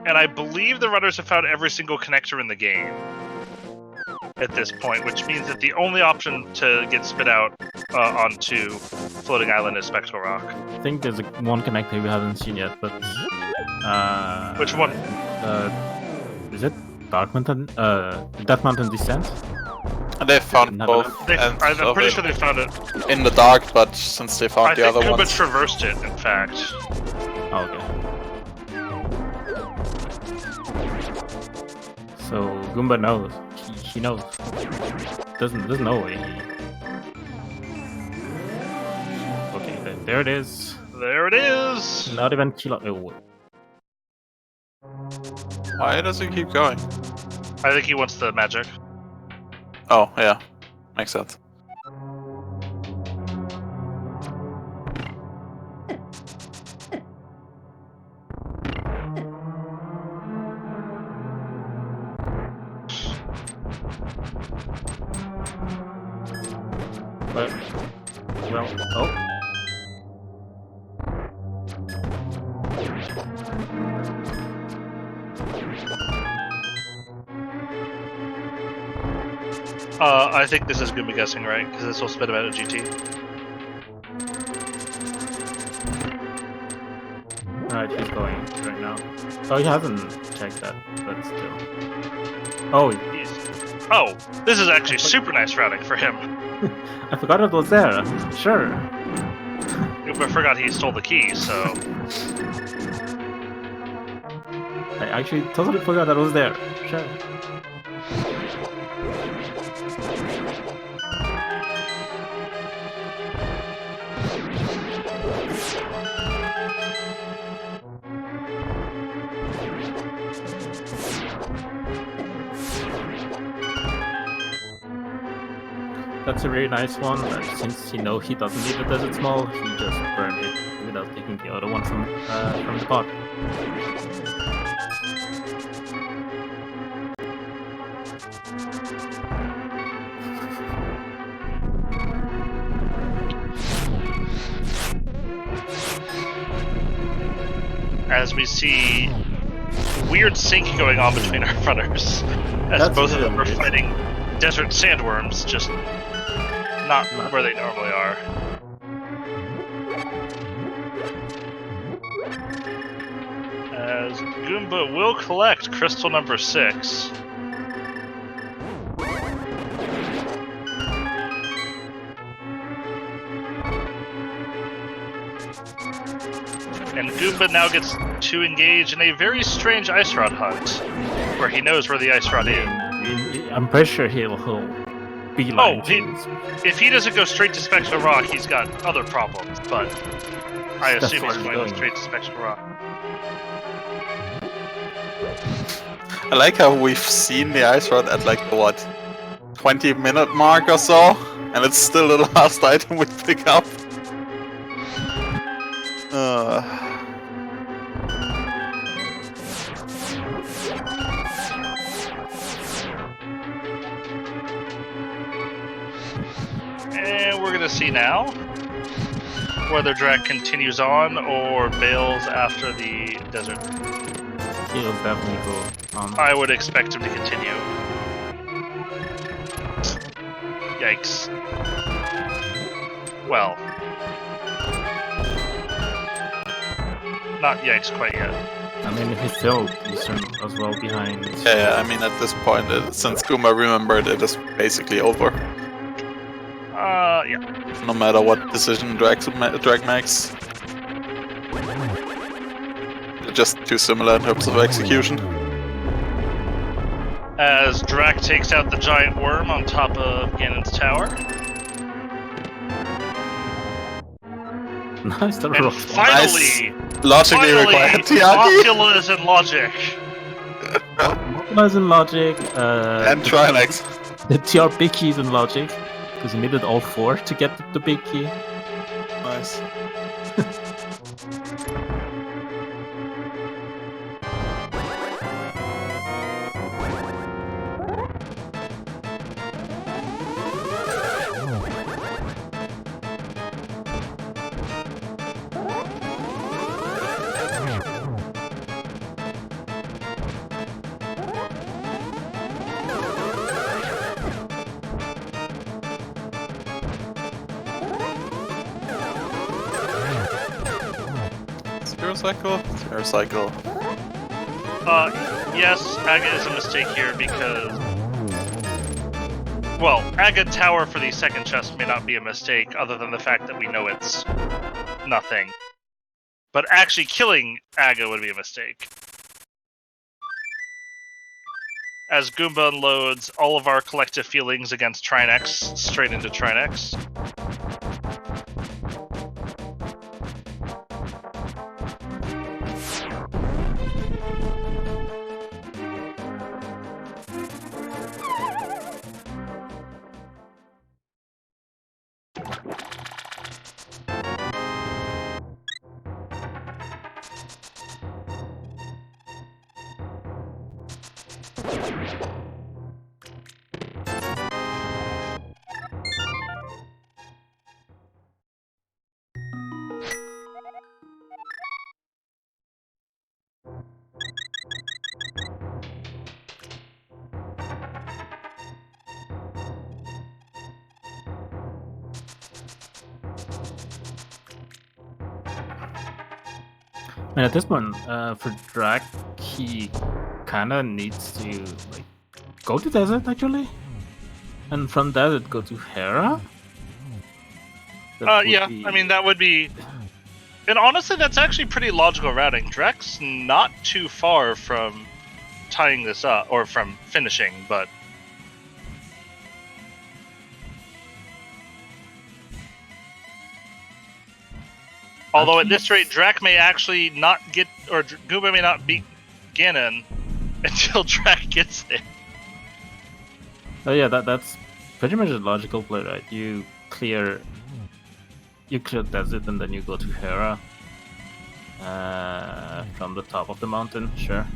And I believe the runners have found every single connector in the game. at this point, which means that the only option to get spit out onto Floating Island is Spectral Rock. I think there's one connector we haven't seen yet, but Which one? Is it Dark Mountain? Death Mountain Descent? They found Never both. I'm pretty sure they found it. in the dark, but since they found I the think other Goomba ones, traversed it, in fact. Oh, okay. So Goomba knows. He knows. There's no way. Okay, there it is. There it is! Not even kilo. Oh, why does he keep going? I think he wants the magic. Oh, yeah. Makes sense. but well, oh. I think this is Goomba guessing right, because this will spit him out at GT. Alright, he's going right now. Oh, he hasn't checked that, but still. Oh, Oh, this is actually super nice routing for him. I forgot it was there. Sure. Goomba forgot he stole the key, so... I actually totally forgot that it was there. Sure. That's a very nice one, but since he knows he doesn't need the desert small, he just burned it without taking the other one from the pot. As we see weird sync going on between our runners, as That's both of really them are weird. fighting desert sandworms, just not where they normally are. As Goomba will collect crystal number 6. And Goomba now gets to engage in a very strange ice rod hunt, where he knows where the ice rod is. I'm pretty sure he'll beeline. If he doesn't go straight to Spectral Rock, he's got other problems, but I That's assume where he's he's going going. straight to Spectral Rock. I like how we've seen the ice rod at like the, what, 20-minute mark or so, and it's still the last item we pick up. And we're gonna see now whether Drac continues on or bails after the desert. He'll definitely go on. I would expect him to continue. Yikes. Well. Not yikes quite yet. I mean, he's still decent as well behind. Yeah, I mean, at this point, since Goomba remembered, it is basically over. Yeah. No matter what decision Drag makes. They're just too similar in terms of execution. As Drac takes out the giant worm on top of Ganon's tower. Nice little And rock. finally, Logically required, Tiagi. Ocula is in logic. Optimize in logic. And Trilex. The TR big keys in logic. Because you needed all 4 to get the big key. Nice. Terracycle? Terracycle. Yes, Aga is a mistake here because... Well, Aga Tower for the second chest may not be a mistake, other than the fact that we know it's nothing. But actually killing Aga would be a mistake. As Goomba unloads all of our collective feelings against Trinex straight into Trinex. And at this point, for Drac, he kind of needs to like go to desert actually, and from desert go to Hera. Yeah, I mean that would be, and honestly, that's actually pretty logical routing. Drek's not too far from tying this up or from finishing, but although at this rate, Drac may actually not get, or Goomba may not beat Ganon until Drac gets there. Oh yeah, that's pretty much a logical play, right? You clear desert and then you go to Hera from the top of the mountain, sure.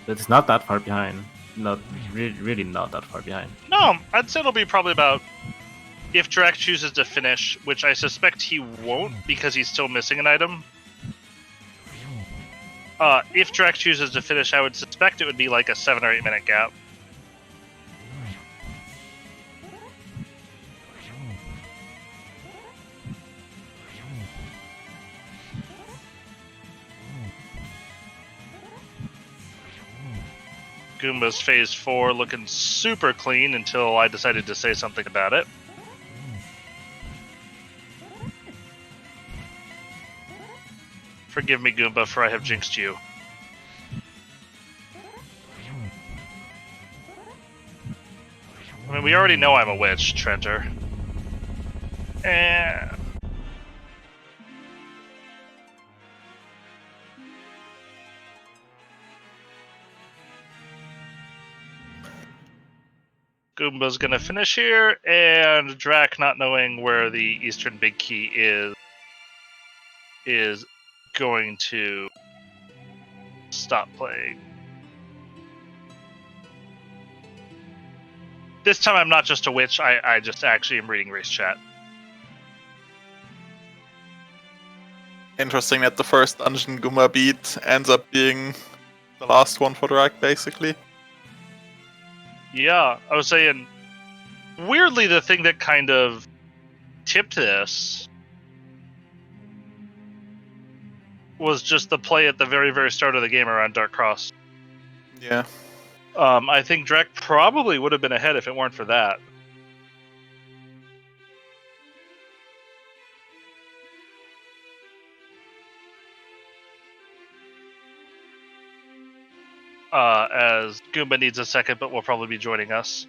But it's not that far behind. Not really not that far behind. No, I'd say it'll be probably about, if Drac chooses to finish, which I suspect he won't because he's still missing an item. If Drac chooses to finish, I would suspect it would be like a 7 or 8 minute gap. Goomba's phase 4 looking super clean until I decided to say something about it. Forgive me, Goomba, for I have jinxed you. I mean, we already know I'm a witch, Trenter. And... Goomba's gonna finish here, and Drac, not knowing where the Eastern Big Key is going to stop playing. This time I'm not just a witch, I just actually am reading race chat. Interesting that the first dungeon Goomba beat ends up being the last one for Drac, basically. Yeah, I was saying, weirdly, the thing that kind of tipped this was just the play at the very, very start of the game around Dark Cross. Yeah. I think Drac probably would have been ahead if it weren't for that. As Goomba needs a second, but will probably be joining us.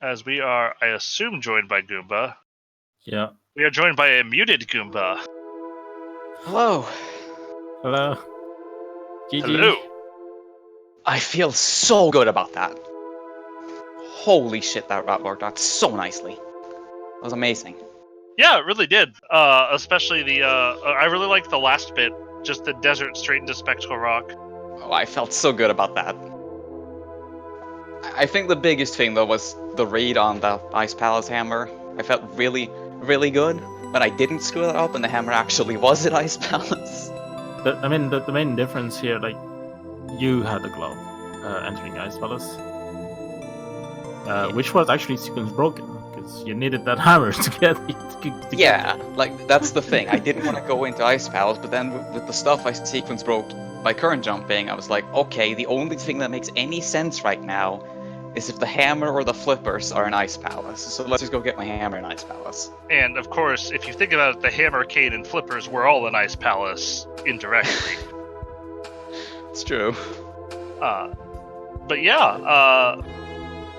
As we are, I assume, joined by Goomba. Yeah. We are joined by a muted Goomba. Hello. Hello. GG. Hello. I feel so good about that. Holy shit, that rat worked out so nicely. It was amazing. Yeah, it really did. Especially the, I really liked the last bit, just the desert straight into Spectacle Rock. Oh, I felt so good about that. I think the biggest thing, though, was the read on the Ice Palace hammer. I felt really, really good, but I didn't screw it up, and the hammer actually was at Ice Palace. The main difference here, like, you had the glove entering Ice Palace. which was actually sequence broken because you needed that hammer to get it. Yeah, like that's the thing. I didn't want to go into Ice Palace, but then with the stuff I sequence broke by current jumping, I was like, okay, the only thing that makes any sense right now is if the hammer or the flippers are in Ice Palace. So let's just go get my hammer in Ice Palace. And of course, if you think about it, the hammer, cane, and flippers were all in Ice Palace indirectly. It's true. But yeah,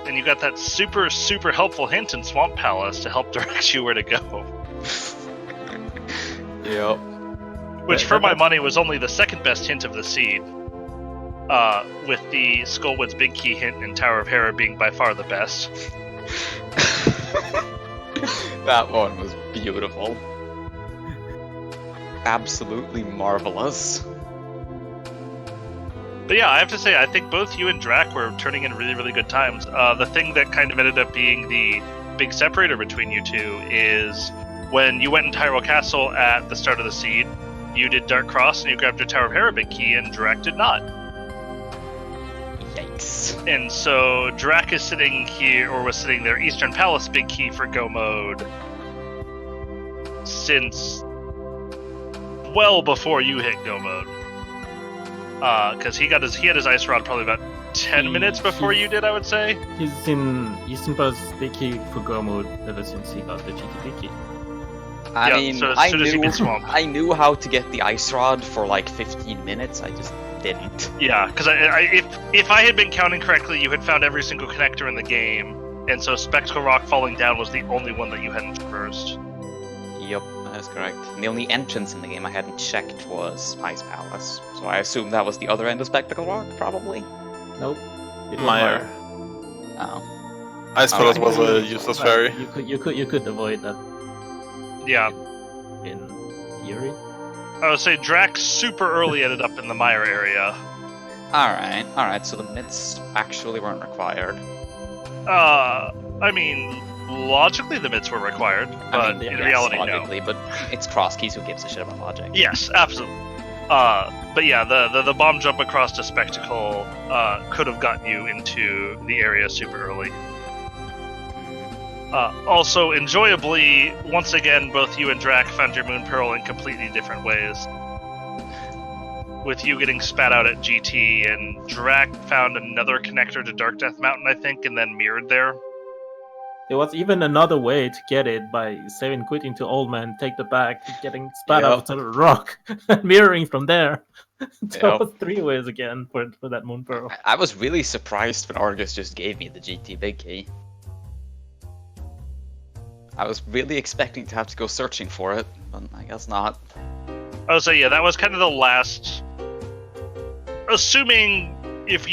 and you got that super, super helpful hint in Swamp Palace to help direct you where to go. Yep. Which, for my money, was only the second best hint of the seed. With the Skullwood's Big Key hint and Tower of Hera being by far the best. That one was beautiful. Absolutely marvelous. But yeah, I have to say, I think both you and Drac were turning in really, really good times. The thing that kind of ended up being the big separator between you two is when you went in Tyrell Castle at the start of the seed, you did Dark Cross and you grabbed your Tower of Hera Big Key, and Drac did not. Yikes. And so Drac is sitting here, or was sitting there, Eastern Palace Big Key for Go Mode since well before you hit Go Mode. Because he had his Ice Rod probably about 10 minutes before you did, I would say. He's in Eastern Palace Big Key for Go Mode ever since he got the GT Big Key. I Yeah, mean, so as soon as you beat Swamp. I knew how to get the Ice Rod for like 15 minutes, I just didn't. Yeah, because if I had been counting correctly, you had found every single connector in the game, and so Spectacle Rock falling down was the only one that you hadn't traversed. Yep, that's correct. And the only entrance in the game I hadn't checked was Ice Palace. So I assume that was the other end of Spectacle Rock, probably? Nope. It was Mire. Oh. Ice Palace Alright. was a useless ferry. You could avoid that Yeah, in theory. I would say Drac super early ended up in the Mire area. Alright, so the mitts actually weren't required. I mean, logically the mitts were required, but in yes, reality, logically, but it's Cross Keys, who gives a shit about logic? Yes, absolutely. But yeah, the bomb jump across to Spectacle could have gotten you into the area super early. Also, enjoyably, once again, both you and Drac found your Moon Pearl in completely different ways. With you getting spat out at GT, and Drac found another connector to Dark Death Mountain, I think, and then mirrored there. There was even another way to get it by saving quitting to Old Man, take the back, getting spat out to the rock, and mirroring from there. There was 3 ways again for that Moon Pearl. I was really surprised when Argus just gave me the GT Big Key. I was really expecting to have to go searching for it, but I guess not. Oh, so yeah, that was kind of the last. Assuming if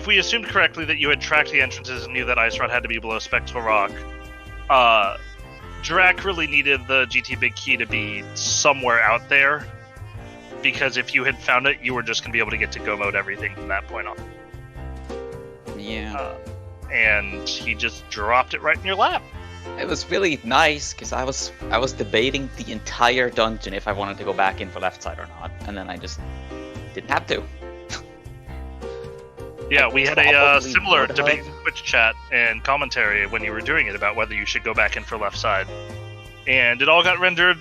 we assumed correctly that you had tracked the entrances and knew that Ice Rod had to be below Spectral Rock, Drac really needed the GT Big Key to be somewhere out there, because if you had found it, you were just gonna be able to get to Go Mode everything from that point on. Yeah. And he just dropped it right in your lap. It was really nice, because I was debating the entire dungeon if I wanted to go back in for left side or not, and then I just didn't have to. Yeah, we had a Probably similar would debate have. in Twitch chat and commentary when you were doing it about whether you should go back in for left side. And it all got rendered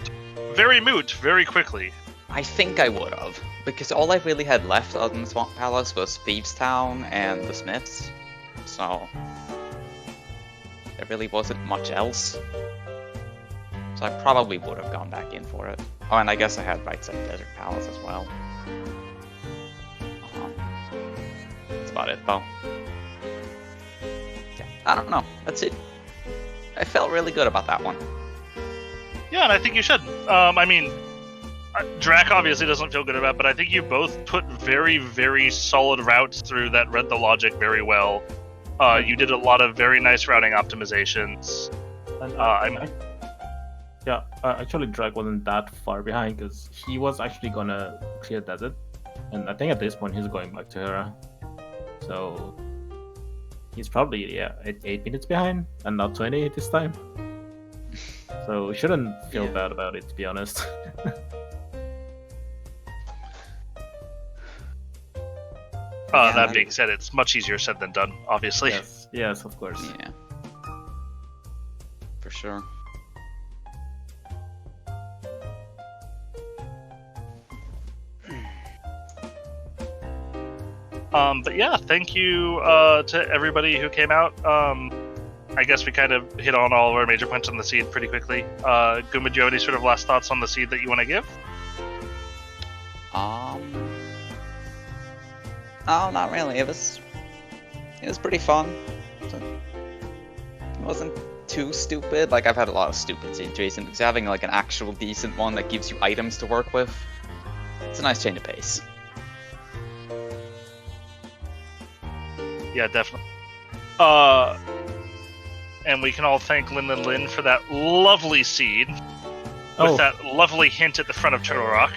very moot very quickly. I think I would have, because all I really had left other than Swamp Palace was Thieves Town and the Smiths, so there really wasn't much else. So I probably would have gone back in for it. Oh, and I guess I had Right Side Desert Palace as well. That's about it, though. Yeah, I don't know. That's it. I felt really good about that one. Yeah, and I think you should. I mean, Drac obviously doesn't feel good about it, but I think you both put very, very solid routes through that read the logic very well. You did a lot of very nice routing optimizations. And actually Drac wasn't that far behind, because he was actually gonna clear desert, and I think at this point he's going back to Hera. So he's probably 8 minutes behind, and not 20 this time. So shouldn't feel bad about it, to be honest. That being said, it's much easier said than done, obviously. Yes, of course. Yeah. sure. But yeah, thank you to everybody who came out. I guess we kind of hit on all of our major points on the seed pretty quickly. Goomba, do you have any sort of last thoughts on the seed that you want to give? Oh, not really. It was pretty fun. It wasn't too stupid. Like, I've had a lot of stupid seeds recently, because having like an actual decent one that gives you items to work with, it's a nice change of pace. Yeah, definitely. And we can all thank Lin and Lin for that lovely seed. With that lovely hint at the front of Turtle Rock.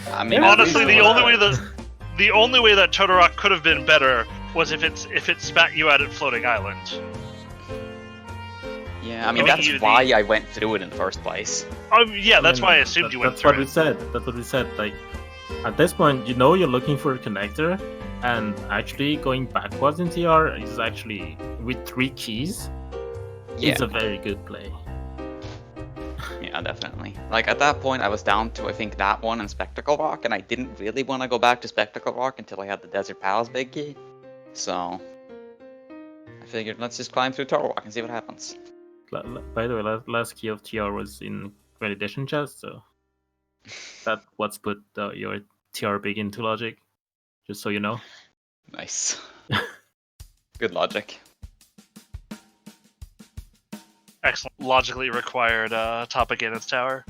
I mean, honestly, the only way that Turtle Rock could have been better was if it spat you out at Floating Island. Yeah, I mean, that's why I went through it in the first place. Yeah, that's why I assumed you went through it. That's what we said. Like, at this point, you know you're looking for a connector, and actually going backwards in TR is actually, with 3 keys, it's a very good play. Yeah, definitely. Like, at that point, I was down to, I think, that one and Spectacle Rock, and I didn't really want to go back to Spectacle Rock until I had the Desert Palace big key. So, I figured, let's just climb through Turtle Rock and see what happens. By the way, last key of TR was in Great Edition chest, so that's what's put your TR big into logic, just so you know. Nice. Good logic. Excellent. Logically required topic in its tower.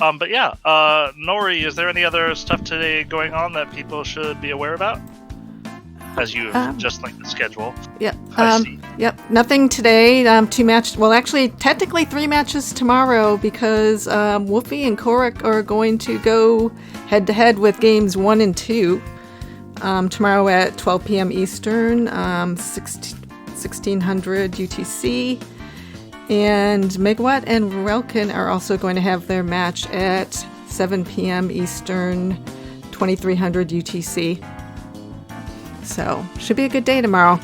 But yeah, Nori, is there any other stuff today going on that people should be aware about? As you just linked the schedule. Yep. I see. Yep. Nothing today. 2 matches. Well, actually, technically 3 matches tomorrow, because Wolfie and Korak are going to go head to head with games 1 and 2 tomorrow at 12 p.m. Eastern, 1600 UTC. And Megawatt and Relkin are also going to have their match at 7 p.m. Eastern, 2300 UTC. So, should be a good day tomorrow.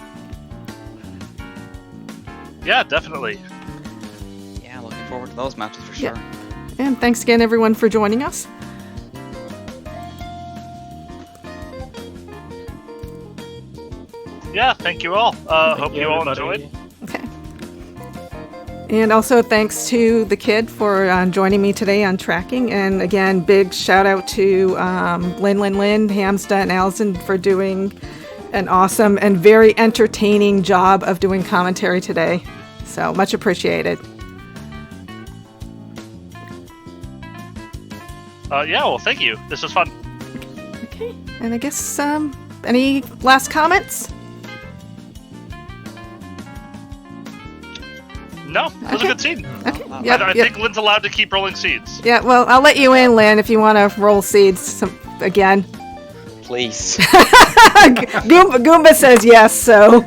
Yeah, definitely. Yeah, looking forward to those matches for sure. Yeah. And thanks again, everyone, for joining us. Yeah, thank you all. Hope you all enjoyed. Okay. And also thanks to the kid for joining me today on tracking. And again, big shout out to Lin, Hamsta, and Allison for doing an awesome and very entertaining job of doing commentary today. So much appreciated. Yeah, well, thank you. This was fun. Okay. And I guess any last comments? No, it was a good seed. Okay. I think Lynn's allowed to keep rolling seeds. Yeah, well, I'll let you in, Lynn, if you want to roll seeds again. Please. Goomba says yes, so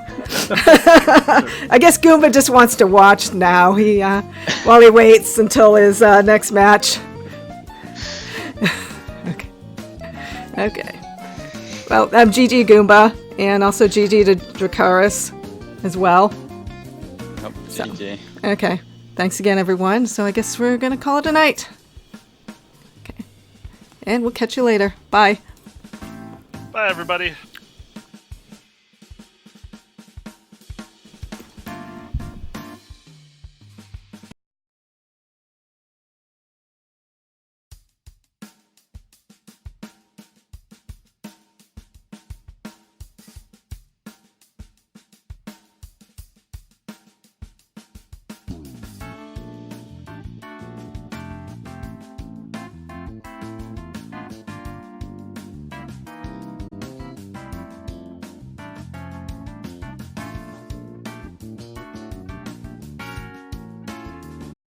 I guess Goomba just wants to watch now. He while he waits until his next match. Okay. Well, GG Goomba, and also GG to Dracarys as well. Yep, GG. Okay. Thanks again, everyone. So I guess we're gonna call it a night. Okay. And we'll catch you later. Bye. Bye, everybody.